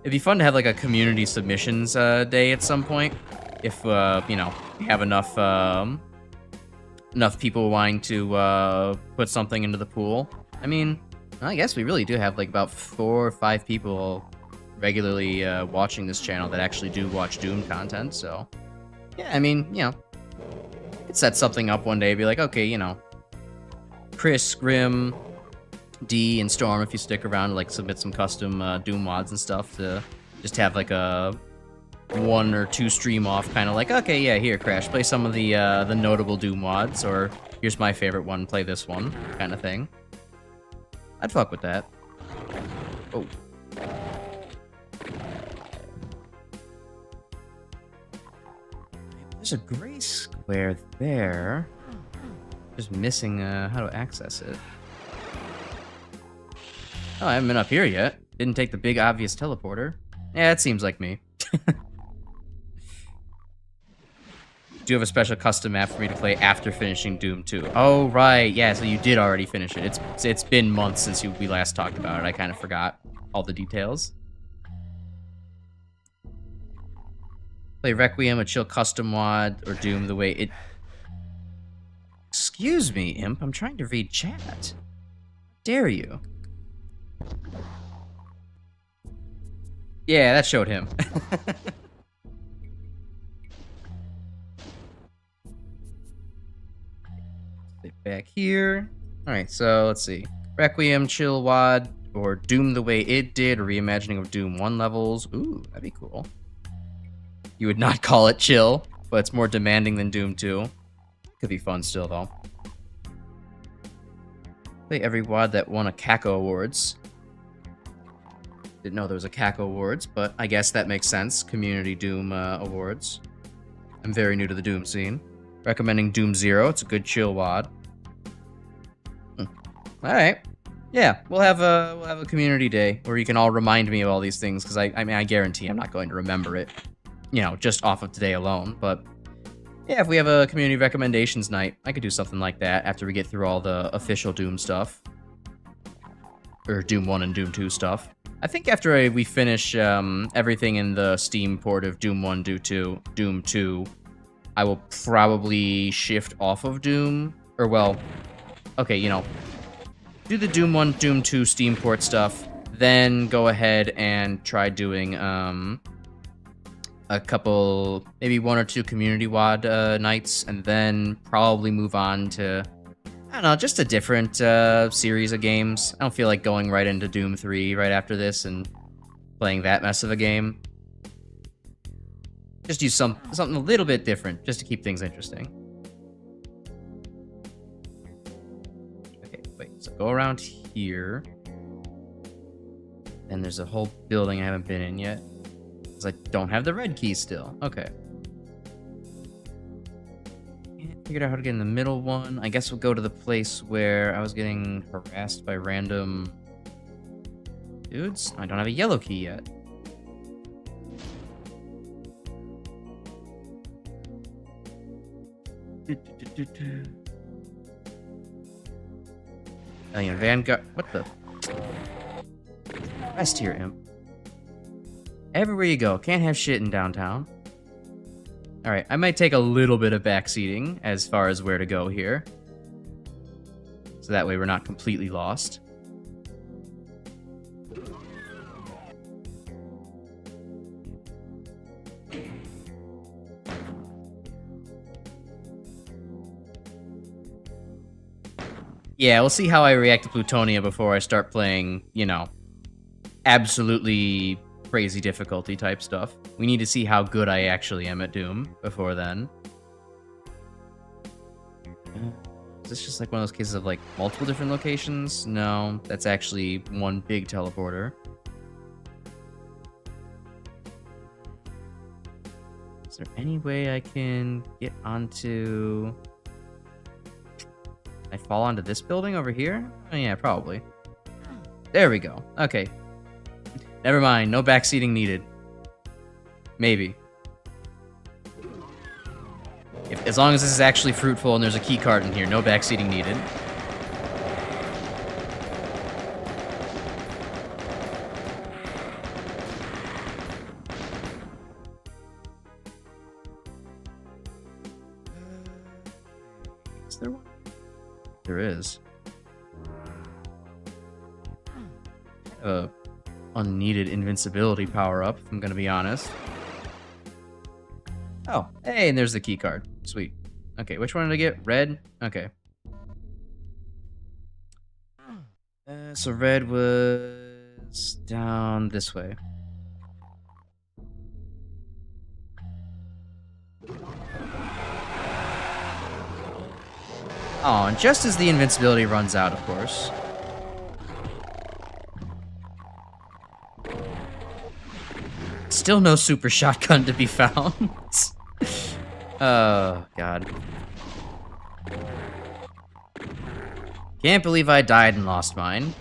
It'd be fun to have like a community submissions day at some point, if you know, we have enough enough people wanting to put something into the pool. I mean, I guess we really do have like about 4 or 5 people regularly watching this channel that actually do watch Doom content. So yeah, I mean, you know, could set something up one day, be like, okay, you know, Chris, Grim, D, and Storm, if you stick around, like submit some custom Doom mods and stuff to just have like a 1 or 2 stream off, kind of like, okay, yeah, here, Crash, play some of the notable Doom mods, or here's my favorite one, play this one, kind of thing. I'd fuck with that. Oh. There's a gray square there. Just missing how to access it. Oh, I haven't been up here yet. Didn't take the big obvious teleporter. Yeah, it seems like me. Do you have a special custom map for me to play after finishing Doom 2? Oh, right. Yeah, so you did already finish it. It's been months since we last talked about it. I kind of forgot all the details. Play Requiem, a chill custom WOD, or Doom the way it... Excuse me, Imp. I'm trying to read chat. Dare you? Yeah, that showed him. Sit back here. Alright, so let's see. Requiem, chill WOD, or Doom the way it did, a reimagining of Doom 1 levels. Ooh, that'd be cool. You would not call it chill, but it's more demanding than Doom 2. Could be fun still, though. Play every WOD that won a Kako Awards. Didn't know there was a Kako Awards, but I guess that makes sense. Community Doom Awards. I'm very new to the Doom scene. Recommending Doom 0. It's a good chill WOD. Alright. Yeah, we'll have a community day where you can all remind me of all these things, because I mean, I guarantee I'm not going to remember it, you know, just off of today alone. But yeah, if we have a community recommendations night, I could do something like that after we get through all the official Doom stuff. Or Doom 1 and Doom 2 stuff. I think after we finish everything in the Steam port of Doom 1, Doom 2, I will probably shift off of Doom. Or, well, okay, you know, do the Doom 1, Doom 2 Steam port stuff, then go ahead and try doing a couple, maybe 1 or 2 community WOD nights, and then probably move on to, I don't know, just a different series of games. I don't feel like going right into Doom 3 right after this and playing that mess of a game. Just do something a little bit different, just to keep things interesting. Okay, wait, so go around here. And there's a whole building I haven't been in yet, because I don't have the red key still. Okay. Figured out how to get in the middle one. I guess we'll go to the place where I was getting harassed by random dudes. I don't have a yellow key yet. Alien Vanguard. What the? Rest here, Imp. Everywhere you go. Can't have shit in downtown. Alright, I might take a little bit of backseating as far as where to go here. So that way we're not completely lost. Yeah, we'll see how I react to Plutonia before I start playing, you know, absolutely crazy difficulty type stuff. We need to see how good I actually am at Doom before then. this just like one of those cases of like multiple different locations? No, that's actually one big teleporter. Is there any way I can get onto... I fall onto this building over here? Oh, yeah, probably. There we go. Okay. Never mind. No backseating needed. Maybe. As long as this is actually fruitful and there's a key card in here, no backseating needed. Is there one? There is. Unneeded invincibility power-up, if I'm gonna be honest. Oh, hey, and there's the key card. Sweet. Okay, which one did I get? Red? Okay. So red was down this way. Oh, and just as the invincibility runs out, of course. Still no super shotgun to be found. Oh, God. Can't believe I died and lost mine.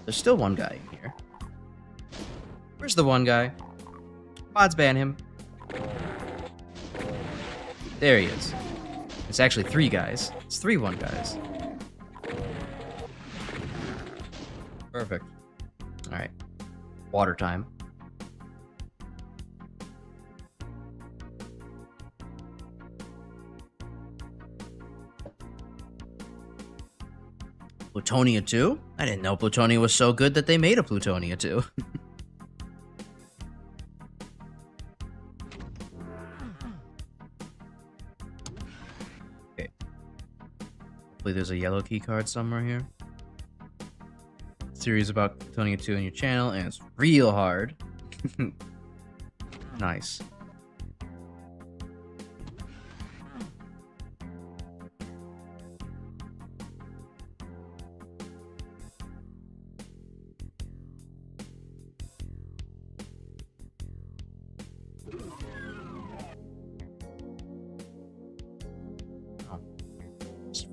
There's still one guy in here. Where's the one guy? Mods ban him. There he is. It's actually 3 guys. It's 3 one guys. Perfect. Alright. Water time. Plutonia 2? I didn't know Plutonia was so good that they made a Plutonia 2. Okay. Hopefully there's a yellow key card somewhere here. Series about Plutonia 2 on your channel, and it's real hard. Nice.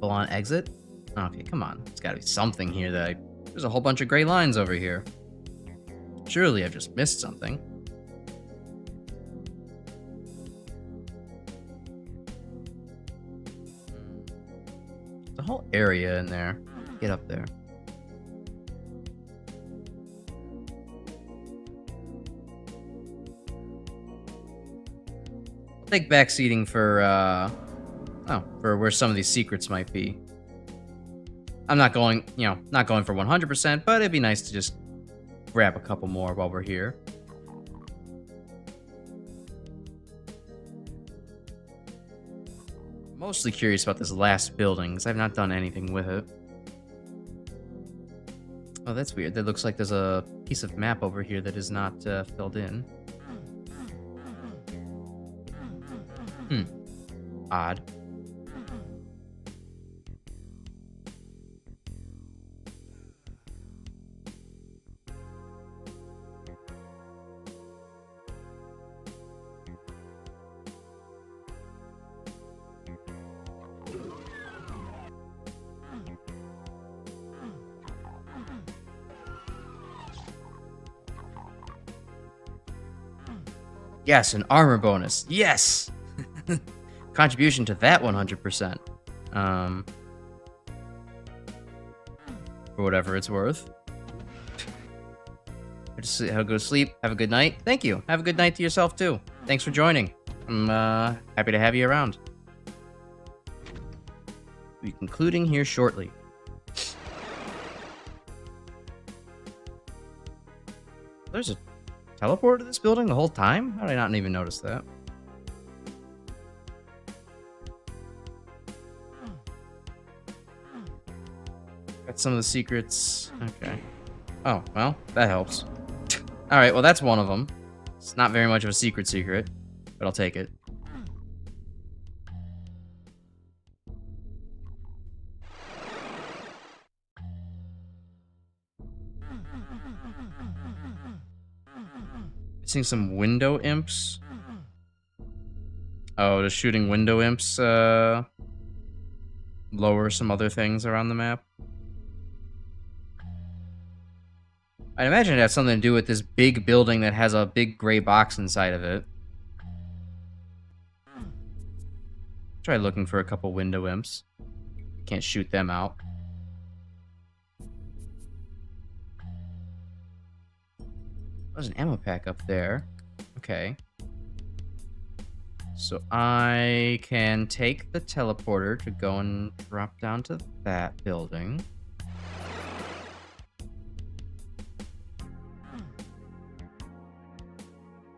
Full on exit? Okay, come on. There's gotta be something here that There's a whole bunch of gray lines over here. Surely I've just missed something. There's a whole area in there. Get up there. Take back seating for, for where some of these secrets might be. I'm not going, not going for 100%, but it'd be nice to just grab a couple more while we're here. Mostly curious about this last building, because I've not done anything with it. Oh, that's weird. That looks like there's a piece of map over here that is not filled in. Odd. Yes, an armor bonus. Yes! Contribution to that 100%. For whatever it's worth. Just go to sleep. Have a good night. Thank you. Have a good night to yourself, too. Thanks for joining. I'm happy to have you around. We'll be concluding here shortly. There's a teleported to this building the whole time? How did I not even notice that? Got some of the secrets. Okay. Oh, well, that helps. Alright, well, that's one of them. It's not very much of a secret, but I'll take it. Missing some window imps. Oh, just shooting window imps, lower some other things around the map. I'd imagine it has something to do with this big building that has a big gray box inside of it. Try looking for a couple window imps. Can't shoot them out. There's an ammo pack up there. Okay. So I can take the teleporter to go and drop down to that building.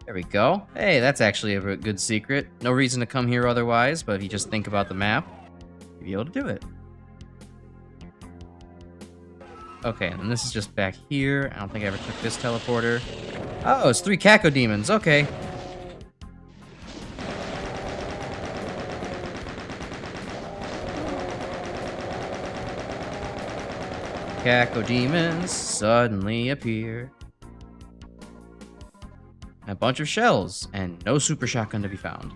There we go. Hey, that's actually a good secret. No reason to come here otherwise, but if you just think about the map, you'll be able to do it. Okay, and this is just back here. I don't think I ever took this teleporter. Oh, it's 3 Caco demons. Okay. Caco demons suddenly appear. A bunch of shells, and no super shotgun to be found.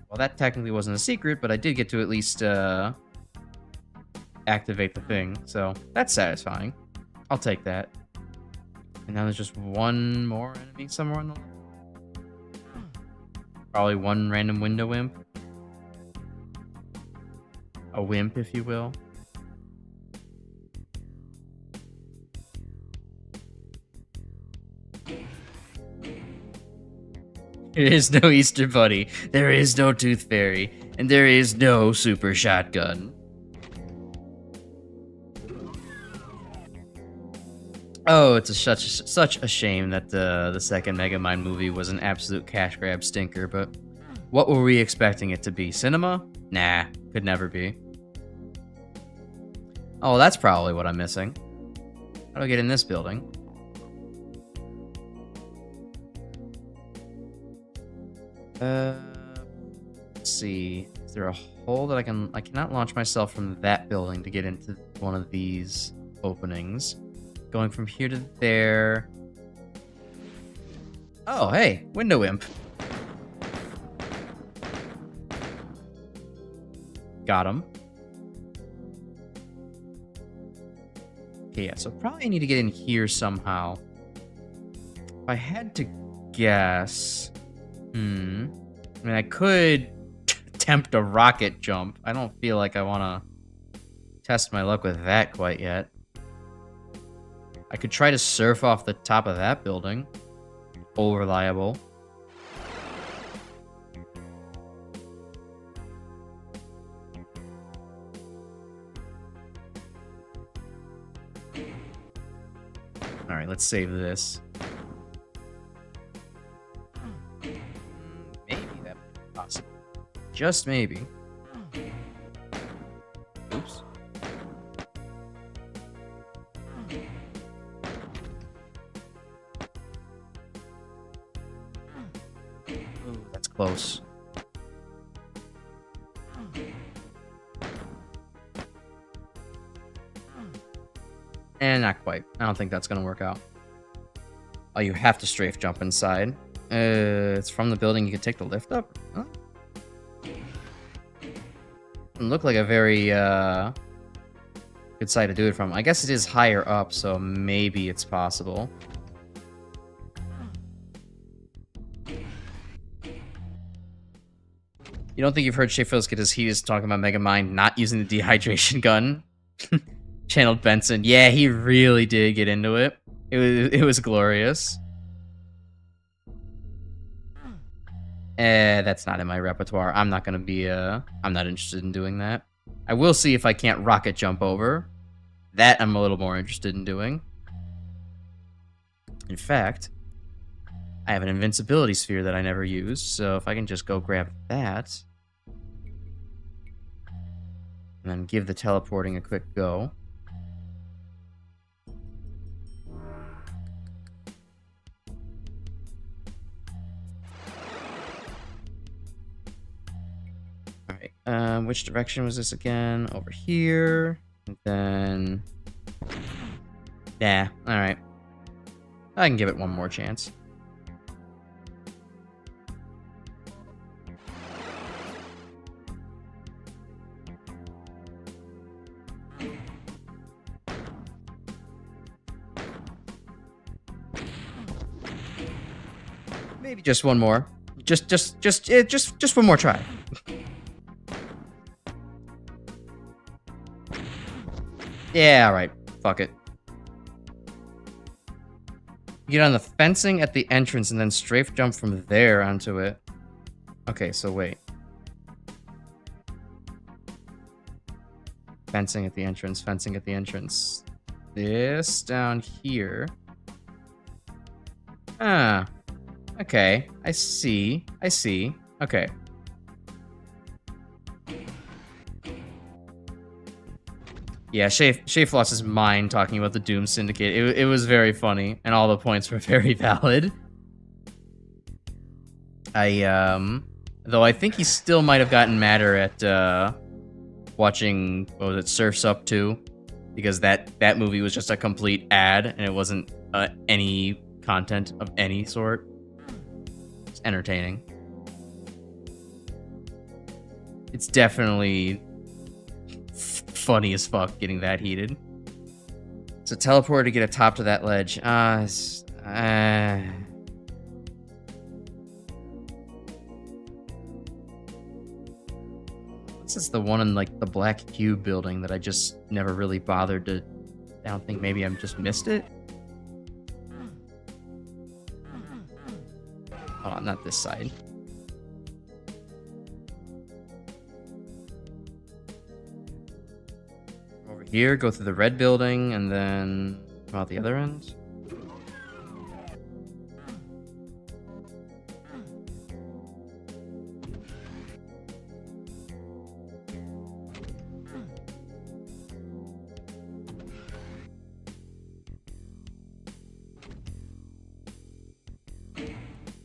Well, that technically wasn't a secret, but I did get to at least activate the thing, so that's satisfying. I'll take that. And now there's just one more enemy somewhere on the line. Probably one random window imp. A wimp, if you will. There is no Easter Bunny, there is no Tooth Fairy, and there is no Super Shotgun. Oh, it's such a shame that the second Megamind movie was an absolute cash grab stinker, but what were we expecting it to be? Cinema? Nah, could never be. Oh, that's probably what I'm missing. How do I get in this building? Let's see. Is there a hole that I cannot launch myself from that building to get into one of these openings. Going from here to there. Oh, hey, window imp. Got him. Okay, yeah, so probably need to get in here somehow. If I had to guess... I mean, I could attempt a rocket jump. I don't feel like I want to test my luck with that quite yet. I could try to surf off the top of that building. All reliable. Alright, let's save this. Maybe that might be possible. Just maybe. Oops. Ooh, that's close. And not quite. I don't think that's gonna work out. Oh, you have to strafe jump inside. It's from the building. You can take the lift up? Huh? Doesn't look like a very good side to do it from. I guess it is higher up, so maybe it's possible. You don't think you've heard Sheffield get his heat is talking about Megamind not using the dehydration gun? Channeled Benson. Yeah, he really did get into it. It was glorious. That's not in my repertoire. I'm not gonna be, I'm not interested in doing that. I will see if I can't rocket jump over. That I'm a little more interested in doing. In fact, I have an invincibility sphere that I never used, so if I can just go grab that, and then give the teleporting a quick go. Alright, which direction was this again? Over here, and then... Yeah, alright. I can give it one more chance. Maybe just one more. Just one more try. Yeah, alright. Fuck it. Get on the fencing at the entrance and then strafe jump from there onto it. Okay, so wait. Fencing at the entrance, fencing at the entrance. This down here. Ah. Okay, I see. I see. Okay. Yeah, Shafe lost his mind talking about the Doom Syndicate. It was very funny, and all the points were very valid. Though I think he still might have gotten madder at, watching, what was it, Surf's Up 2? Because that movie was just a complete ad, and it wasn't, any content of any sort. It's entertaining. It's definitely funny as fuck getting that heated. So teleport to get a top to that ledge. This is the one in like the Black Cube building that I just never really bothered to. I don't think maybe I just missed it. Oh, not this side. Over here, go through the red building, and then come out the other end.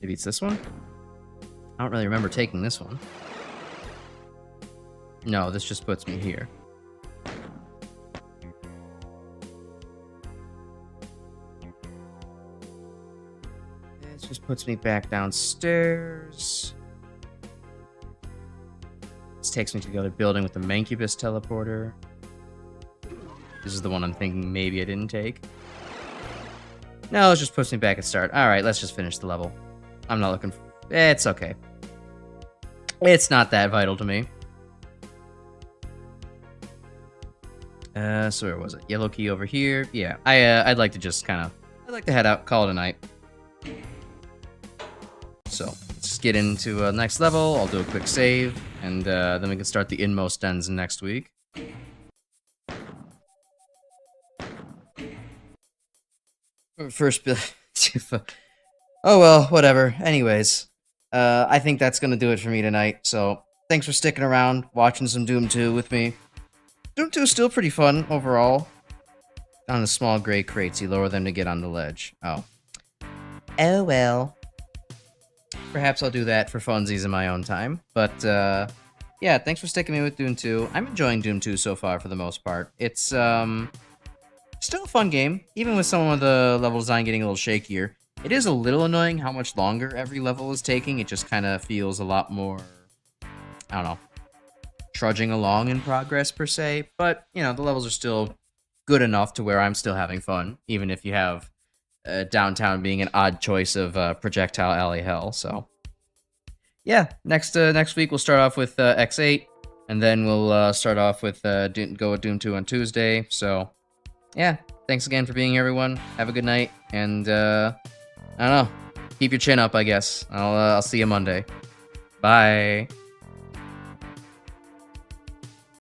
Maybe it's this one? I don't really remember taking this one. No, this just puts me here. This just puts me back downstairs. This takes me to the other building with the Mancubus teleporter. This is the one I'm thinking maybe I didn't take. No, it just puts me back at start. Alright, let's just finish the level. I'm not looking for... It's okay. It's not that vital to me. So where was it? Yellow key over here. Yeah, I'd like to just kind of... I'd like to head out, call it a night. So, let's just get into the next level. I'll do a quick save, and then we can start the inmost ends next week. First build... Oh well, whatever. Anyways, I think that's gonna do it for me tonight, so thanks for sticking around, watching some Doom 2 with me. Doom 2 is still pretty fun, overall. On the small gray crates, you lower them to get on the ledge. Oh. Oh well. Perhaps I'll do that for funsies in my own time, but, yeah, thanks for sticking me with Doom 2. I'm enjoying Doom 2 so far, for the most part. It's, still a fun game, even with some of the level design getting a little shakier. It is a little annoying how much longer every level is taking. It just kind of feels a lot more, I don't know, trudging along in progress, per se. But, you know, the levels are still good enough to where I'm still having fun, even if you have downtown being an odd choice of projectile alley hell. So, yeah, next week we'll start off with X8, and then we'll start off with go with Doom 2 on Tuesday. So, yeah, thanks again for being here, everyone. Have a good night, and I don't know. Keep your chin up, I guess. I'll see you Monday. Bye.